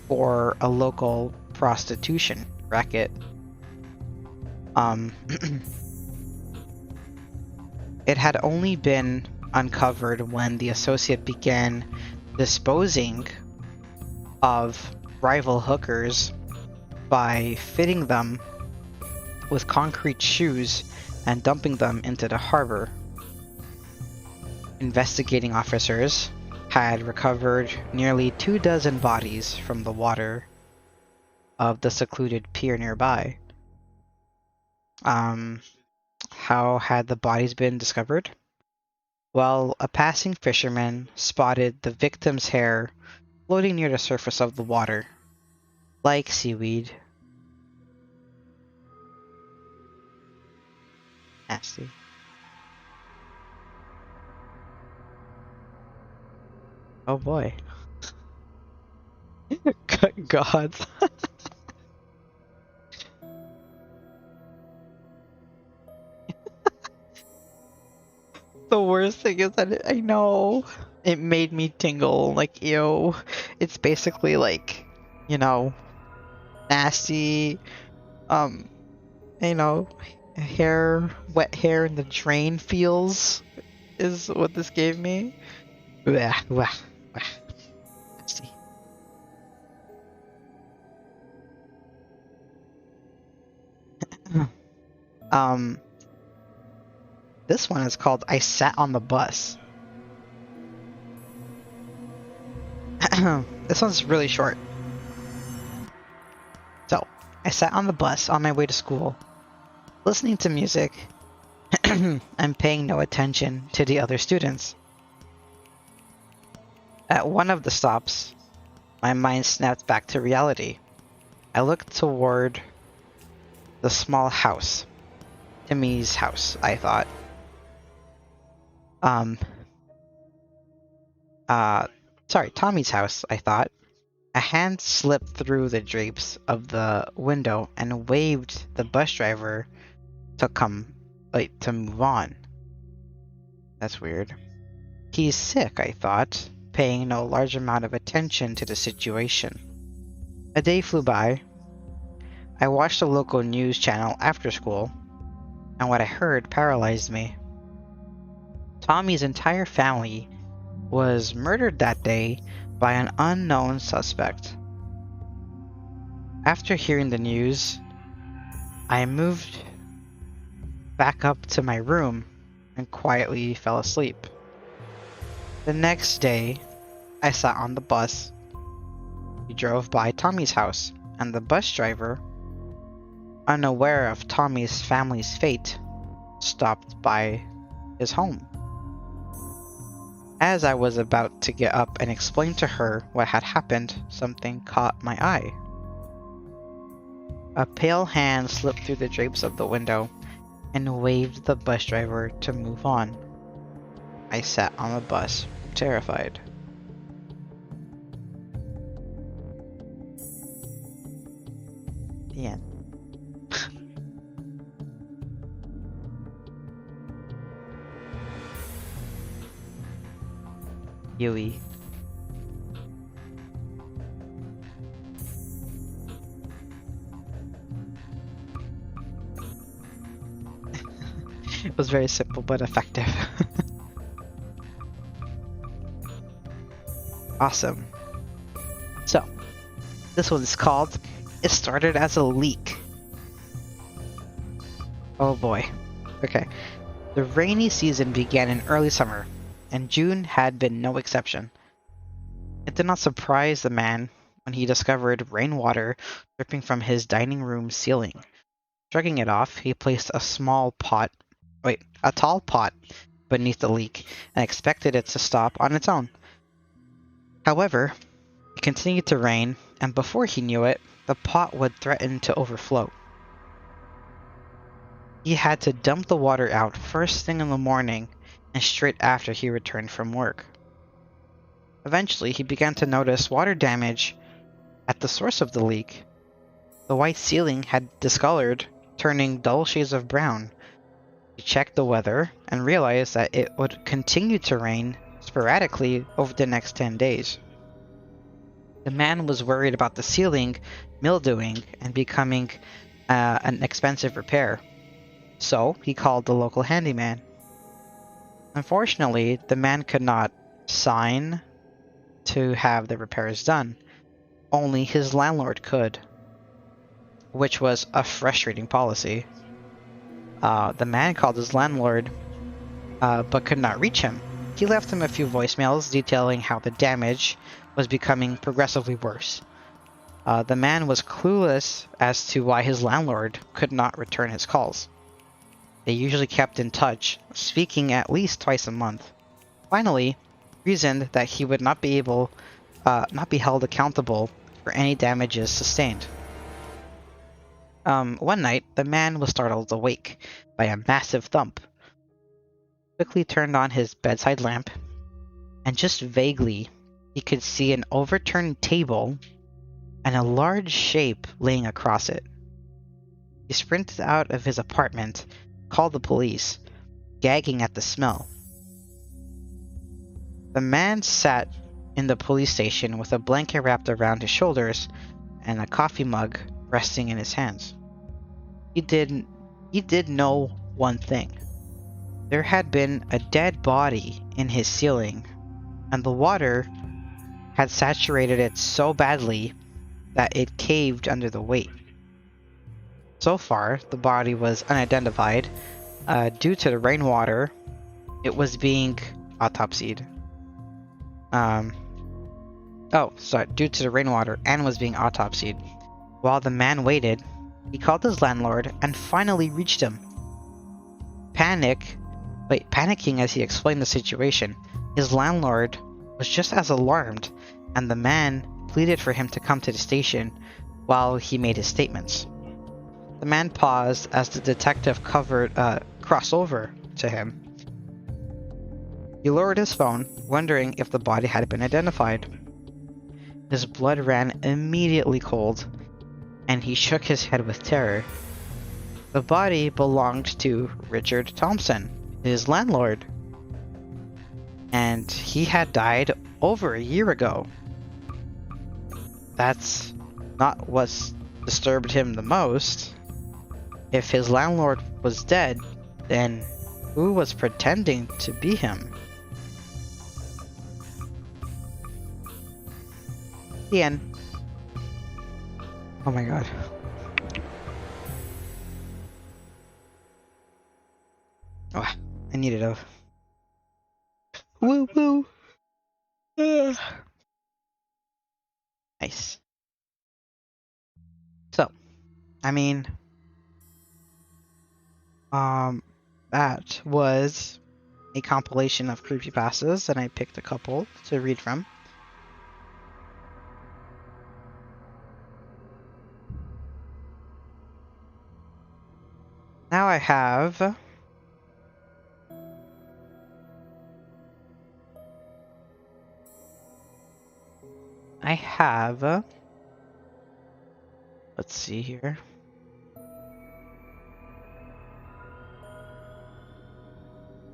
S2: for a local prostitution racket. It had only been uncovered when the associate began disposing of rival hookers by fitting them with concrete shoes and dumping them into the harbor. Investigating officers had recovered nearly 24 bodies from the water of the secluded pier nearby. How had the bodies been discovered? Well, a passing fisherman spotted the victim's hair floating near the surface of the water, like seaweed. Nasty. Oh boy. God. The worst thing is that I know it made me tingle. Like, ew. It's basically like, you know, nasty, um, you know, wet hair in the drain feels is what this gave me. Blah, blah, blah. Nasty. um, this one is called I Sat on the Bus. This one's really short. So, I sat on the bus on my way to school, listening to music and paying no attention to the other students. At one of the stops, my mind snapped back to reality. I looked toward the small house. Timmy's house, I thought. Tommy's house, I thought. A hand slipped through the drapes of the window and waved the bus driver to move on. That's weird. He's sick, I thought, paying no large amount of attention to the situation. A day flew by. I watched the local news channel after school, and what I heard paralyzed me. Tommy's entire family was murdered that day by an unknown suspect. After hearing the news, I moved back up to my room and quietly fell asleep. The next day, I sat on the bus. We drove by Tommy's house, and the bus driver, unaware of Tommy's family's fate, stopped by his home. As I was about to get up and explain to her what had happened, something caught my eye. A pale hand slipped through the drapes of the window and waved the bus driver to move on. I sat on the bus, terrified. The end. Yui. It was very simple but effective. Awesome. So, this one's called It Started as a Leak. Oh boy. Okay. The rainy season began in early summer, and June had been no exception. It did not surprise the man when he discovered rainwater dripping from his dining room ceiling. Shrugging it off, he placed a tall pot beneath the leak and expected it to stop on its own. However, it continued to rain, and before he knew it, the pot would threaten to overflow. He had to dump the water out first thing in the morning and straight after he returned from work. Eventually, he began to notice water damage at the source of the leak. The white ceiling had discolored, turning dull shades of brown. He checked the weather and realized that it would continue to rain sporadically over the next 10 days. The man was worried about the ceiling mildewing and becoming an expensive repair, so he called the local handyman. Unfortunately, the man could not sign to have the repairs done. Only his landlord could, which was a frustrating policy. The man called his landlord, but could not reach him. He left him a few voicemails detailing how the damage was becoming progressively worse. The man was clueless as to why his landlord could not return his calls. They usually kept in touch, speaking at least twice a month. Finally, reasoned that he would not be held accountable for any damages sustained. One night, the man was startled awake by a massive thump. Quickly turned on his bedside lamp, and just vaguely, he could see an overturned table and a large shape laying across it. He sprinted out of his apartment, called the police, gagging at the smell. The man sat in the police station with a blanket wrapped around his shoulders and a coffee mug resting in his hands. He did know one thing. There had been a dead body in his ceiling, and the water had saturated it so badly that it caved under the weight. So far, the body was unidentified. Due to the rainwater, it was being autopsied. Due to the rainwater, Anne was being autopsied. While the man waited, he called his landlord and finally reached him. Panicking as he explained the situation, his landlord was just as alarmed, and the man pleaded for him to come to the station while he made his statements. The man paused as the detective crossed over to him. He lowered his phone, wondering if the body had been identified. His blood ran immediately cold, and he shook his head with terror. The body belonged to Richard Thompson, his landlord, and he had died over a year ago. That's not what disturbed him the most. If his landlord was dead, then who was pretending to be him? The end. Oh my god. Oh, I needed a woo woo. Nice. So, I mean, that was a compilation of creepypastas, and I picked a couple to read from. Now I have let's see here.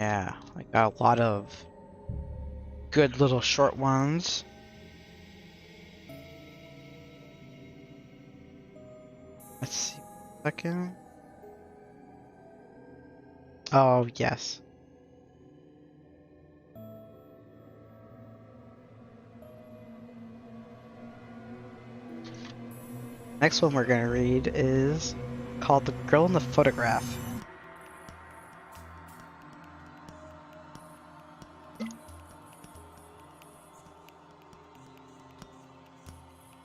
S2: Yeah, I got a lot of good little short ones. Let's see. Second. Oh, yes. Next one we're gonna read is called The Girl in the Photograph.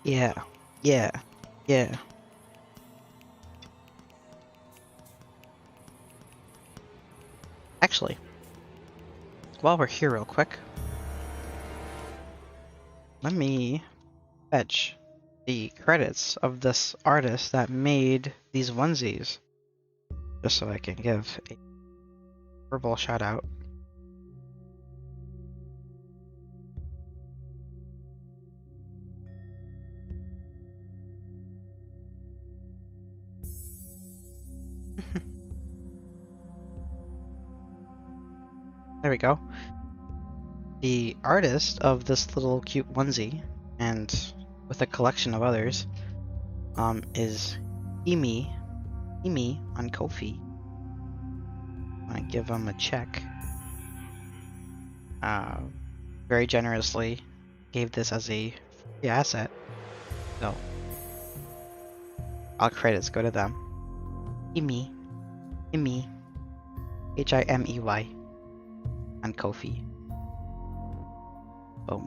S2: Yeah, yeah, yeah. Actually, while we're here real quick, let me fetch the credits of this artist that made these onesies, just so I can give a verbal shout out. There we go. The artist of this little cute onesie, and with a collection of others, is Emi on Ko-fi. I'm gonna give him a check. Very generously gave this as a free asset, so all credits go to them. Emi, Himey, on Ko-fi. Boom.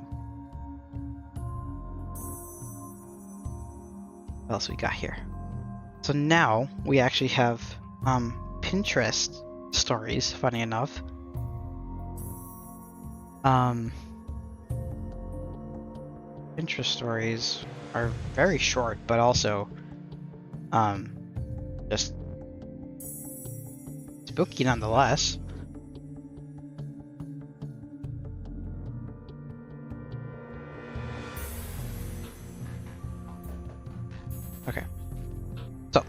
S2: What else we got here? So now we actually have Pinterest stories, funny enough. Pinterest stories are very short, but also just spooky nonetheless. Okay, so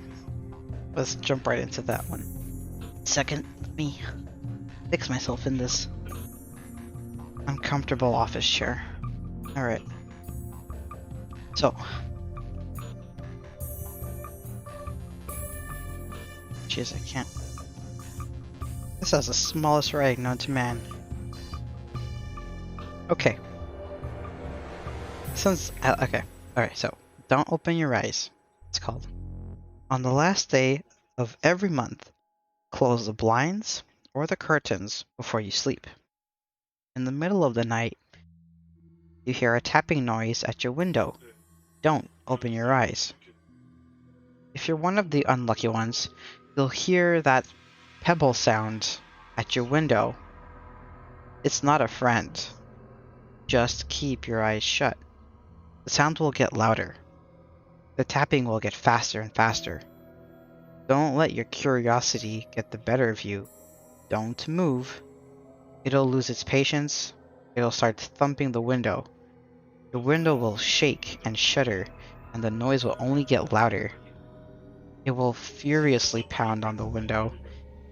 S2: let's jump right into that one. Second, let me fix myself in this uncomfortable office chair. Alright. So, jeez, I can't. This is the smallest rag known to man. Okay. Okay. Alright, so, don't open your eyes. It's called. On the last day of every month, close the blinds or the curtains before you sleep. In the middle of the night, you hear a tapping noise at your window. Don't open your eyes. If you're one of the unlucky ones, you'll hear that pebble sound at your window. It's not a friend. Just keep your eyes shut. The sound will get louder. The tapping will get faster and faster. Don't let your curiosity get the better of you. Don't move. It'll lose its patience. It'll start thumping the window. The window will shake and shudder, and the noise will only get louder. It will furiously pound on the window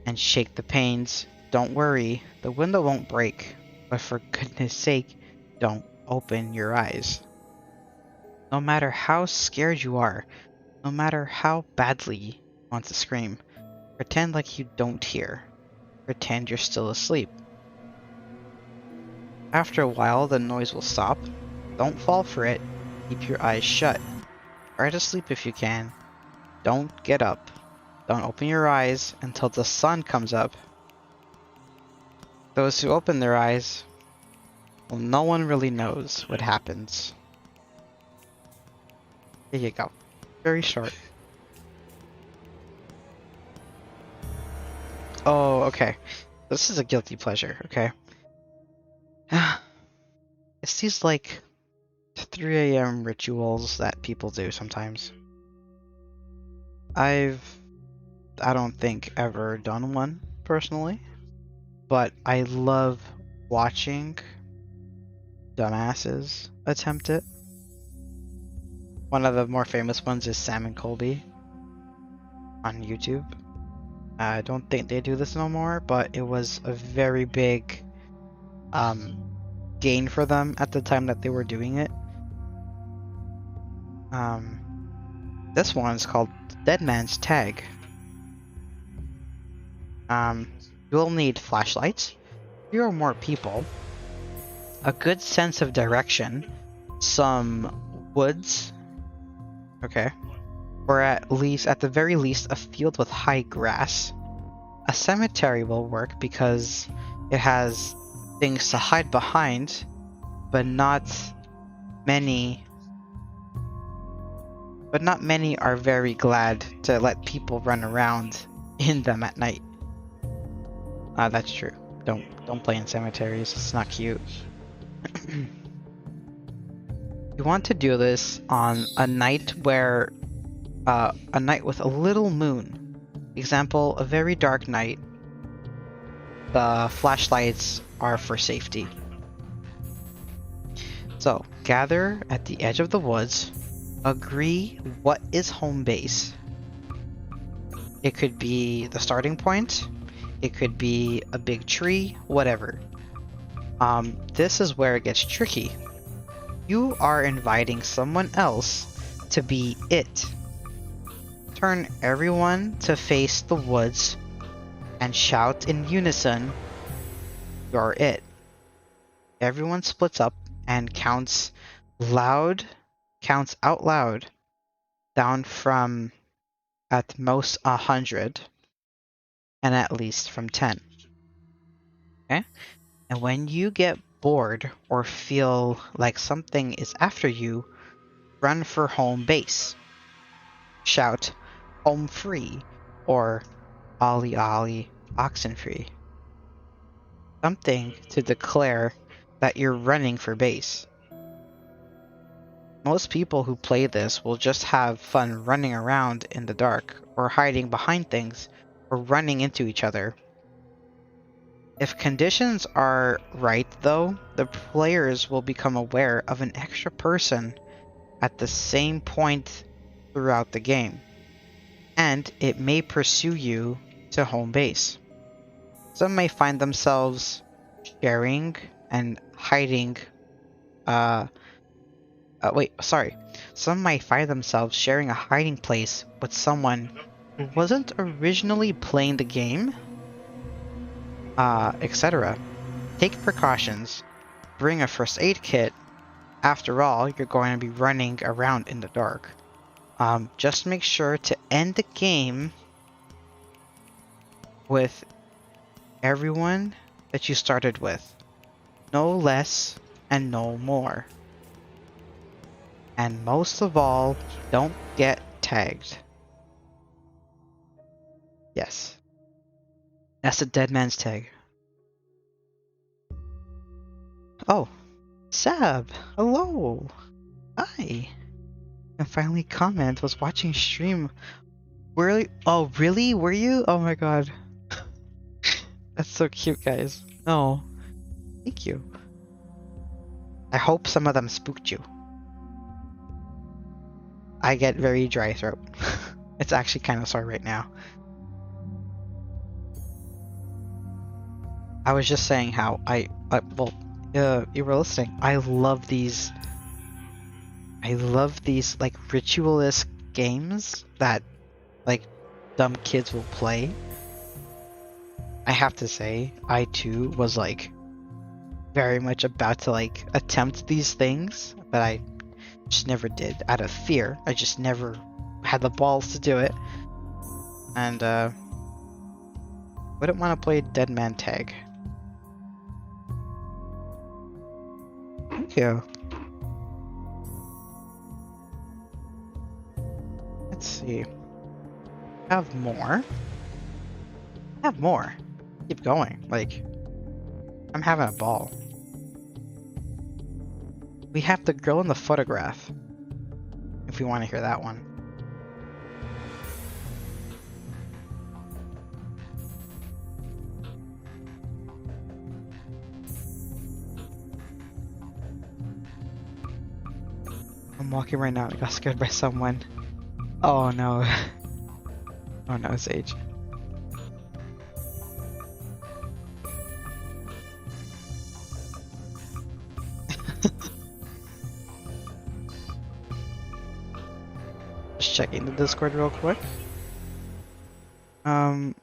S2: and shake the panes. Don't worry, the window won't break, but for goodness sake, don't open your eyes. No matter how scared you are, no matter how badly you want to scream, pretend like you don't hear. Pretend you're still asleep. After a while, the noise will stop. Don't fall for it. Keep your eyes shut. Try to sleep if you can. Don't get up. Don't open your eyes until the sun comes up. Those who open their eyes, well, no one really knows what happens. Here you go. Very short. Oh, okay. This is a guilty pleasure, okay? It's these like 3 a.m. rituals that people do sometimes. I don't think ever done one personally, but I love watching dumbasses attempt it. One of the more famous ones is Sam and Colby on YouTube. I don't think they do this no more, but it was a very big gain for them at the time that they were doing it. This one is called Dead Man's Tag. You'll need flashlights, 3 or more people, a good sense of direction, some woods, okay, or at the very least, a field with high grass. A cemetery will work because it has things to hide behind, but not many are very glad to let people run around in them at night. That's true. Don't play in cemeteries. It's not cute. You want to do this on a night with a little moon. Example, a very dark night. The flashlights are for safety. So, gather at the edge of the woods. Agree what is home base. It could be the starting point. It could be a big tree, whatever. This is where it gets tricky. You are inviting someone else to be it. Turn everyone to face the woods and shout in unison, "You're it." Everyone splits up and counts out loud, down from at most 100 and at least from 10. Okay? And when you get bored or feel like something is after you, run for home base. Shout, "Home free," or "Ollie Ollie, oxen free." Something to declare that you're running for base. Most people who play this will just have fun running around in the dark, or hiding behind things, or running into each other. If conditions are right, though, the players will become aware of an extra person at the same point throughout the game, and it may pursue you to home base. Some may find themselves sharing and hiding. Some might find themselves sharing a hiding place with someone who wasn't originally playing the game, etc. Take precautions. Bring a first aid kit. After all, you're going to be running around in the dark. Just make sure to end the game with everyone that you started with. No less and no more. And most of all, don't get tagged. Yes. That's a dead man's tag. Oh, Sab! Hello! Hi! And finally comment, was watching stream. Really? Oh, really? Were you? Oh my god. That's so cute, guys. Oh, thank you. I hope some of them spooked you. I get very dry throat. It's actually kind of sore right now. I was just saying how you were listening. I love these like ritualist games that like dumb kids will play. I have to say, I too was like very much about to like attempt these things, but I just never did out of fear. I just never had the balls to do it. And wouldn't want to play Dead Man Tag. Thank you. Let's see. Have more. Keep going. Like, I'm having a ball. We have the girl in the photograph. If we want to hear that one. I'm walking right now. I got scared by someone. Oh no. Oh no, Sage. Just checking the Discord real quick. Um.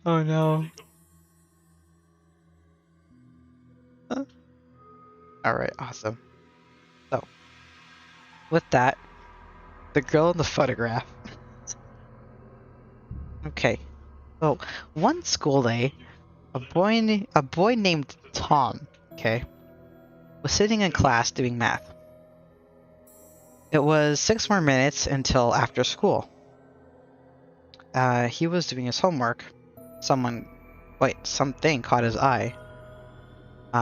S2: Oh no. Alright, awesome. So, with that, the girl in the photograph. Okay. So, one school day, a boy named Tom, okay, was sitting in class doing math. It was 6 more minutes until after school. He was doing his homework. Something caught his eye.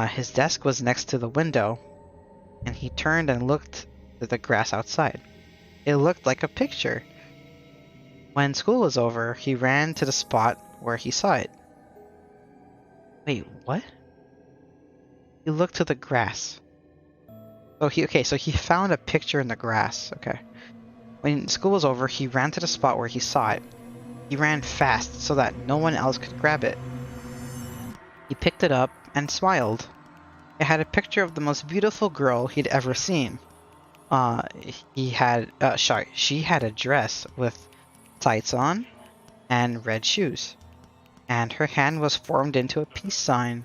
S2: His desk was next to the window, and he turned and looked at the grass outside. It looked like a picture. When school was over, he ran to the spot where he saw it. Wait, what? He looked to the grass. So he found a picture in the grass. Okay. When school was over, he ran to the spot where he saw it. He ran fast so that no one else could grab it. He picked it up and smiled. It had a picture of the most beautiful girl he'd ever seen. Uh, she had a dress with tights on and red shoes, and her hand was formed into a peace sign.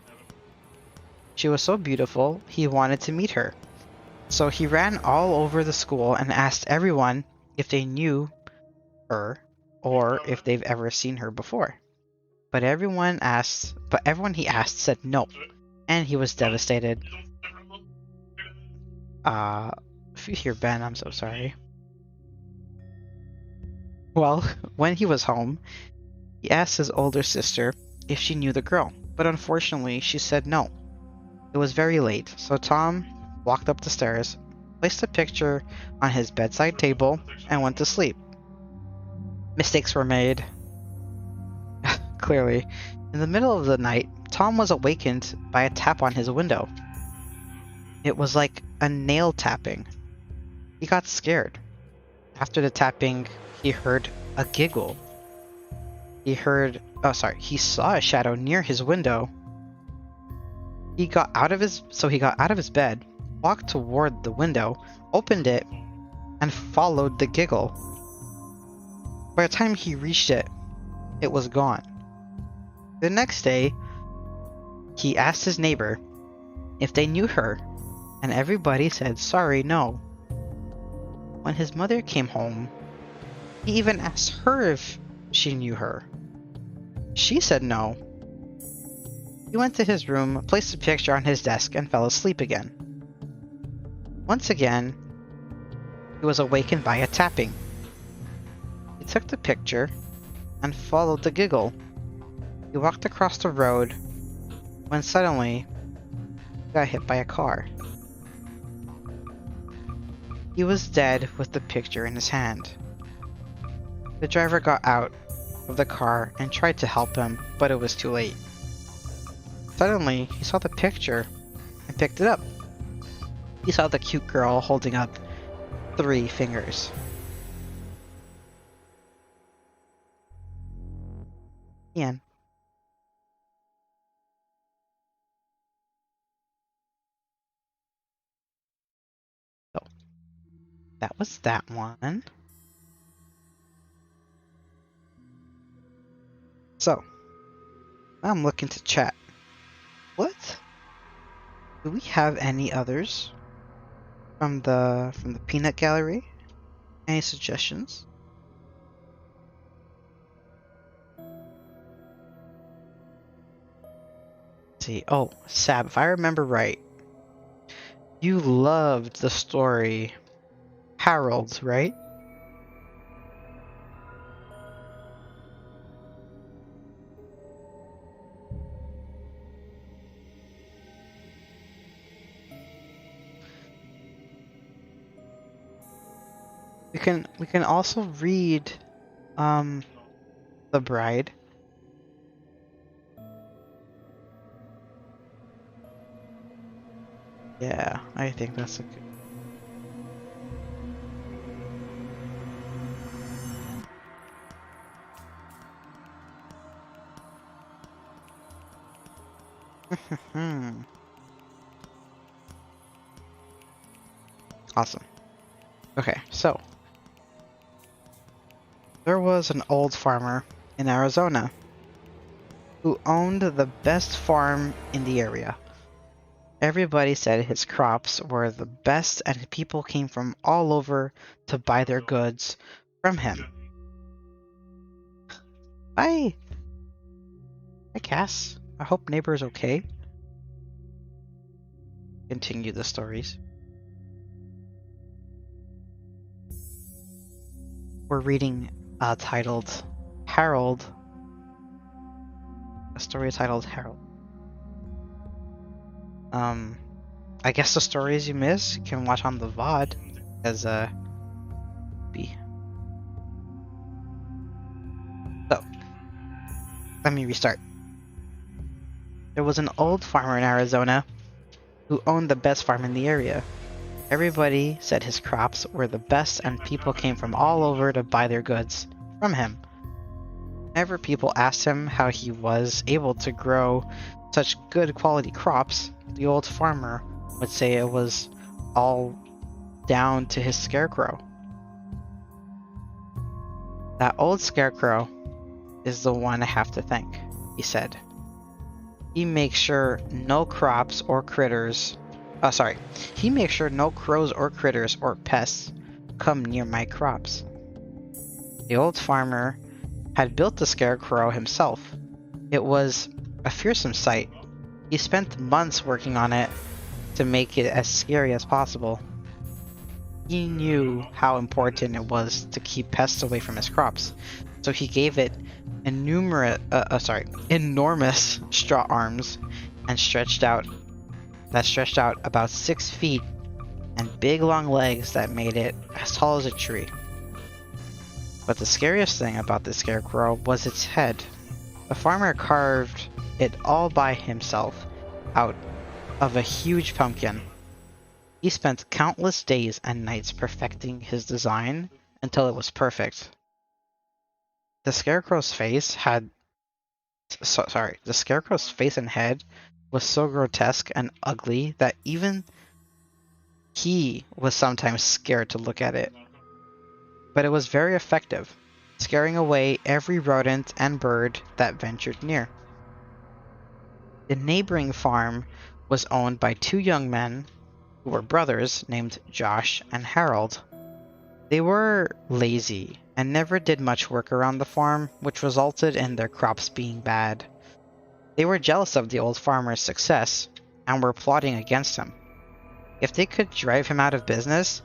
S2: She was so beautiful, he wanted to meet her. So he ran all over the school and asked everyone if they knew her or if they've ever seen her before. But everyone he asked said no, and he was devastated. If you hear Ben, I'm so sorry. Well, when he was home, he asked his older sister if she knew the girl, but unfortunately she said no. It was very late, so Tom walked up the stairs, placed a picture on his bedside table, and went to sleep. Mistakes were made. Clearly. In the middle of the night, Tom was awakened by a tap on his window. It was like a nail tapping. He got scared. After the tapping, he heard a giggle. He saw a shadow near his window. He got out of his bed, walked toward the window, opened it, and followed the giggle. By the time he reached it, it was gone. The next day, he asked his neighbor if they knew her, and everybody said sorry, no. When his mother came home, he even asked her if she knew her. She said no. He went to his room, placed a picture on his desk, and fell asleep again. Once again, he was awakened by a tapping. He took the picture and followed the giggle. He walked across the road when suddenly he got hit by a car. He was dead with the picture in his hand. The driver got out of the car and tried to help him, but it was too late. Suddenly, he saw the picture and picked it up. He saw the cute girl holding up 3 fingers. Ian. So, that was that one. So, now I'm looking to chat. What? Do we have any others from the peanut gallery? Any suggestions? see. Oh, Sab, if I remember right, you loved the story Harold, right? We can also read um The Bride. Yeah, I think that's a good. Hmm. Awesome. Okay, so there was an old farmer in Arizona who owned the best farm in the area. Everybody said his crops were the best and people came from all over to buy their goods from him. Hi, hi Cass. I hope neighbor's okay. Continue the stories. We're reading titled Harold, a story titled Harold. Um, I guess the stories you miss you can watch on the VOD as be. So, let me restart. There was an old farmer in Arizona who owned the best farm in the area. Everybody said his crops were the best and people came from all over to buy their goods from him. Whenever people asked him how he was able to grow such good quality crops, the old farmer would say it was all down to his scarecrow. That old scarecrow is the one I have to thank, he said. He makes sure no crops or critters. He makes sure no crows or critters or pests come near my crops. The old farmer had built the scarecrow himself. It was a fearsome sight. He spent months working on it to make it as scary as possible. He knew how important it was to keep pests away from his crops, so he gave it enormous straw arms and stretched out about 6 feet and big long legs that made it as tall as a tree. But the scariest thing about the scarecrow was its head. The farmer carved it all by himself out of a huge pumpkin. He spent countless days and nights perfecting his design until it was perfect. The scarecrow's face had the scarecrow's face and head was so grotesque and ugly that even he was sometimes scared to look at it. But it was very effective, scaring away every rodent and bird that ventured near. The neighboring farm was owned by two young men who were brothers named Josh and Harold. They were lazy and never did much work around the farm, which resulted in their crops being bad. They were jealous of the old farmer's success and were plotting against him. If they could drive him out of business,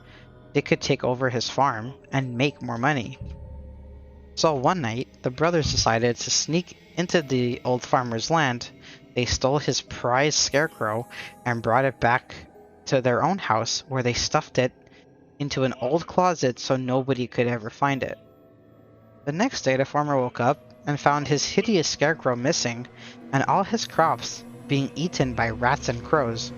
S2: they could take over his farm and make more money. So one night, the brothers decided to sneak into the old farmer's land. They stole his prized scarecrow and brought it back to their own house, where they stuffed it into an old closet so nobody could ever find it. The next day, the farmer woke up and found his hideous scarecrow missing and all his crops being eaten by rats and crows.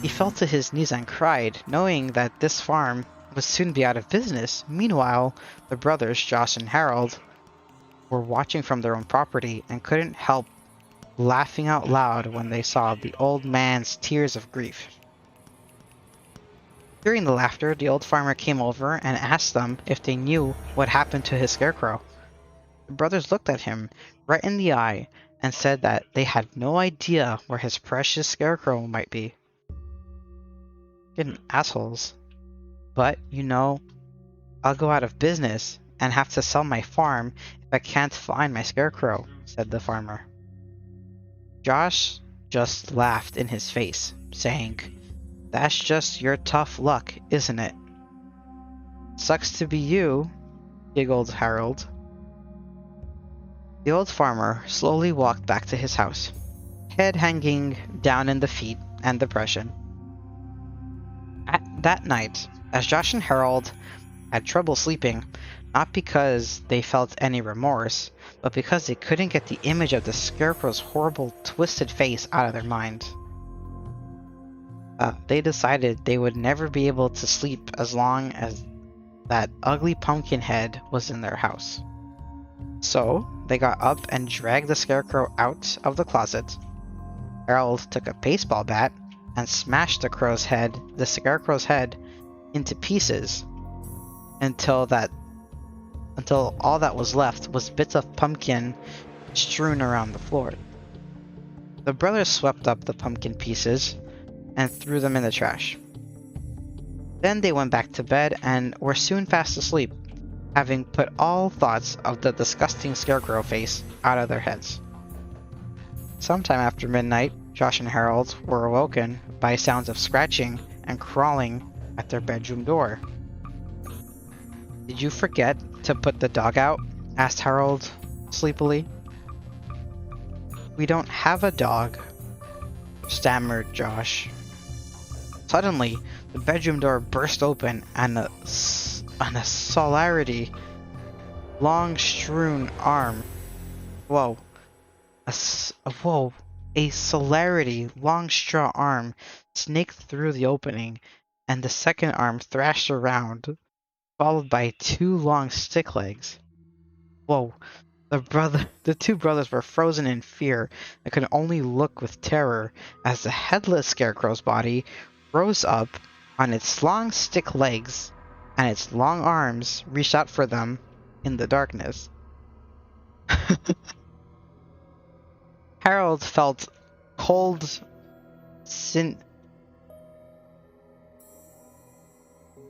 S2: He fell to his knees and cried, knowing that this farm would soon be out of business. Meanwhile, the brothers, Josh and Harold, were watching from their own property and couldn't help laughing out loud when they saw the old man's tears of grief. During the laughter, the old farmer came over and asked them if they knew what happened to his scarecrow. The brothers looked at him right in the eye and said that they had no idea where his precious scarecrow might be. Fucking assholes. But, I'll go out of business and have to sell my farm if I can't find my scarecrow, said the farmer. Josh just laughed in his face, saying, "That's just your tough luck, isn't it?" "Sucks to be you," giggled Harold. The old farmer slowly walked back to his house, head hanging down in defeat and depression. That night, as Josh and Harold had trouble sleeping, not because they felt any remorse, but because they couldn't get the image of the Scarecrow's horrible, twisted face out of their minds. They decided they would never be able to sleep as long as that ugly pumpkin head was in their house. So, they got up and dragged the Scarecrow out of the closet. Harold took a baseball bat and smashed the Scarecrow's head, into pieces until all that was left was bits of pumpkin strewn around the floor. The brothers swept up the pumpkin pieces and threw them in the trash. Then they went back to bed and were soon fast asleep, having put all thoughts of the disgusting Scarecrow face out of their heads. Sometime after midnight, Josh and Harold were awoken by sounds of scratching and crawling at their bedroom door. "Did you forget to put the dog out?" asked Harold sleepily. "We don't have a dog," stammered Josh. Suddenly, the bedroom door burst open and a celerity long strewn arm. A celerity long straw arm snaked through the opening, and the second arm thrashed around, followed by two long stick legs. Whoa. The two brothers were frozen in fear and could only look with terror as the headless Scarecrow's body rose up on its long stick legs and its long arms reached out for them in the darkness. Harold felt cold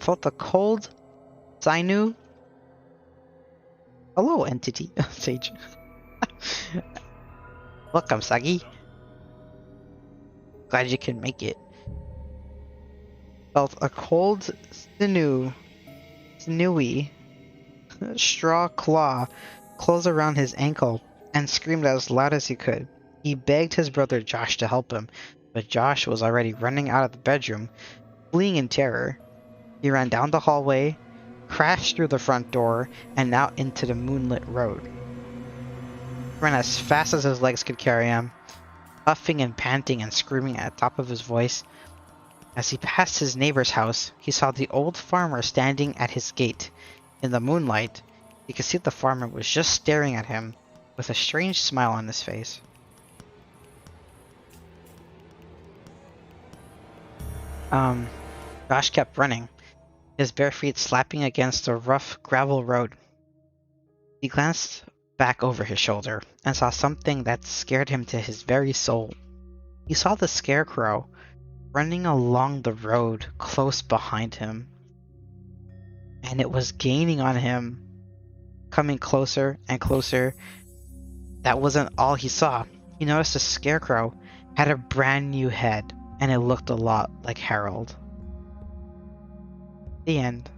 S2: felt the cold sinew. Hello, entity. Sage. Welcome, Sagi. Glad you can make it. Felt a cold, sinewy straw claw close around his ankle and screamed as loud as he could. He begged his brother Josh to help him, but Josh was already running out of the bedroom, fleeing in terror. He ran down the hallway, crashed through the front door, and out into the moonlit road. He ran as fast as his legs could carry him, puffing and panting and screaming at the top of his voice. As he passed his neighbor's house, he saw the old farmer standing at his gate. In the moonlight, he could see the farmer was just staring at him with a strange smile on his face. Josh kept running, his bare feet slapping against the rough gravel road. He glanced back over his shoulder and saw something that scared him to his very soul. He saw the Scarecrow running along the road close behind him, and it was gaining on him, coming closer and closer. That wasn't all he saw. He noticed the Scarecrow had a brand new head, and it looked a lot like Harold. The end.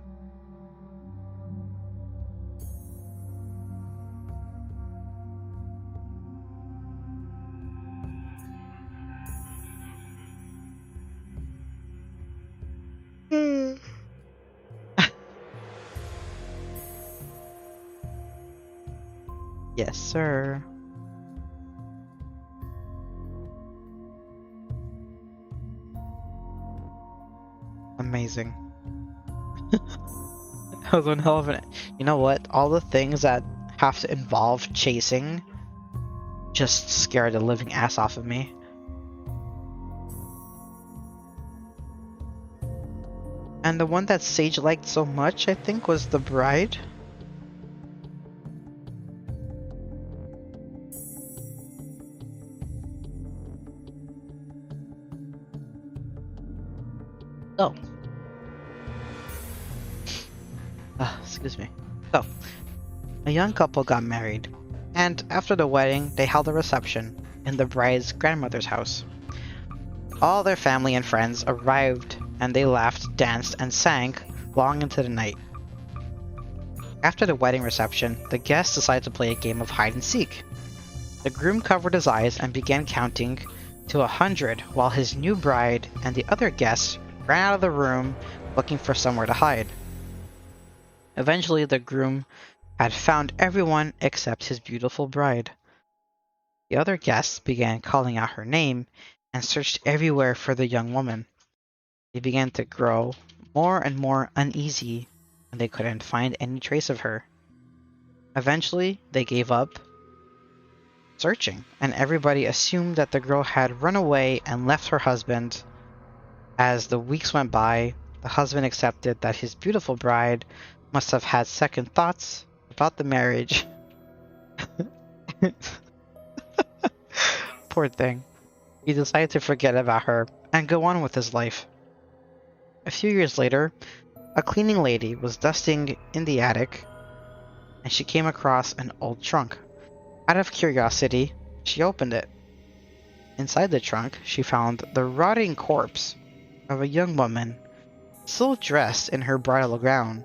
S2: Yes, sir. Amazing. That was one hell of an... You know what? All the things that have to involve chasing just scared the living ass off of me. And the one that Sage liked so much, I think, was The Bride. Oh. Excuse me. So, a young couple got married, and after the wedding, they held a reception. in the bride's grandmother's house. All their family and friends arrived and they laughed, danced, and sang long into the night. After the wedding reception, the guests decided to play a game of hide and seek. The groom covered his eyes and began counting to 100 while his new bride and the other guests ran out of the room looking for somewhere to hide. Eventually, the groom had found everyone except his beautiful bride. The other guests began calling out her name and searched everywhere for the young woman. They began to grow more and more uneasy and they couldn't find any trace of her. Eventually, they gave up searching, and everybody assumed that the girl had run away and left her husband. As the weeks went by, the husband accepted that his beautiful bride must have had second thoughts about the marriage. Poor thing. He decided to forget about her and go on with his life. A few years later, a cleaning lady was dusting in the attic and she came across an old trunk. Out of curiosity, she opened it. Inside the trunk, she found the rotting corpse of a young woman, still dressed in her bridal gown.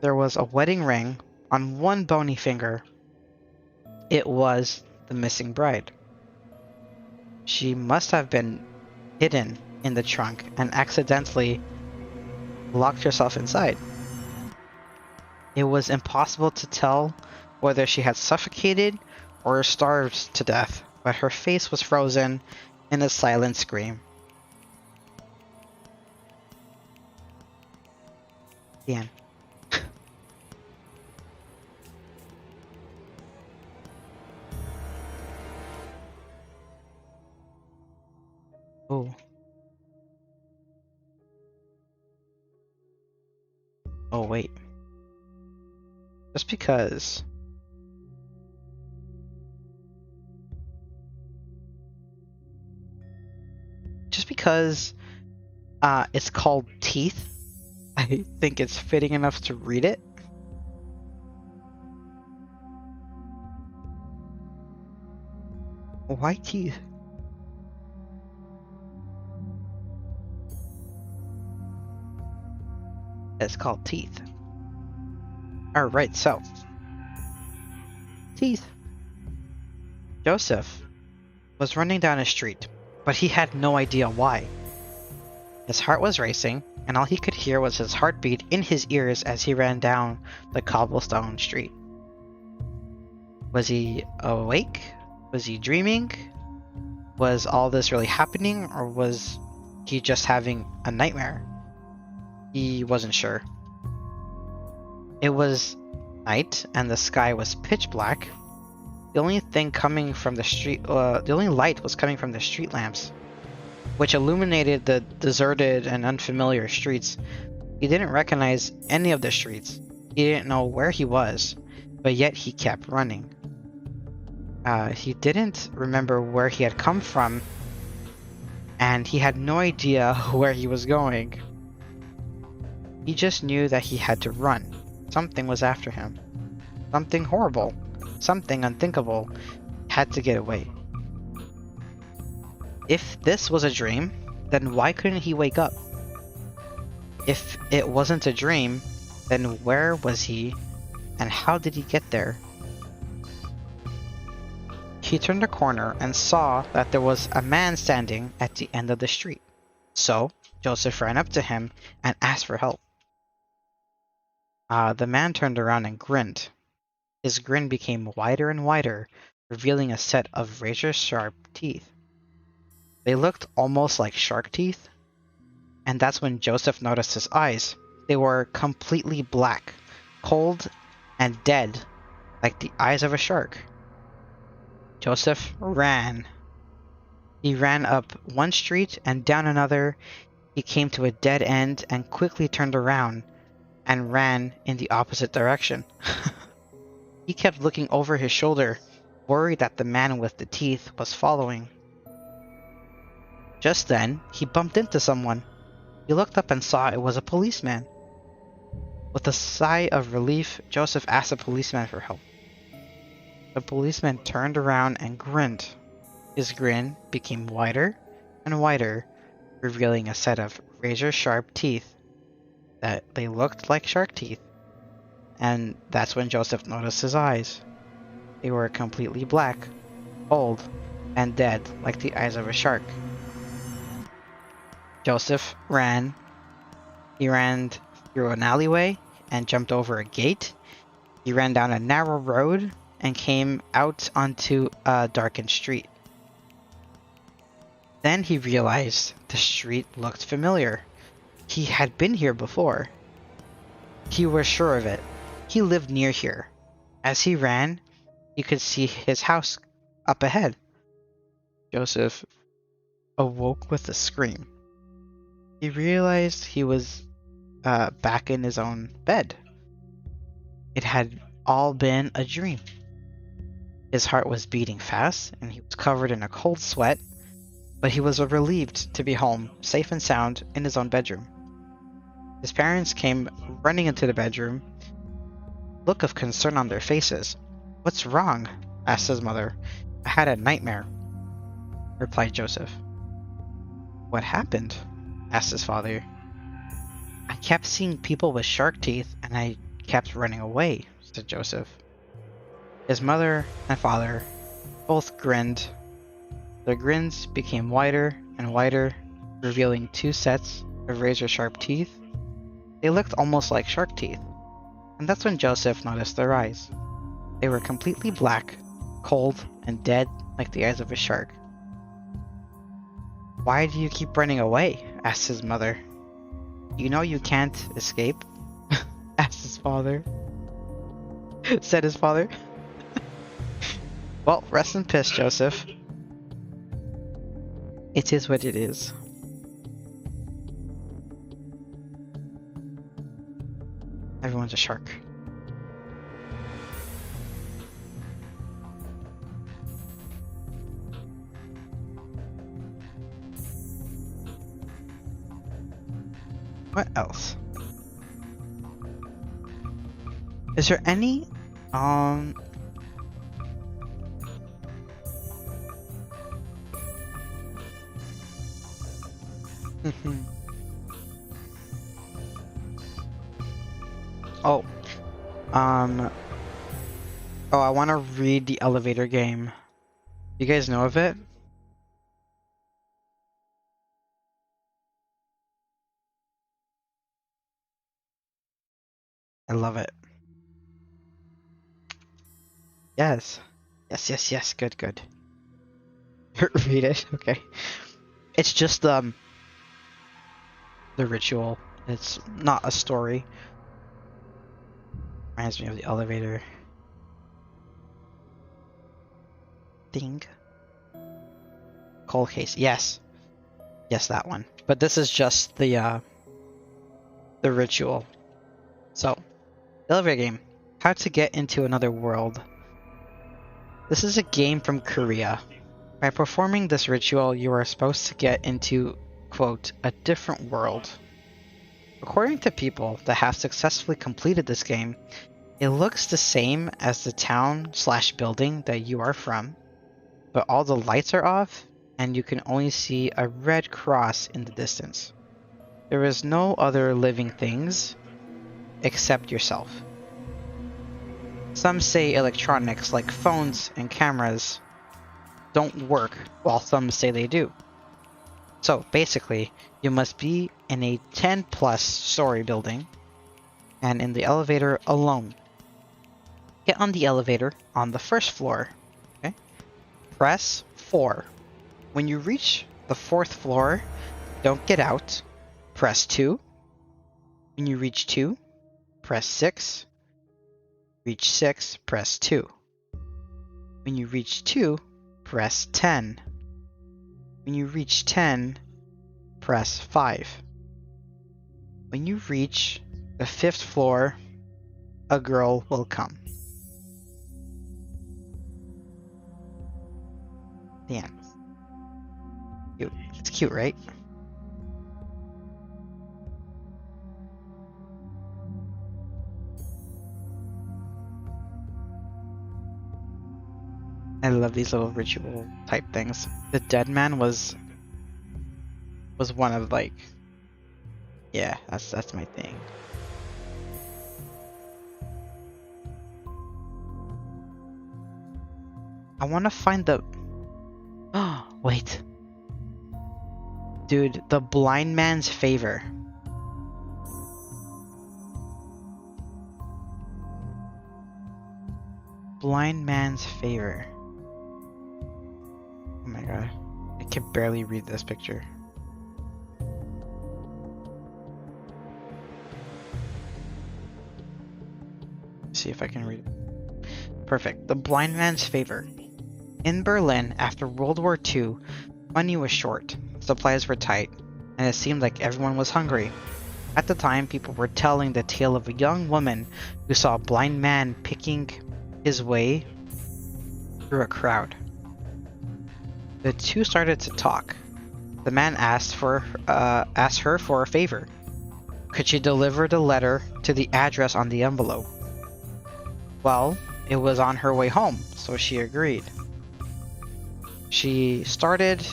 S2: There was a wedding ring on one bony finger. It was the missing bride. She must have been hidden in the trunk and accidentally locked herself inside. It was impossible to tell whether she had suffocated or starved to death, but her face was frozen in a silent scream. The end. Oh. Oh, wait. Just because... it's called Teeth, I think it's fitting enough to read it. Why teeth? It's called Teeth. Alright, so. Teeth. Joseph was running down a street, but he had no idea why. His heart was racing, and all he could hear was his heartbeat in his ears as he ran down the cobblestone street. Was he awake? Was he dreaming? Was all this really happening, or was he just having a nightmare? He wasn't sure. It was night, and the sky was pitch black. The only thing coming from the street, the only light was coming from the street lamps, which illuminated the deserted and unfamiliar streets. He didn't recognize any of the streets. He didn't know where he was, but yet he kept running. He didn't remember where he had come from, and he had no idea where he was going. He just knew that he had to run. Something was after him. Something horrible. Something unthinkable. He had to get away. If this was a dream, then why couldn't he wake up? If it wasn't a dream, then where was he, and how did he get there? He turned a corner and saw that there was a man standing at the end of the street. So, Joseph ran up to him and asked for help. The man turned around and grinned. His grin became wider and wider, revealing a set of razor-sharp teeth. They looked almost like shark teeth, and that's when Joseph noticed his eyes. They were completely black, cold, and dead, like the eyes of a shark. Joseph ran. He ran up one street and down another. He came to a dead end and quickly turned around and ran in the opposite direction. He kept looking over his shoulder, worried that the man with the teeth was following. Just then, he bumped into someone. He looked up and saw it was a policeman. With a sigh of relief, Joseph asked the policeman for help. The policeman turned around and grinned. His grin became wider and wider, revealing a set of razor-sharp teeth that they looked like shark teeth. And that's when Joseph noticed his eyes. They were completely black, old, and dead like the eyes of a shark. Joseph ran. He ran through an alleyway and jumped over a gate. He ran down a narrow road and came out onto a darkened street. Then he realized the street looked familiar. He had been here before. He was sure of it. He lived near here. As he ran, he could see his house up ahead. Joseph awoke with a scream. He realized he was back in his own bed. It had all been a dream. His heart was beating fast, and he was covered in a cold sweat, but he was relieved to be home, safe and sound, in his own bedroom. His parents came running into the bedroom, look of concern on their faces. "What's wrong?" asked his mother. "I had a nightmare," replied Joseph. "What happened?" asked his father. "I kept seeing people with shark teeth, and I kept running away," said Joseph. His mother and father both grinned. Their grins became wider and wider, revealing two sets of razor-sharp teeth. They looked almost like shark teeth, and that's when Joseph noticed their eyes. They were completely black, cold, and dead like the eyes of a shark. "Why do you keep running away?" asked his mother. "You know you can't escape?" asked his father. said his father. "Well, rest in peace, Joseph. It is what it is." Everyone's a shark. What else? Is there any oh um oh, I want to read the elevator game. You guys know of it? I love it. Yes. Yes. Good, good. Read it. Okay. It's just the ritual. It's not a story. Reminds me of the elevator thing. Cold case. Yes. Yes, that one. But this is just the ritual. So, elevator game. How to get into another world. This is a game from Korea. By performing this ritual, you are supposed to get into, quote, a different world. According to people that have successfully completed this game, it looks the same as the town/building that you are from, but all the lights are off and you can only see a red cross in the distance. There is no other living things except yourself. Some say electronics like phones and cameras don't work, while some say they do. So basically, you must be in a 10 plus story building and in the elevator alone. Get on the elevator on the first floor. Okay? Press 4. When you reach the 4th floor, don't get out. Press 2. When you reach 2, press 6. Reach 6, press 2. When you reach 2, press 10. When you reach 10, press 5. When you reach the 5th floor, a girl will come. The end. Cute. It's cute, right? I love these little ritual type things. The dead man was one of like, yeah, that's my thing. I want to find the. Oh, wait. Dude, the blind man's favor. Blind man's favor. Oh my god. I can barely read this picture. See if I can read it. Perfect. The blind man's favor. In Berlin, after World War II, money was short, supplies were tight, and it seemed like everyone was hungry. At the time, people were telling the tale of a young woman who saw a blind man picking his way through a crowd. The two started to talk. The man asked her for a favor. Could she deliver the letter to the address on the envelope? Well, it was on her way home, so she agreed. She started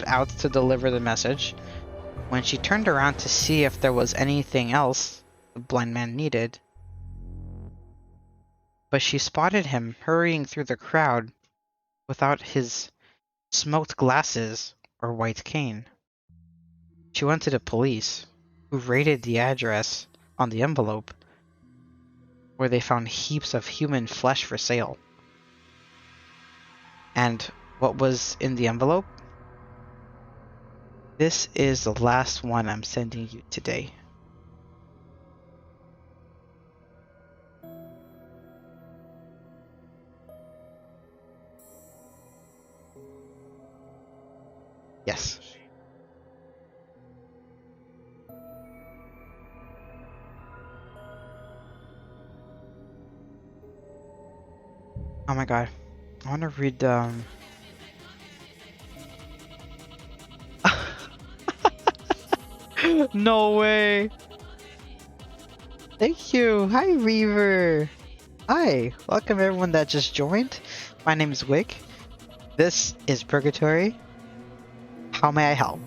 S2: out to deliver the message. When she turned around to see if there was anything else the blind man needed, but she spotted him hurrying through the crowd without his smoked glasses or white cane. She went to the police, who raided the address on the envelope, where they found heaps of human flesh for sale. And what was in the envelope? This is the last one I'm sending you today. Yes. Oh my god. I want to read No way. Thank you. Hi, Reaver. Hi. Welcome everyone that just joined. My name is Wick. This is Purgatory. How may I help?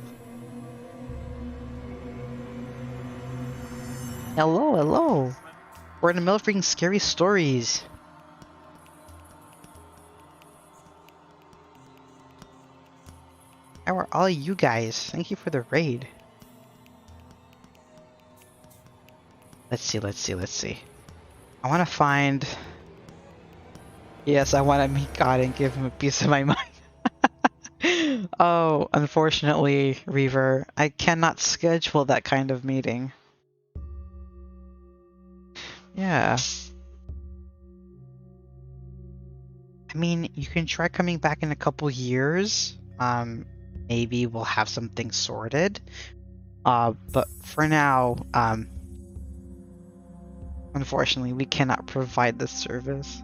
S2: Hello, hello. We're in the middle of reading scary stories. How are all you guys? Thank you for the raid. Let's see. I want to find... Yes, I want to meet God and give him a piece of my mind. Oh, unfortunately, Reaver, I cannot schedule that kind of meeting. Yeah. I mean, you can try coming back in a couple years. Maybe we'll have something sorted. But for now, unfortunately, we cannot provide this service.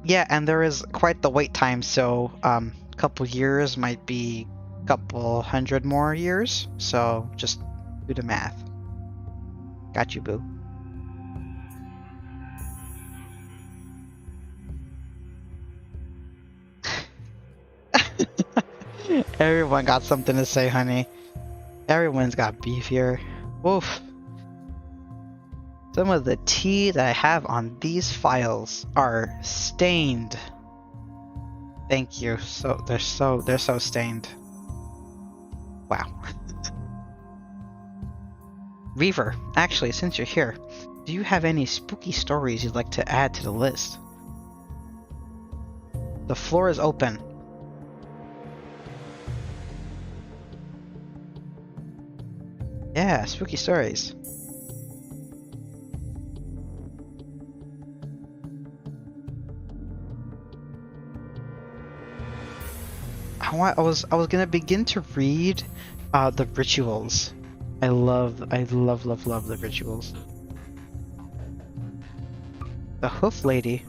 S2: Yeah, and there is quite the wait time, so a couple years might be a couple hundred more years. So just do the math. Got you, boo. Everyone got something to say, honey. Everyone's got beef here. Woof. Some of the tea that I have on these files are stained. Thank you. They're so stained. Wow. Reaver, actually, since you're here, do you have any spooky stories you'd like to add to the list? The floor is open. Yeah, spooky stories. I was gonna begin to read the rituals. I love the rituals. The hoof lady.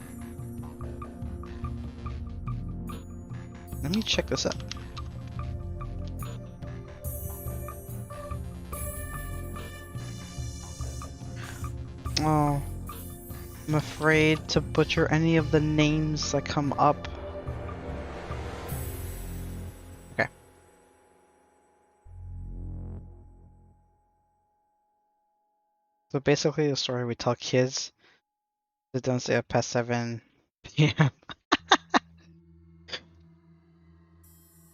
S2: Let me check this out. Oh, I'm afraid to butcher any of the names that come up. So basically, the story we tell kids that don't stay up past 7 p.m.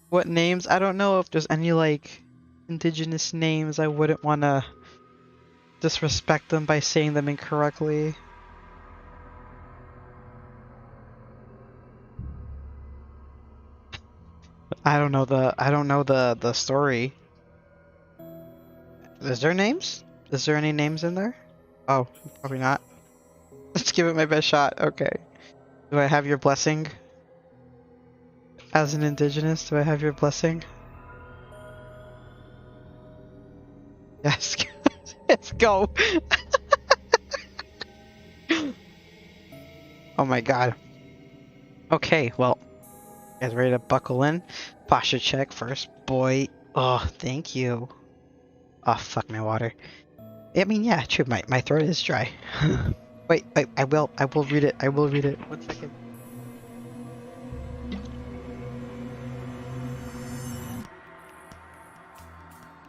S2: What names? I don't know if there's any like indigenous names. I wouldn't want to disrespect them by saying them incorrectly. I don't know the story. Is there names? Is there any names in there? Oh, probably not. Let's give it my best shot. Okay. Do I have your blessing? As an indigenous, do I have your blessing? Yes. Let's go. Oh my god. Okay, well, guys ready to buckle in? Posture check first. Boy. Oh, thank you. Oh, fuck my water. I mean, yeah, true. My throat is dry. Wait, I will read it. I will read it. 1 second.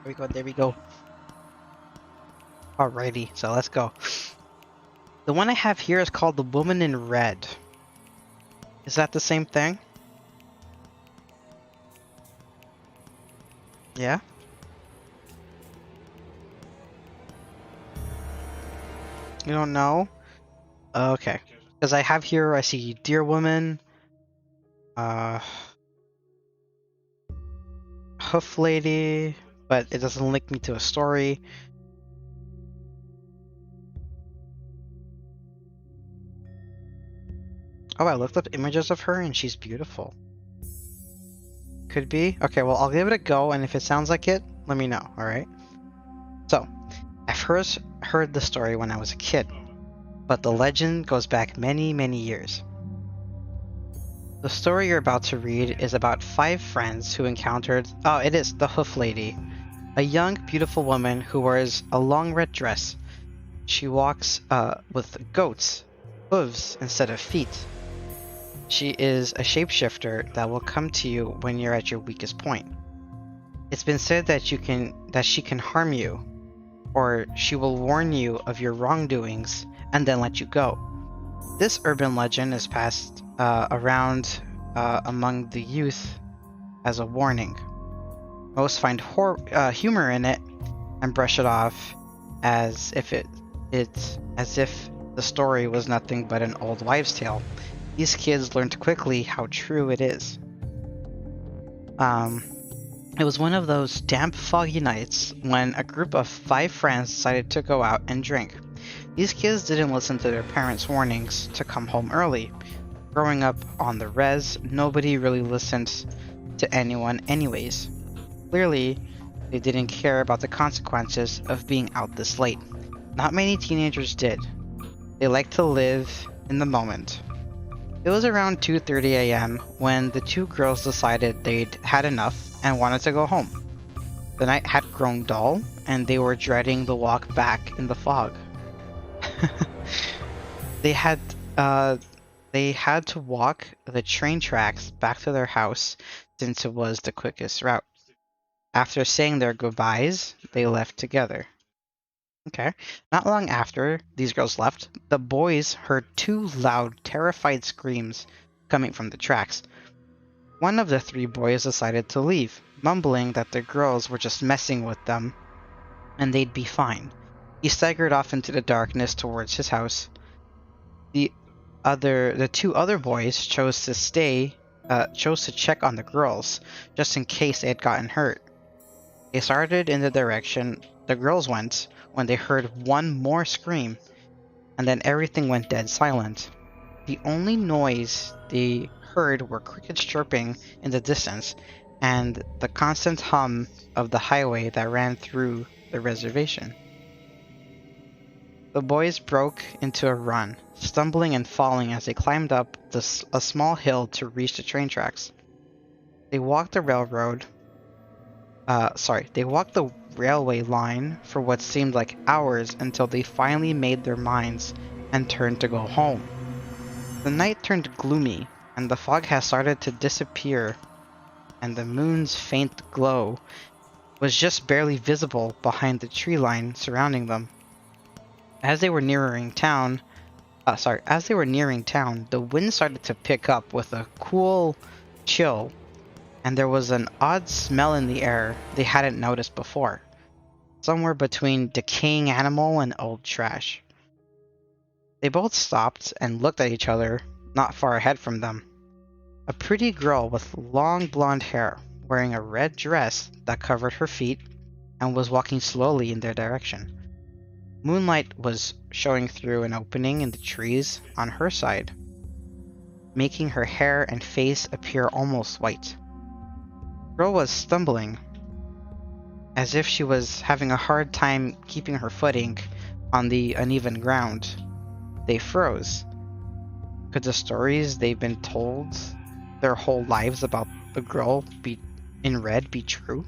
S2: There we go. There we go. Alrighty, so let's go. The one I have here is called The Woman in Red. Is that the same thing? Yeah? You don't know? Okay. Because I have here, I see Dear Woman, Hoof Lady, but it doesn't link me to a story. Oh, I looked up images of her and she's beautiful. Could be. Okay, well, I'll give it a go, and if it sounds like it, let me know, alright? So, I first heard the story when I was a kid, but the legend goes back many, many years. The story you're about to read is about 5 friends who encountered... Oh, it is the Hoof Lady. A young, beautiful woman who wears a long red dress. She walks with goats, hooves instead of feet. She is a shapeshifter that will come to you when you're at your weakest point. It's been said that she can harm you, or she will warn you of your wrongdoings and then let you go. This urban legend is passed around among the youth as a warning. Most find humor in it and brush it off as if the story was nothing but an old wives' tale. These kids learned quickly how true it is. It was one of those damp, foggy nights when a group of 5 friends decided to go out and drink. These kids didn't listen to their parents' warnings to come home early. Growing up on the res, nobody really listened to anyone anyways. Clearly, they didn't care about the consequences of being out this late. Not many teenagers did. They liked to live in the moment. It was around 2:30 a.m. when the 2 girls decided they'd had enough and wanted to go home. The night had grown dull, and they were dreading the walk back in the fog. They had to walk the train tracks back to their house since it was the quickest route. After saying their goodbyes, they left together. Okay. Not long after these girls left, the boys heard 2 loud, terrified screams coming from the tracks. One of the 3 boys decided to leave, mumbling that the girls were just messing with them and they'd be fine. He staggered off into the darkness towards his house. The 2 other boys chose to check on the girls, just in case they had gotten hurt. They started in the direction the girls went when they heard one more scream, and then everything went dead silent. The only noise they heard were crickets chirping in the distance and the constant hum of the highway that ran through the reservation. The boys broke into a run, stumbling and falling as they climbed up a small hill to reach the train tracks. They walked the railway line for what seemed like hours until they finally made their minds and turned to go home. The night turned gloomy, and the fog had started to disappear, and the moon's faint glow was just barely visible behind the tree line surrounding them. As they were nearing town, the wind started to pick up with a cool chill, and there was an odd smell in the air they hadn't noticed before, somewhere between decaying animal and old trash. They both stopped and looked at each other, not far ahead from them. A pretty girl with long blonde hair, wearing a red dress that covered her feet, and was walking slowly in their direction. Moonlight was showing through an opening in the trees on her side, making her hair and face appear almost white. The girl was stumbling, as if she was having a hard time keeping her footing on the uneven ground. They froze. Could the stories they've been told their whole lives about the girl in red be true?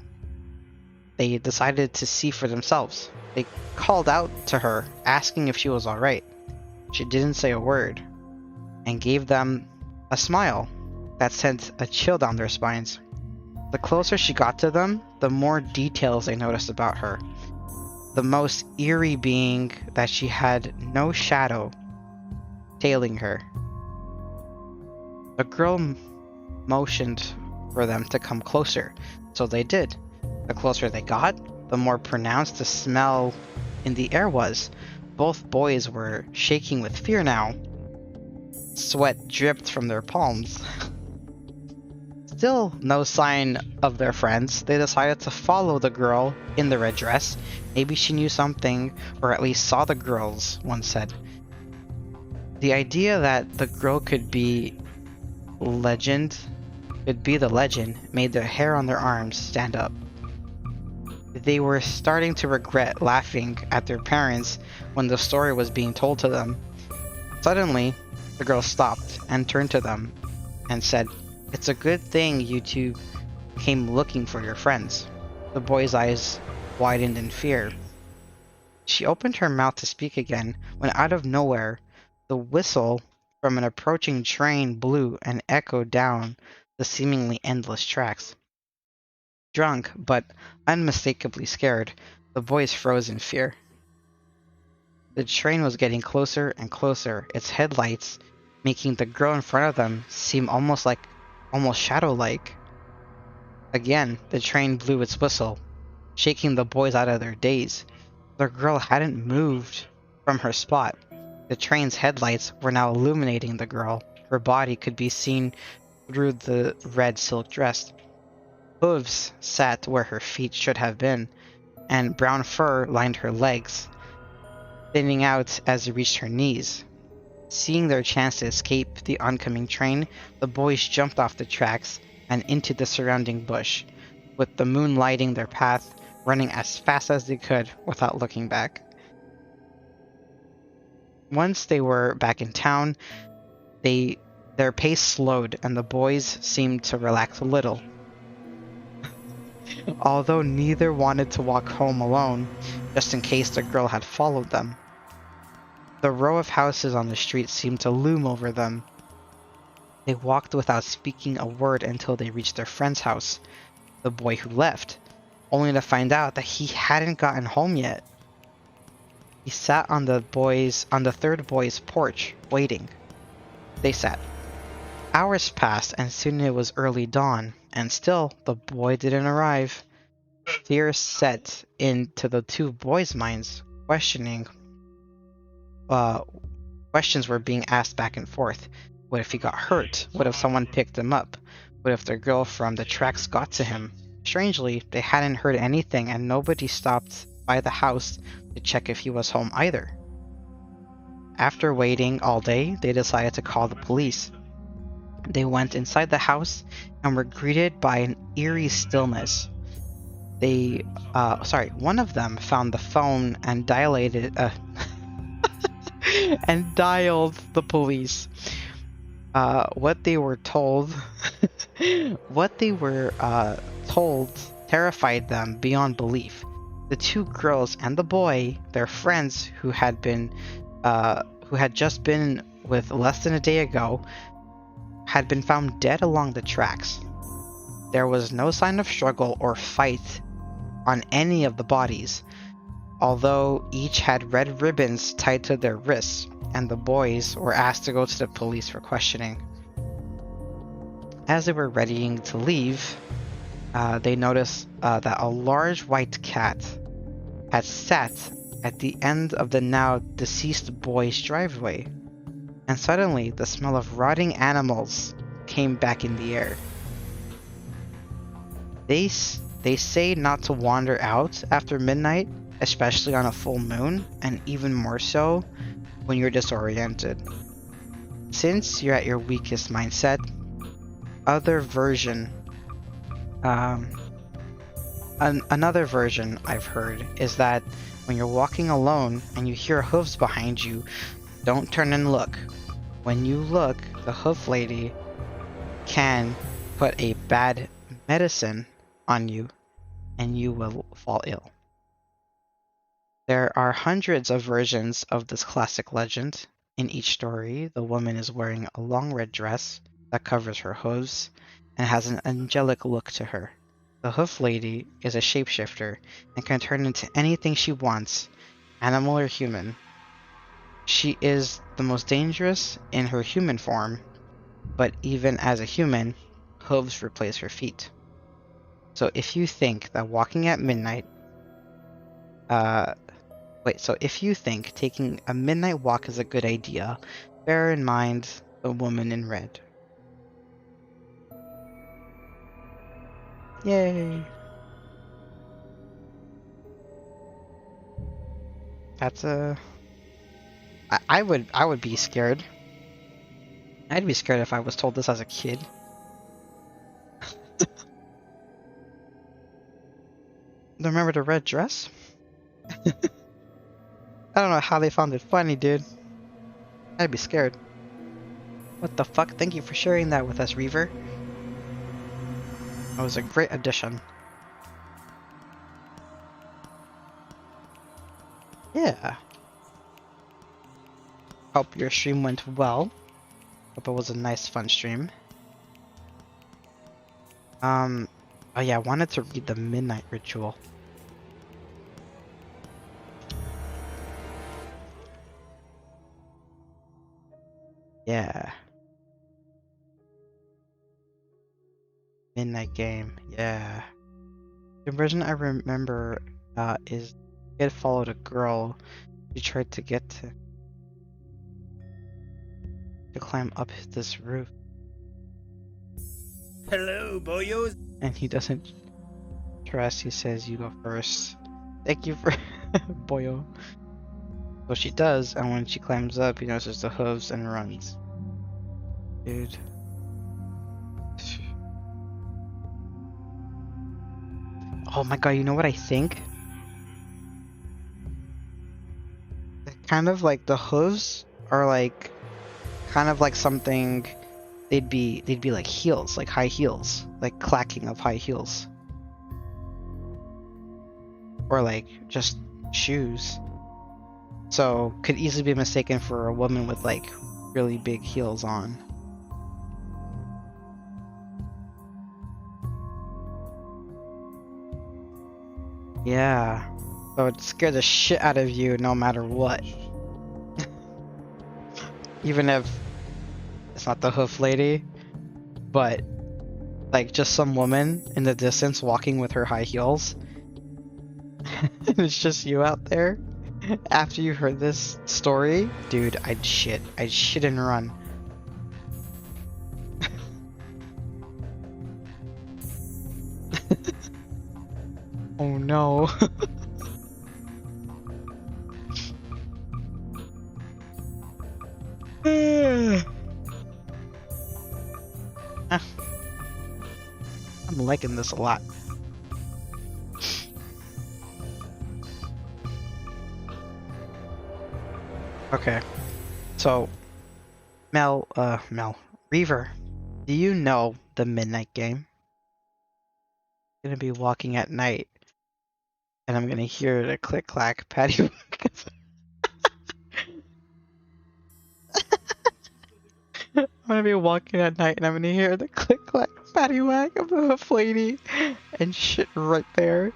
S2: They decided to see for themselves. They called out to her, asking if she was alright. She didn't say a word, and gave them a smile that sent a chill down their spines. The closer she got to them, the more details they noticed about her. The most eerie being that she had no shadow tailing her. The girl motioned for them to come closer, so they did. The closer they got, the more pronounced the smell in the air was. Both boys were shaking with fear now. Sweat dripped from their palms. Still no sign of their friends, they decided to follow the girl in the red dress. Maybe she knew something, or at least saw the girls, one said. The idea that the girl could be the legend, made the hair on their arms stand up. They were starting to regret laughing at their parents when the story was being told to them. Suddenly, the girl stopped and turned to them and said, "It's a good thing you two came looking for your friends." The boy's eyes widened in fear. She opened her mouth to speak again when out of nowhere, the whistle from an approaching train blew and echoed down the seemingly endless tracks. Drunk, but unmistakably scared, the boys froze in fear. The train was getting closer and closer, its headlights making the girl in front of them seem almost shadow-like. Again, the train blew its whistle, shaking the boys out of their daze. The girl hadn't moved from her spot. The train's headlights were now illuminating the girl. Her body could be seen through the red silk dress. Hooves sat where her feet should have been, and brown fur lined her legs, thinning out as it reached her knees. Seeing their chance to escape the oncoming train, the boys jumped off the tracks and into the surrounding bush, with the moon lighting their path, running as fast as they could without looking back. Once they were back in town, their pace slowed and the boys seemed to relax a little. Although neither wanted to walk home alone, just in case the girl had followed them. The row of houses on the street seemed to loom over them. They walked without speaking a word until they reached their friend's house, the boy who left, only to find out that he hadn't gotten home yet. He sat on the third boy's porch, waiting. They sat. Hours passed, and soon it was early dawn, and still the boy didn't arrive. Fear set into the two boys' minds. Questions were being asked back and forth. What if he got hurt? What if someone picked him up? What if the girl from the tracks got to him? Strangely, they hadn't heard anything, and nobody stopped by the house to check if he was home either. After waiting all day, they decided to call the police. They went inside the house and were greeted by an eerie stillness. One of them found the phone and dialed the police. What they were told terrified them beyond belief. The two girls and the boy, their friends who had just been with less than a day ago, had been found dead along the tracks. There was no sign of struggle or fight on any of the bodies. although each had red ribbons tied to their wrists, and the boys were asked to go to the police for questioning. As they were readying to leave, they noticed that a large white cat had sat at the end of the now deceased boy's driveway, and suddenly the smell of rotting animals came back in the air. They say not to wander out after midnight, especially on a full moon, and even more so when you're disoriented. Since you're at your weakest mindset, another version I've heard is that when you're walking alone and you hear hooves behind you, don't turn and look. When you look, the hoof lady can put a bad medicine on you and you will fall ill. There are hundreds of versions of this classic legend. In each story, the woman is wearing a long red dress that covers her hooves and has an angelic look to her. The hoof lady is a shapeshifter and can turn into anything she wants, animal or human. She is the most dangerous in her human form, but even as a human, hooves replace her feet. So if you think that walking at midnight, if you think taking a midnight walk is a good idea, bear in mind the woman in red. Yay! That's a. I would be scared. I'd be scared if I was told this as a kid. Remember the red dress? I don't know how they found it funny, dude. I'd be scared. What the fuck? Thank you for sharing that with us, Reaver. That was a great addition. Yeah. Hope your stream went well. Hope it was a nice, fun stream. Oh yeah, I wanted to read the Midnight Ritual. Yeah. Midnight Game, yeah. The version I remember is he had followed a girl. She tried to get to climb up this roof.
S3: Hello, boyos.
S2: And he doesn't trust. He says, "You go first." Thank you for boyo. So she does, and when she climbs up, he notices the hooves and runs. Dude. Oh my god, you know what I think? Kind of like the hooves are like kind of like something they'd be like heels, like high heels, like clacking of high heels. Or like just shoes. So could easily be mistaken for a woman with like really big heels on. Yeah. So it scared the shit out of you no matter what. Even if it's not the hoof lady, but like just some woman in the distance walking with her high heels. And it's just you out there. After you heard this story, dude, I'd shit and run. Oh no. I'm liking this a lot. Okay. So, Reaver, do you know the Midnight Game? I'm gonna be walking at night, and I'm gonna hear the click-clack patty. I'm gonna be walking at night, and I'm gonna hear the click-clack patty-whack of the hoof lady, and shit right there.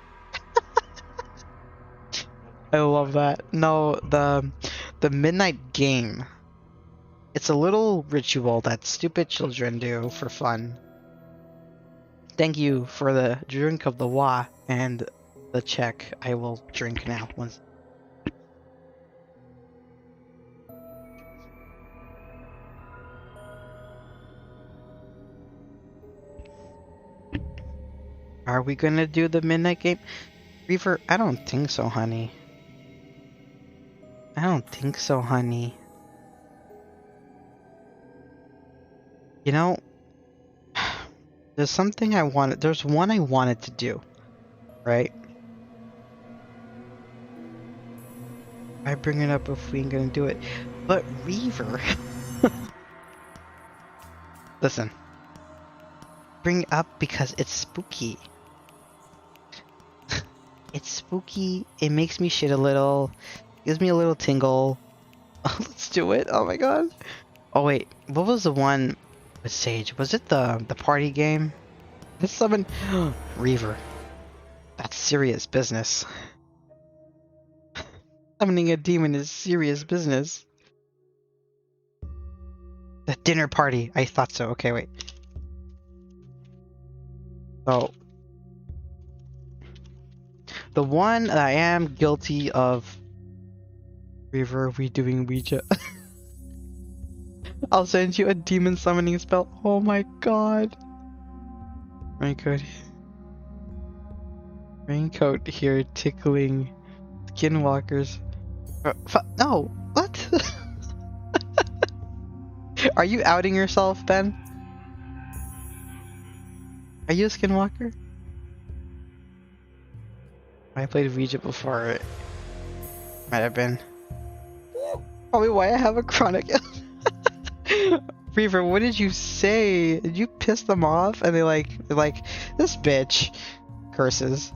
S2: I love that. No, the midnight game. It's a little ritual that stupid children do for fun. Thank you for the drink of the wa and the check. I will drink now. Are we gonna do the midnight game? Reaver, I don't think so, honey. I don't think so, honey. You know, there's something I wanted. There's one I wanted to do, right? I bring it up if we ain't gonna do it. But Reaver, listen, bring it up because it's spooky. It's spooky. It makes me shit a little. Gives me a little tingle. Let's do it. Oh my god. Oh wait, what was the one with Sage? Was it the party game? Let's summon Reaver. That's serious business. Summoning a demon is serious business. The dinner party. I thought so. Okay, wait. So the one that I am guilty of. Reaver, are we doing Ouija? I'll send you a demon summoning spell. Oh my god. Raincoat. Raincoat here tickling skinwalkers. No, what? Are you outing yourself, Ben? Are you a skinwalker? I played Ouija before. It might have been. Probably why I have a chronic. Reaver, what did you say? Did you piss them off? And they're like, this bitch curses.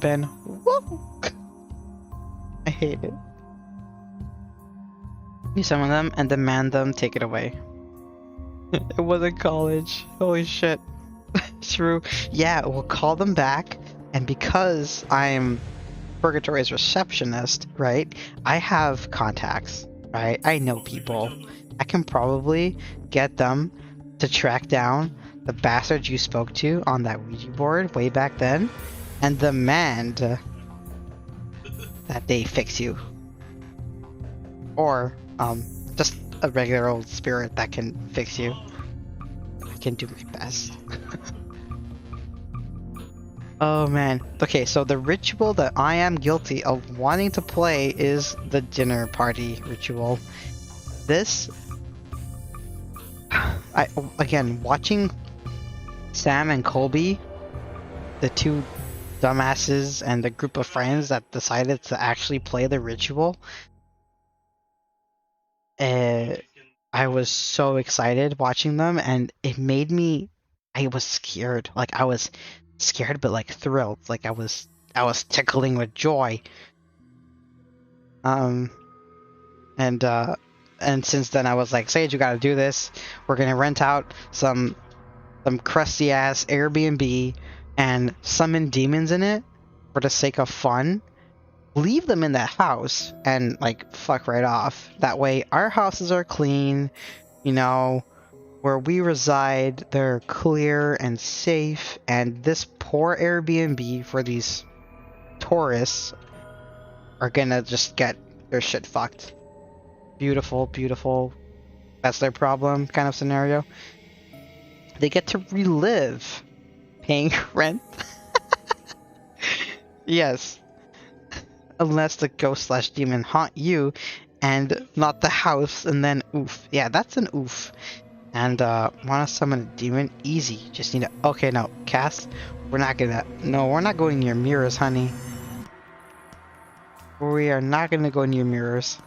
S2: Ben, whoa. I hate it. You summon them and demand them take it away. It wasn't college. Holy shit. True. Yeah, we'll call them back, and because I'm Purgatory's receptionist, right? I have contacts, right? I know people. I can probably get them to track down the bastard you spoke to on that Ouija board way back then and demand that they fix you. Or, just a regular old spirit that can fix you. I can do my best. Oh man. Okay, so the ritual that I am guilty of wanting to play is the dinner party ritual. This, again, watching Sam and Colby, the two dumbasses and the group of friends that decided to actually play the ritual, I was so excited watching them, and it made me, I was scared. Like, I was scared but like thrilled. Like I was tickling with joy. And since then I was like, Sage, you gotta do this. We're gonna rent out some crusty ass Airbnb and summon demons in it for the sake of fun. Leave them in that house and like fuck right off. That way our houses are clean, you know, where we reside, they're clear and safe, and this poor Airbnb for these tourists are gonna just get their shit fucked. Beautiful, beautiful. That's their problem kind of scenario. They get to relive paying rent. Yes. Unless the ghost slash demon haunt you and not the house, and then oof. Yeah, that's an oof. And wanna summon a demon? Easy. Just need to. Okay, no, Cass. We're not gonna. No, we're not going near mirrors, honey. We are not gonna go near mirrors.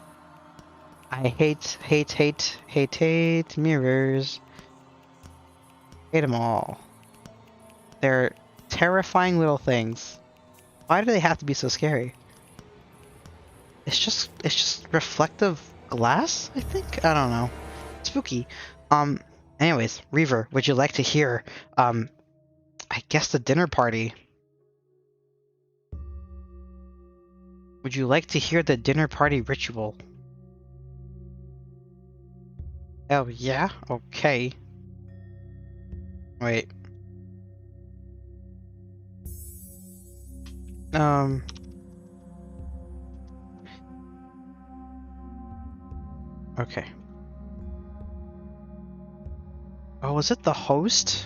S2: I hate mirrors. Hate them all. They're terrifying little things. Why do they have to be so scary? It's just reflective glass, I think? I don't know. Spooky. Anyways, Reaver, would you like to hear, I guess the dinner party? Would you like to hear the dinner party ritual? Oh, yeah? Okay. Wait. Okay. Oh, was it the host?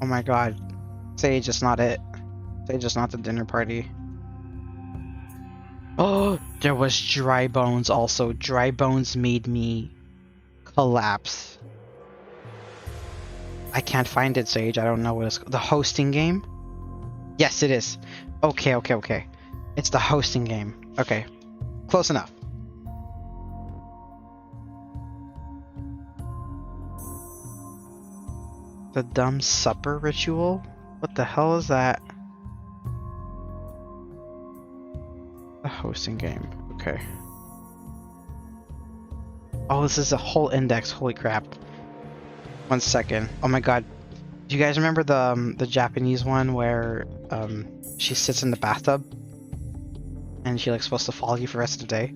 S2: Oh my god. Sage is not it. Sage is not the dinner party. Oh, there was dry bones also. Dry bones made me collapse. I can't find it, Sage. I don't know what it's called. The hosting game? Yes, it is. Okay, okay, okay. It's the hosting game. Okay. Close enough. The dumb supper ritual? What the hell is that? The hosting game. Okay. Oh, this is a whole index. Holy crap. 1 second. Oh my god. Do you guys remember the Japanese one where she sits in the bathtub and she like supposed to follow you for the rest of the day?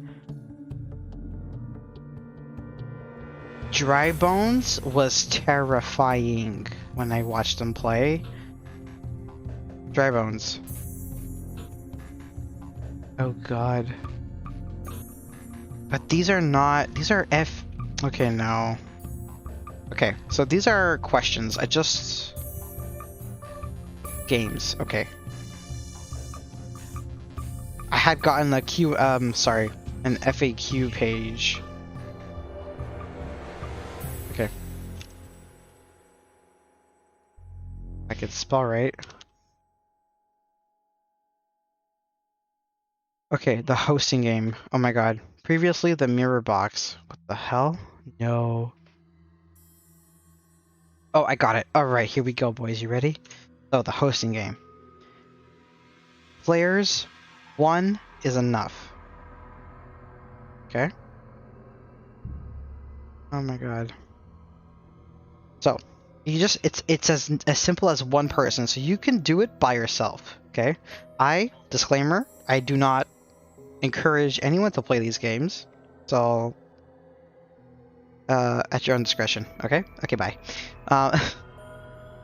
S2: Dry Bones was terrifying when I watched them play. Dry Bones. Oh god. But these are not, these are okay, no. Okay, so these are questions. Games, okay. I had gotten an FAQ page. Okay. I could spell right. Okay, the hosting game. Oh my god. Previously, the mirror box. What the hell? No. Oh, I got it. Alright, here we go, boys. You ready? So, the hosting game. Players, 1 is enough. Okay? Oh my god. So, you just, it's as simple as 1 person, so you can do it by yourself. Okay? Disclaimer, I do not encourage anyone to play these games. So, at your own discretion. Okay? Okay, bye.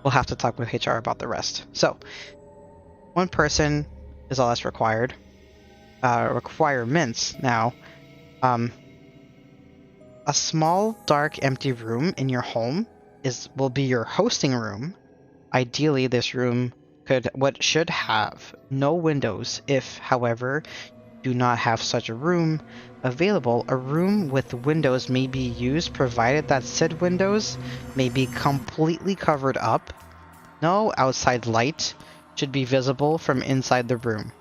S2: We'll have to talk with HR about the rest. So, 1 person is all that's required. Requirements now. A small, dark, empty room in your home will be your hosting room. Ideally, this room should have no windows. If, however, you do not have such a room available, a room with windows may be used, provided that said windows may be completely covered up. No outside light should be visible from inside the room.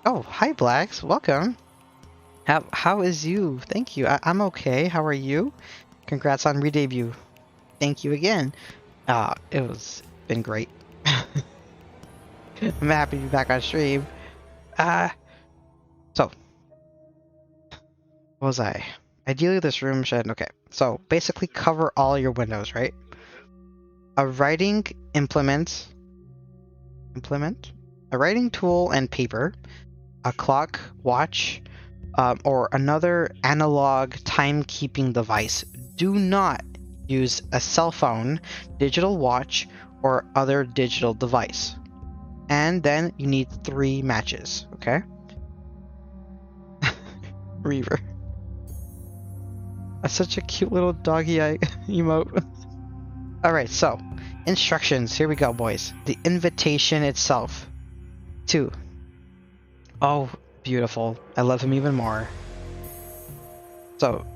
S2: Oh, hi Blacks, welcome. How is you? Thank you. I'm okay. How are you? Congrats on re-debut. Thank you again. It been great. I'm happy to be back on stream. So what was I? Ideally, this room should. Okay, so basically cover all your windows, right? A writing implement, a writing tool and paper, a clock, watch, or another analog timekeeping device. Do not use a cell phone, digital watch, or other digital device. And then you need 3 matches, okay? Reaver. That's such a cute little doggy eye emote. Alright, so, instructions. Here we go, boys. The invitation itself. 2. Oh, beautiful. I love him even more. So,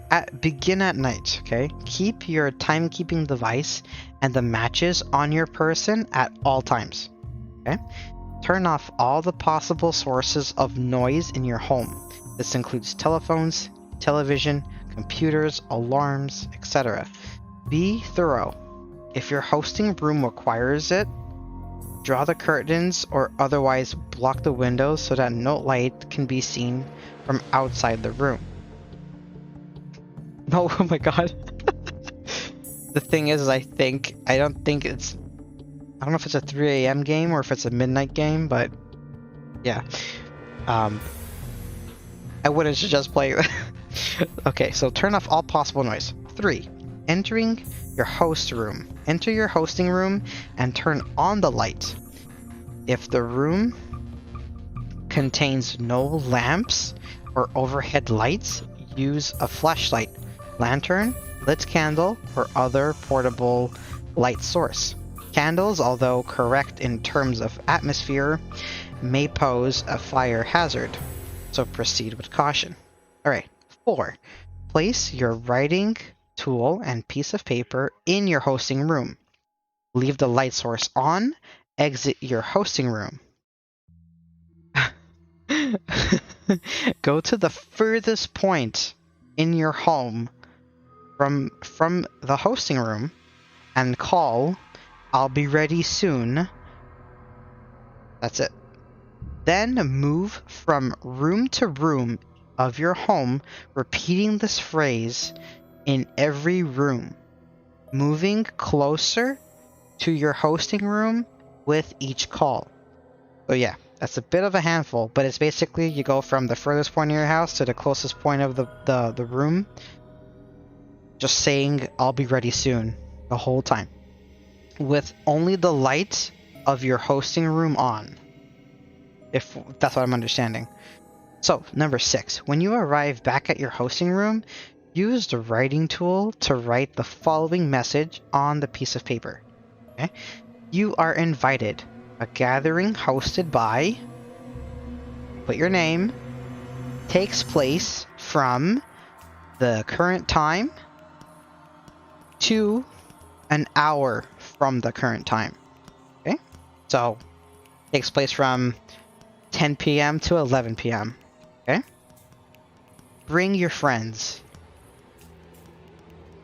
S2: begin at night, okay? Keep your timekeeping device and the matches on your person at all times, okay? Turn off all the possible sources of noise in your home. This includes telephones, television, computers, alarms, etc. Be thorough. If your hosting room requires it, draw the curtains or otherwise block the windows so that no light can be seen from outside the room. No, oh my god. The thing is, I don't know if it's a 3 a.m. game or if it's a midnight game, but Yeah. I wouldn't just play. Okay, so turn off all possible noise. 3. Entering your host room. Enter your hosting room and turn on the light. If the room contains no lamps or overhead lights, use a flashlight, lantern, lit candle, or other portable light source. Candles, although correct in terms of atmosphere, may pose a fire hazard, so proceed with caution. Alright, 4. Place your writing tool and piece of paper in your hosting room. Leave the light source on, exit your hosting room. Go to the furthest point in your home from the hosting room and call, "I'll be ready soon." That's it. Then move from room to room of your home, repeating this phrase in every room, moving closer to your hosting room with each call. So yeah, that's a bit of a handful, but it's basically you go from the furthest point of your house to the closest point of the room, just saying, "I'll be ready soon," the whole time, with only the light of your hosting room on, if that's what I'm understanding. So, number 6, when you arrive back at your hosting room, use the writing tool to write the following message on the piece of paper. Okay? You are invited. A gathering hosted by, put your name, takes place from the current time to an hour from the current time. Okay? So, takes place from 10 p.m. to 11 p.m. Okay? Bring your friends.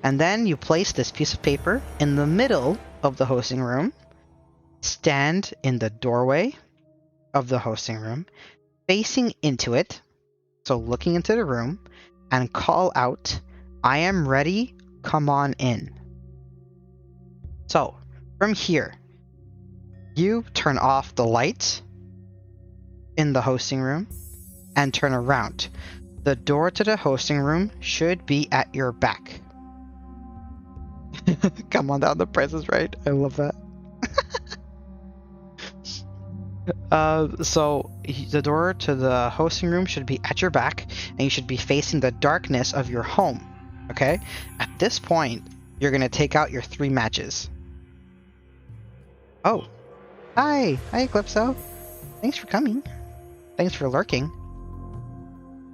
S2: And then you place this piece of paper in the middle of the hosting room, stand in the doorway of the hosting room, facing into it, so looking into the room, and call out, "I am ready, come on in." So, from here, you turn off the lights in the hosting room and turn around. The door to the hosting room should be at your back. Come on down, the price is right. I love that. So the door to the hosting room should be at your back, and you should be facing the darkness of your home. Okay? At this point, you're gonna take out your 3 matches. Oh, hi, Eclipso. Thanks for coming. Thanks for lurking.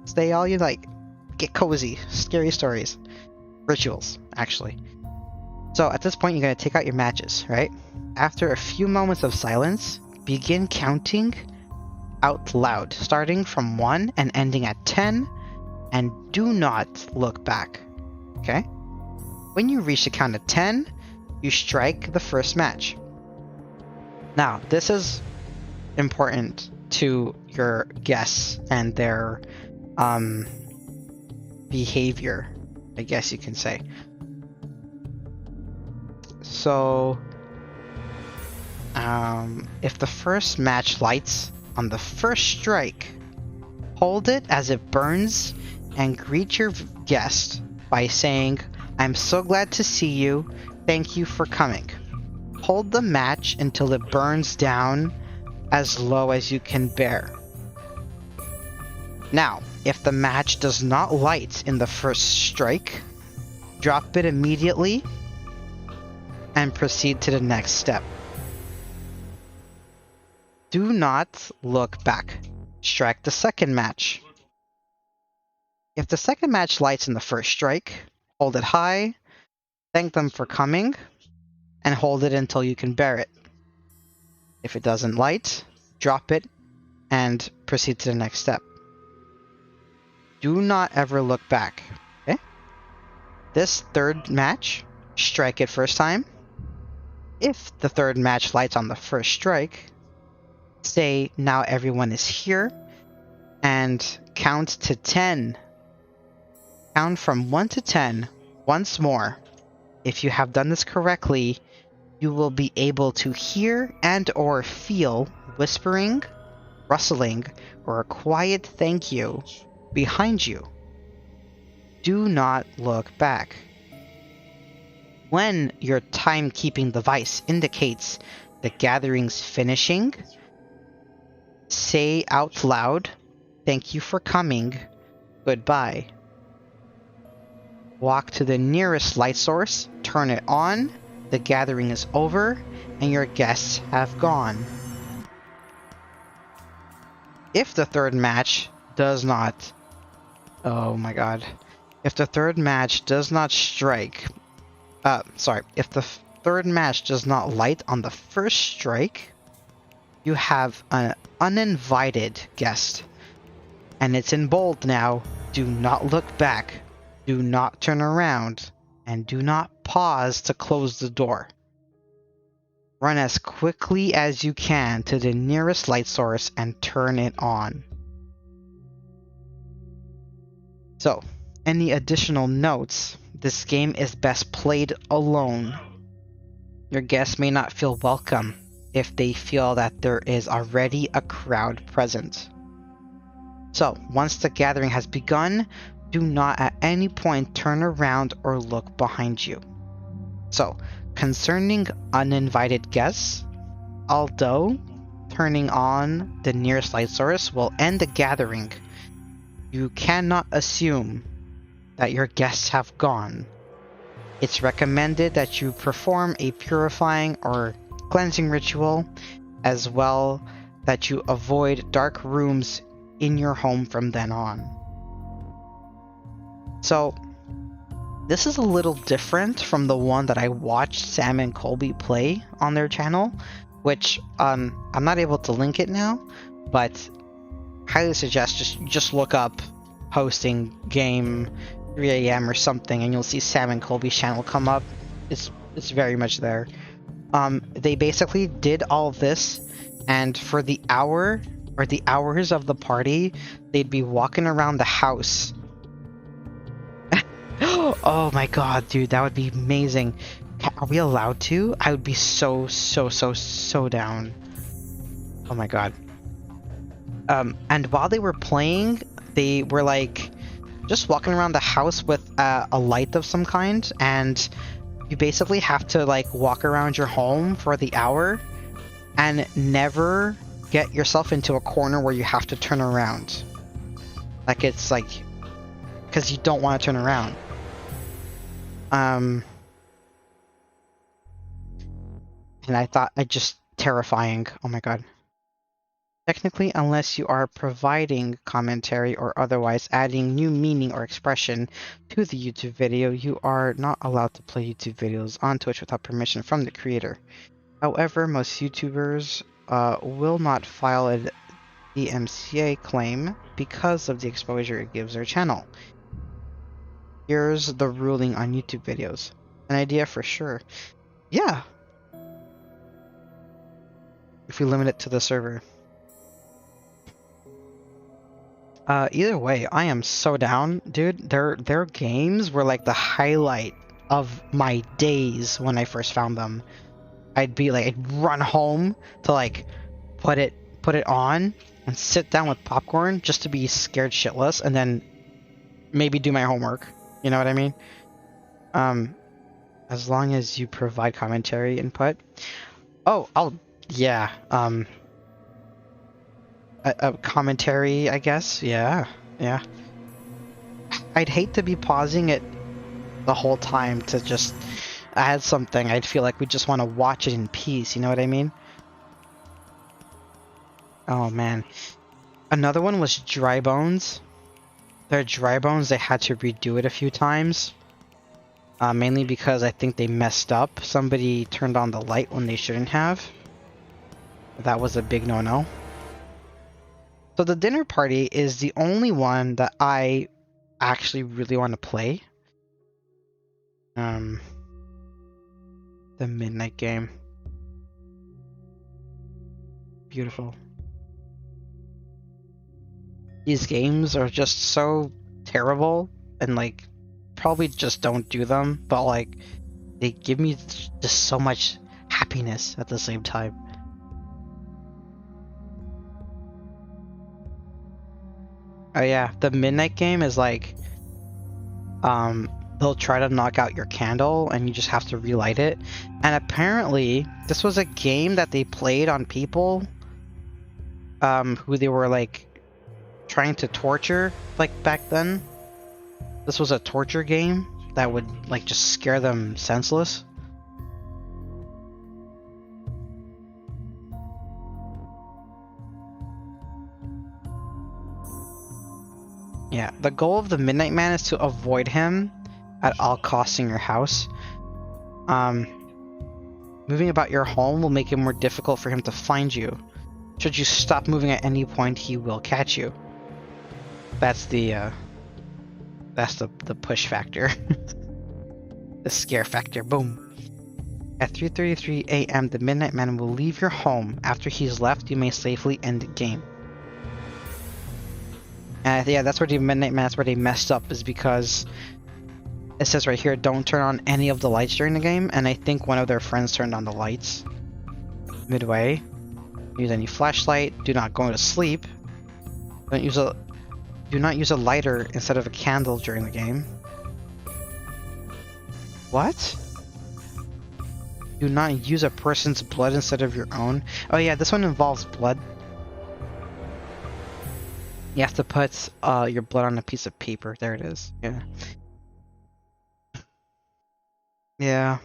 S2: Stay all you like. Get cozy. Scary stories. Rituals, actually. So at this point, you're gonna take out your matches, right? After a few moments of silence, begin counting out loud, starting from 1 and ending at 10, and do not look back. Okay? When you reach the count of 10, you strike the first match. Now, this is important to your guests and their behavior, I guess you can say. So, if the first match lights on the first strike, hold it as it burns and greet your guest by saying, "I'm so glad to see you. Thank you for coming." Hold the match until it burns down as low as you can bear. Now, if the match does not light in the first strike, drop it immediately and proceed to the next step. Do not look back. Strike the second match. If the second match lights in the first strike, hold it high, thank them for coming, and hold it until you can bear it. If it doesn't light, drop it and proceed to the next step. Do not ever look back. Okay? This third match, strike it first time. If the third match lights on the first strike, say, "Now everyone is here," and count to 10. Count from 1 to 10 once more. If you have done this correctly, you will be able to hear and or feel whispering rustling, or a quiet thank you behind you, do not look back. When your timekeeping device indicates the gathering's finishing, say out loud, "Thank you for coming. Goodbye." Walk to the nearest light source, turn it on, the gathering is over, and your guests have gone. If the third match does not... Oh my god. If the third match does not strike... if the third match does not light on the first strike, you have an uninvited guest. And it's in bold now. Do not look back. Do not turn around. And do not pause to close the door. Run as quickly as you can to the nearest light source and turn it on. So, any additional notes? This game is best played alone. Your guests may not feel welcome if they feel that there is already a crowd present. So, once the gathering has begun, do not at any point turn around or look behind you. So, concerning uninvited guests, although turning on the nearest light source will end the gathering, you cannot assume that your guests have gone. It's recommended that you perform a purifying or cleansing ritual, as well that you avoid dark rooms in your home from then on. So, this is a little different from the one that I watched Sam and Colby play on their channel, which I'm not able to link it now, but highly suggest just look up hosting game 3 a.m. or something, and you'll see Sam and Colby's channel come up. It's very much there. They basically did all of this, and for the hour or the hours of the party, they'd be walking around the house. Oh my god, dude, that would be amazing. Are we allowed to? I would be so down. Oh my god. And while they were playing, they were like just walking around the house with a light of some kind, and you basically have to like walk around your home for the hour and never get yourself into a corner where you have to turn around. Like, it's like, because you don't want to turn around. And I thought, terrifying. Oh my god. Technically, unless you are providing commentary or otherwise adding new meaning or expression to the YouTube video, you are not allowed to play YouTube videos on Twitch without permission from the creator. However, most YouTubers will not file a DMCA claim because of the exposure it gives their channel. Here's the ruling on YouTube videos. An idea for sure. Yeah. If we limit it to the server. Either way, I am so down, dude. Their games were like the highlight of my days when I first found them. I'd run home to like put it on and sit down with popcorn just to be scared shitless, and then maybe do my homework. You know what I mean? As long as you provide commentary input. Oh, yeah. A commentary, I guess. Yeah. I'd hate to be pausing it the whole time to just add something. I'd feel like we just want to watch it in peace. You know what I mean? Oh man. Another one was Dry Bones. Their Dry Bones, they had to redo it a few times. Mainly because I think they messed up. Somebody turned on the light when they shouldn't have. That was a big no-no. So the dinner party is the only one that I actually really want to play. The midnight game. Beautiful. These games are just so terrible, and like probably just don't do them, but like they give me just so much happiness at the same time. Oh yeah, the midnight game is like, they'll try to knock out your candle and you just have to relight it. And apparently, this was a game that they played on people, who they were like trying to torture, like back then. This was a torture game that would like just scare them senseless. Yeah, the goal of the Midnight Man is to avoid him at all costs in your house. Moving about your home will make it more difficult for him to find you. Should you stop moving at any point, he will catch you. That's the push factor. The scare factor. Boom. At 3:33 a.m., the Midnight Man will leave your home. After he's left, you may safely end the game. And yeah, that's where the Midnight Man, that's where they messed up, is because it says right here, don't turn on any of the lights during the game, and I think one of their friends turned on the lights midway. Use any flashlight. Do not go to sleep. Do not use a lighter instead of a candle during the game. What? Do not use a person's blood instead of your own. Oh yeah, this one involves blood. You have to put your blood on a piece of paper. There it is. Yeah. Yeah.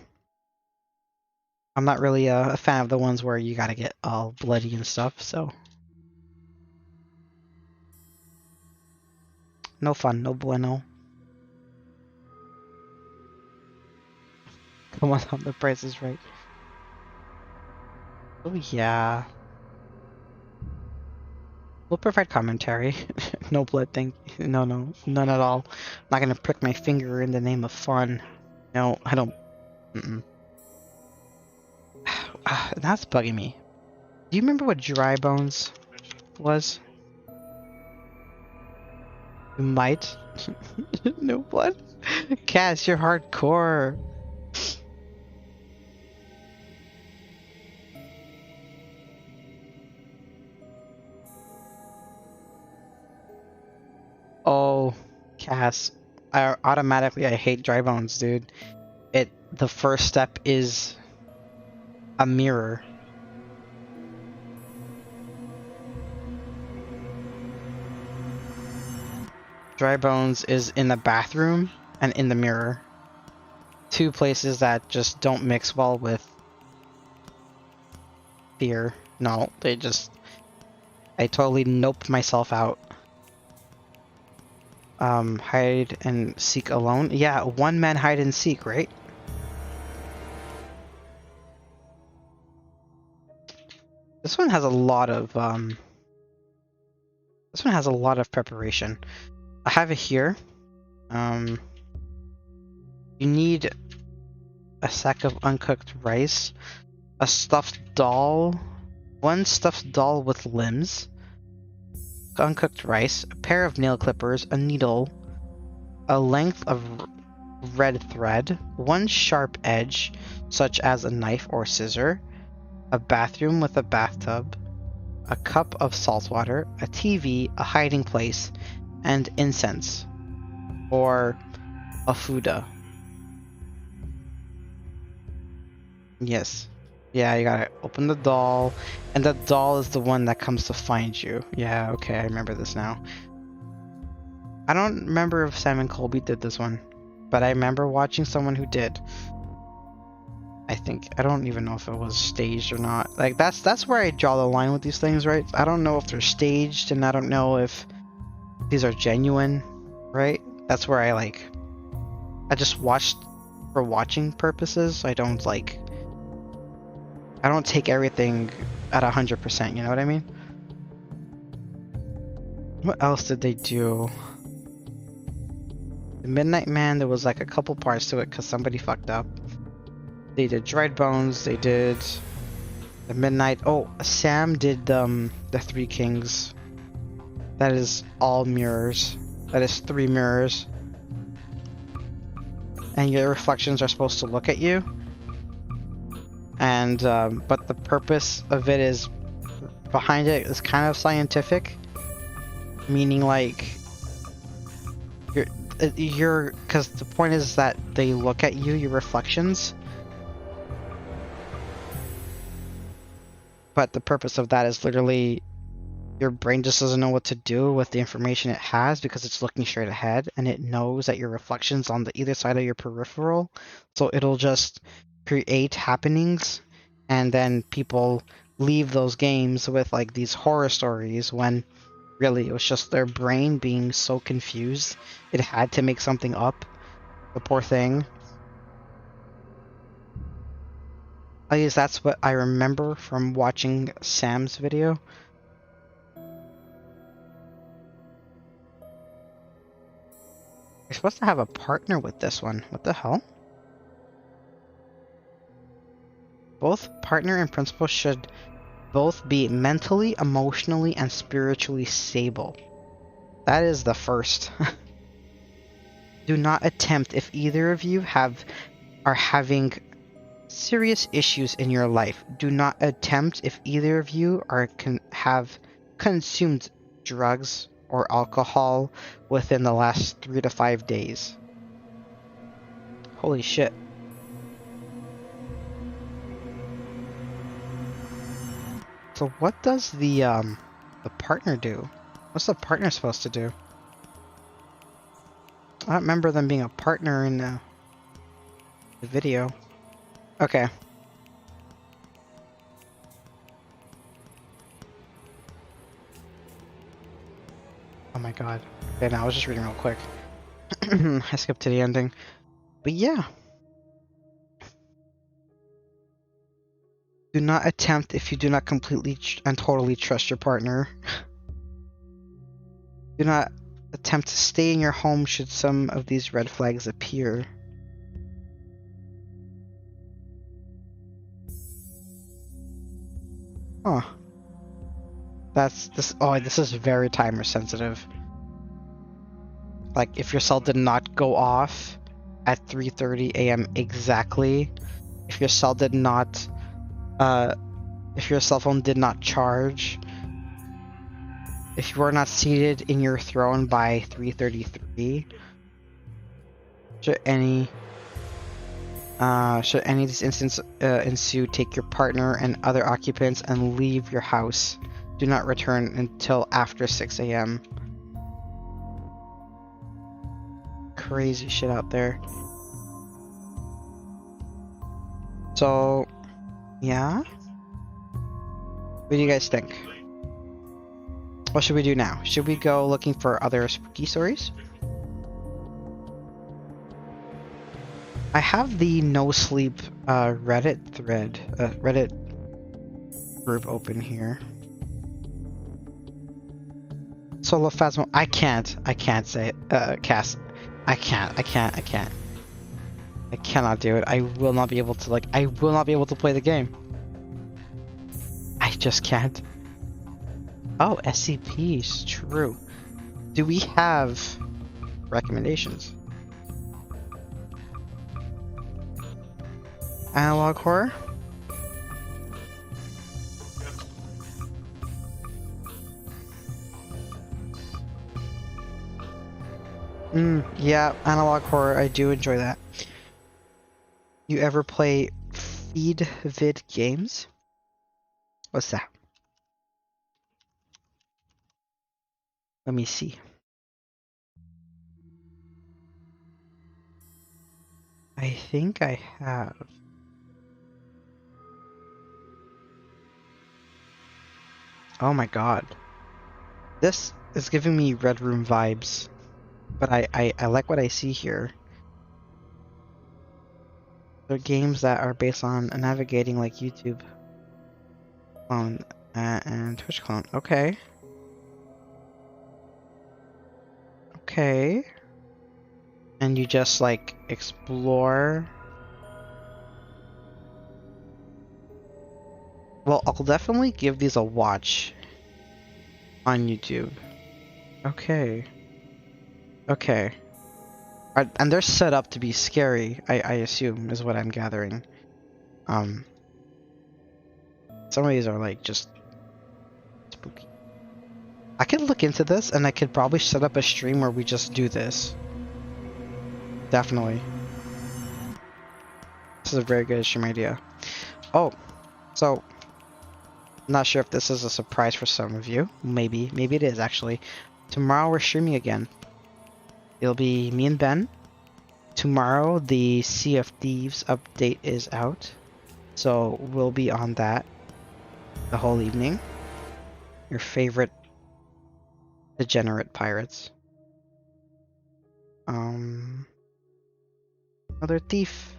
S2: I'm not really a fan of the ones where you gotta get all bloody and stuff, so. No fun, no bueno. Come on, the price is right. Oh yeah. We'll provide commentary. No blood thing. No, none at all. I'm not gonna prick my finger in the name of fun. No, I don't. Mm-mm. That's bugging me. Do you remember what dry bones was? You might. No blood? Cass, you're hardcore. Oh, Cass. I hate dry bones, dude. The first step is a mirror. Dry bones is in the bathroom and in the mirror. Two places that just don't mix well with fear. No, I totally nope myself out. Hide and seek alone. Yeah, one man hide and seek, right? This one has a lot of preparation. I have it here. You need a sack of uncooked rice, a stuffed doll, one stuffed doll with limbs, uncooked rice, a pair of nail clippers, a needle, a length of red thread, one sharp edge, such as a knife or scissor, a bathroom with a bathtub, a cup of salt water, a TV, a hiding place, and incense, or a fuda. Yes. Yeah, you gotta open the doll, and the doll is the one that comes to find you. Yeah, okay, I remember this now. I don't remember if Simon Colby did this one, but I remember watching someone who did. I think. I don't even know if it was staged or not. Like, that's where I draw the line with these things, right? I don't know if they're staged, and I don't know if these are genuine, right? That's where I just watched for watching purposes. I don't take everything at 100%, you know what I mean? What else did they do? The Midnight Man, there was like a couple parts to it because somebody fucked up. They did dried bones, they did the midnight. Oh, Sam did the Three Kings. That is all mirrors. That is 3 mirrors. And your reflections are supposed to look at you. And but the purpose of it is behind it is kind of scientific. Meaning like you're because the point is that they look at you, your reflections. But the purpose of that is literally your brain just doesn't know what to do with the information it has because it's looking straight ahead and it knows that your reflections on the either side of your peripheral. So it'll just create happenings and then people leave those games with like these horror stories when really it was just their brain being so confused. It had to make something up. The poor thing. At least that's what I remember from watching Sam's video. You're supposed to have a partner with this one. What the hell? Both partner and principal should both be mentally, emotionally, and spiritually stable. That is the first. Do not attempt if either of you are having serious issues in your life. Do not attempt if either of you have consumed drugs or alcohol within the last 3 to 5 days. Holy shit. So what does the partner do? What's the partner supposed to do? I don't remember them being a partner in the video. Okay. Oh my god. Okay, now I was just reading real quick. I skipped to the ending. But yeah. Do not attempt if you do not completely and totally trust your partner. Do not attempt to stay in your home should some of these red flags appear. Huh. This is very timer sensitive. Like if your cell did not go off at 3:30 a.m. exactly, if your cell did not if your cell phone did not charge, if you were not seated in your throne by 3:33, should any of these incidents ensue, take your partner and other occupants and leave your house. Do not return until after 6 a.m. Crazy shit out there. So, yeah? What do you guys think? What should we do now? Should we go looking for other spooky stories? I have the no sleep Reddit thread, Reddit group open here. Solo Phasmo. I can't say it. Cass. I cannot do it. I will not be able to play the game. I just can't. Oh, SCPs, true. Do we have recommendations? Analog horror? Yeah, analog horror, I do enjoy that. You ever play feed vid games? What's that? Let me see. I think I have. Oh my god. This is giving me Red Room vibes. But I like what I see here. They're games that are based on navigating like YouTube clone and Twitch clone. Okay. Okay. And you just like explore. Well, I'll definitely give these a watch on YouTube. Okay. Okay. And they're set up to be scary, I assume, is what I'm gathering. Some of these are like just spooky. I could look into this, and I could probably set up a stream where we just do this. Definitely. This is a very good stream idea. Oh, so I'm not sure if this is a surprise for some of you. Maybe it is actually. Tomorrow we're streaming again. It'll be me and Ben. Tomorrow the Sea of Thieves update is out, so we'll be on that the whole evening. Your favorite degenerate pirates. Another thief.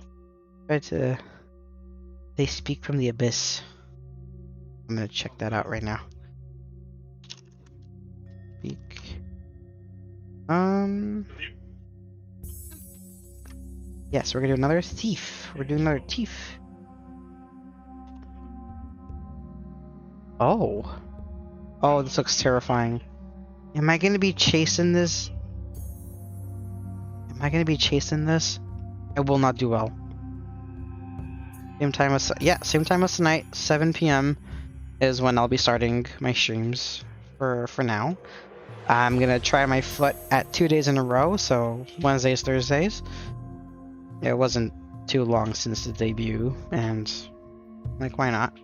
S2: They speak from the abyss. I'm gonna check that out right now. Speak. Yes, we're gonna do another thief. We're doing another thief. Oh. Oh, this looks terrifying. Am I gonna be chasing this? Am I gonna be chasing this? I will not do well. Same time as tonight, 7 p.m. is when I'll be starting my streams for now. I'm gonna try my foot at 2 days in a row, so Wednesdays, Thursdays. It wasn't too long since the debut, and like, why not?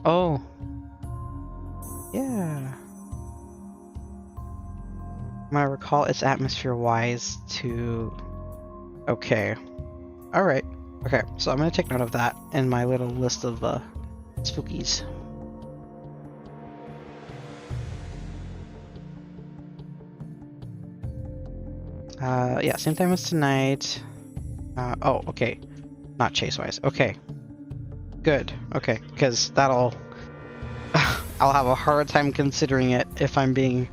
S2: Oh. Yeah. I recall it's atmosphere-wise to... Okay. Alright. Okay, so I'm gonna take note of that in my little list of spookies. Yeah, same time as tonight. Oh, okay. Not chase-wise. Okay. Good. Okay, because that'll... I'll have a hard time considering it if I'm being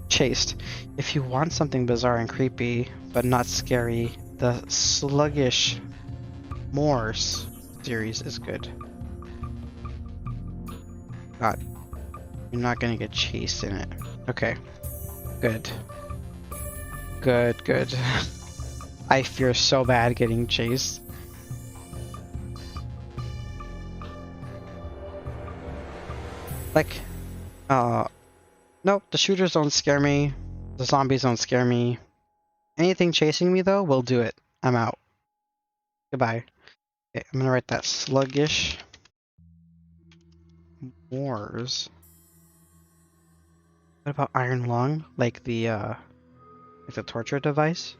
S2: chased. If you want something bizarre and creepy, but not scary, the Sluggish Moors series is good. You're not gonna get chased in it. Okay. Good. Good. I fear so bad getting chased. Like, nope, the shooters don't scare me. The zombies don't scare me. Anything chasing me, though, will do it. I'm out. Goodbye. Okay, I'm gonna write that. Sluggish Wars. What about Iron Lung? Like the torture device?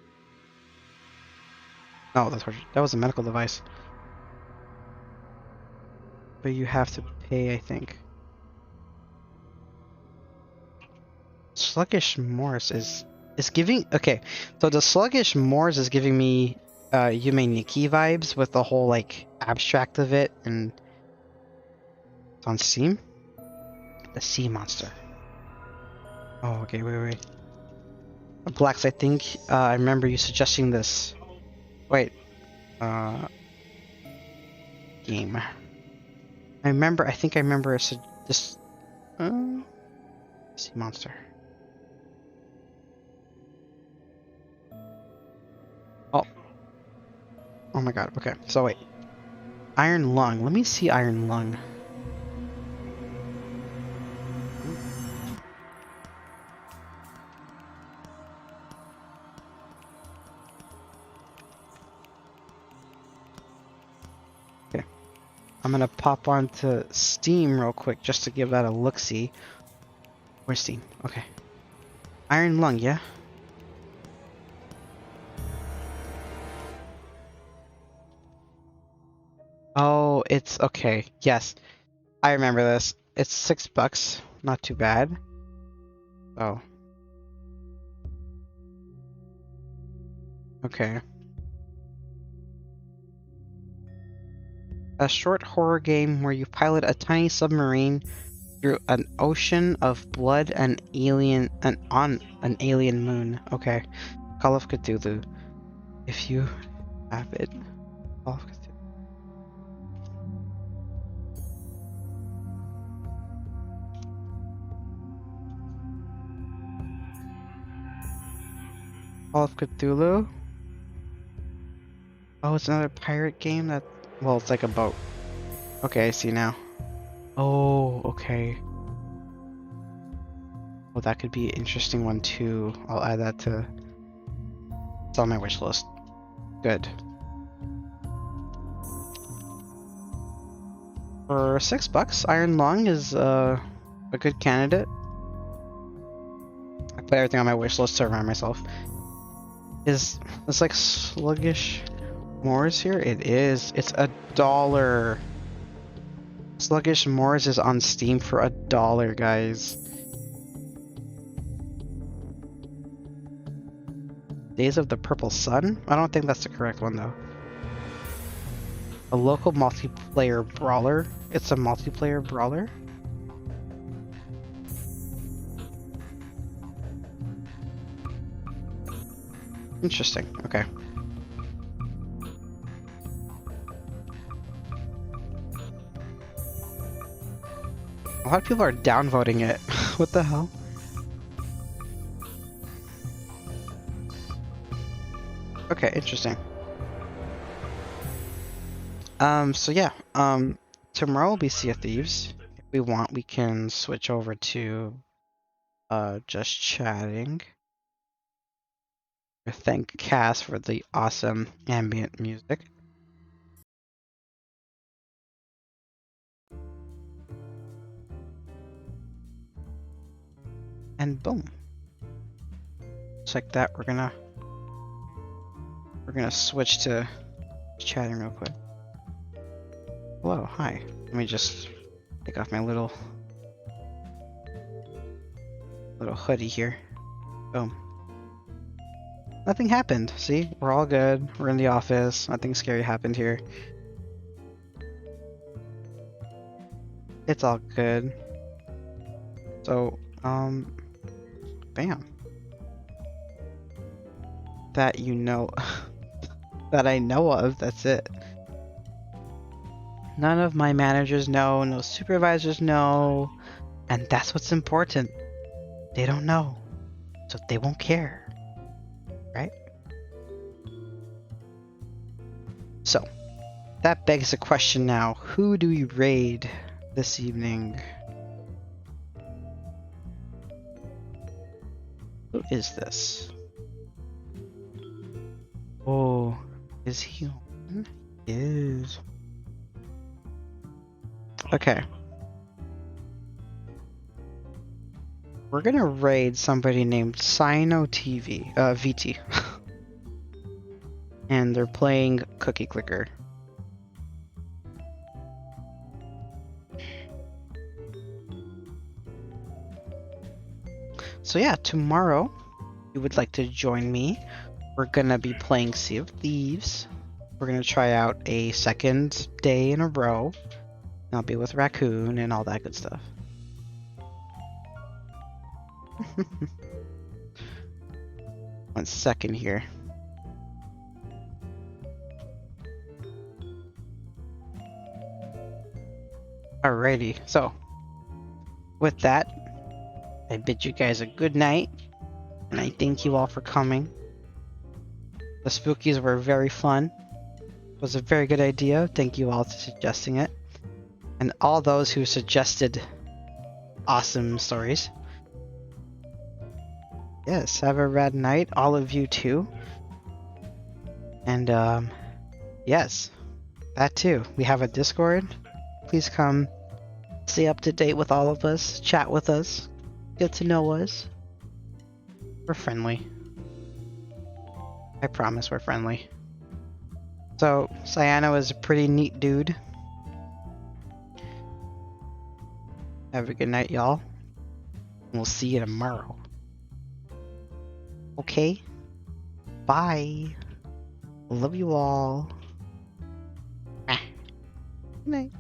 S2: No, that was a medical device. But you have to pay, I think. Sluggish Moors is giving... Okay, so the Sluggish Moors is giving me Yume Nikki vibes with the whole, like, abstract of it, and it's on Steam? The Sea Monster. Oh, okay, wait. Blacks, I think I remember you suggesting this. Wait. Game. I think I remember this... Sea Monster. Oh my god, okay. So wait. Iron Lung. Let me see Iron Lung. Okay. I'm gonna pop onto Steam real quick just to give that a look-see. Where's Steam? Okay. Iron Lung, yeah? Oh, it's okay. Yes. I remember this. It's $6. Not too bad. Oh. Okay. A short horror game where you pilot a tiny submarine through an ocean of blood and on an alien moon. Okay. Call of Cthulhu. If you have it. Call of Cthulhu. Call of Cthulhu? Oh, it's another pirate game well, it's like a boat. Okay, I see now. Oh, okay. Oh, that could be an interesting one too. I'll add that to. It's on my wish list. Good. For $6, Iron Lung is a good candidate. I put everything on my wish list to remind myself. Is it's like Sluggish Moors here? It is. It's $1. Sluggish Moors is on Steam for $1, guys. Days of the Purple Sun? I don't think that's the correct one though. A local multiplayer brawler. It's a multiplayer brawler. Interesting. Okay. A lot of people are downvoting it. What the hell? Okay, interesting. So yeah, tomorrow will be Sea of Thieves. If we want, we can switch over to just chatting. Thank Cass for the awesome ambient music. And boom. Just like that, we're gonna switch to chatting real quick. Hello, hi. Let me just take off my little hoodie here. Boom. Nothing happened. See, we're all good. We're in the office. Nothing scary happened here. It's all good. So, bam. That you know, that I know of, that's it. None of my managers know, no supervisors know, and that's what's important. They don't know, so they won't care, right? So, that begs the question now, who do we raid this evening? Who is this? Oh, is he on? He is. Okay. We're gonna raid somebody named Sino TV, VT. And they're playing Cookie Clicker. So yeah, tomorrow, if you would like to join me, we're gonna be playing Sea of Thieves. We're gonna try out a second day in a row. I'll be with Raccoon and all that good stuff. One second here. Alrighty, so with that, I bid you guys a good night, and I thank you all for coming. The spookies were very fun. It was a very good idea. Thank you all for suggesting it. And all those who suggested awesome stories. Yes, have a rad night, all of you too. And yes, that too. We have a Discord. Please come stay up to date with all of us, chat with us, get to know us. We're friendly. I promise we're friendly. So, Cyano is a pretty neat dude. Have a good night, y'all. We'll see you tomorrow. Okay? Bye. Love you all. Good night.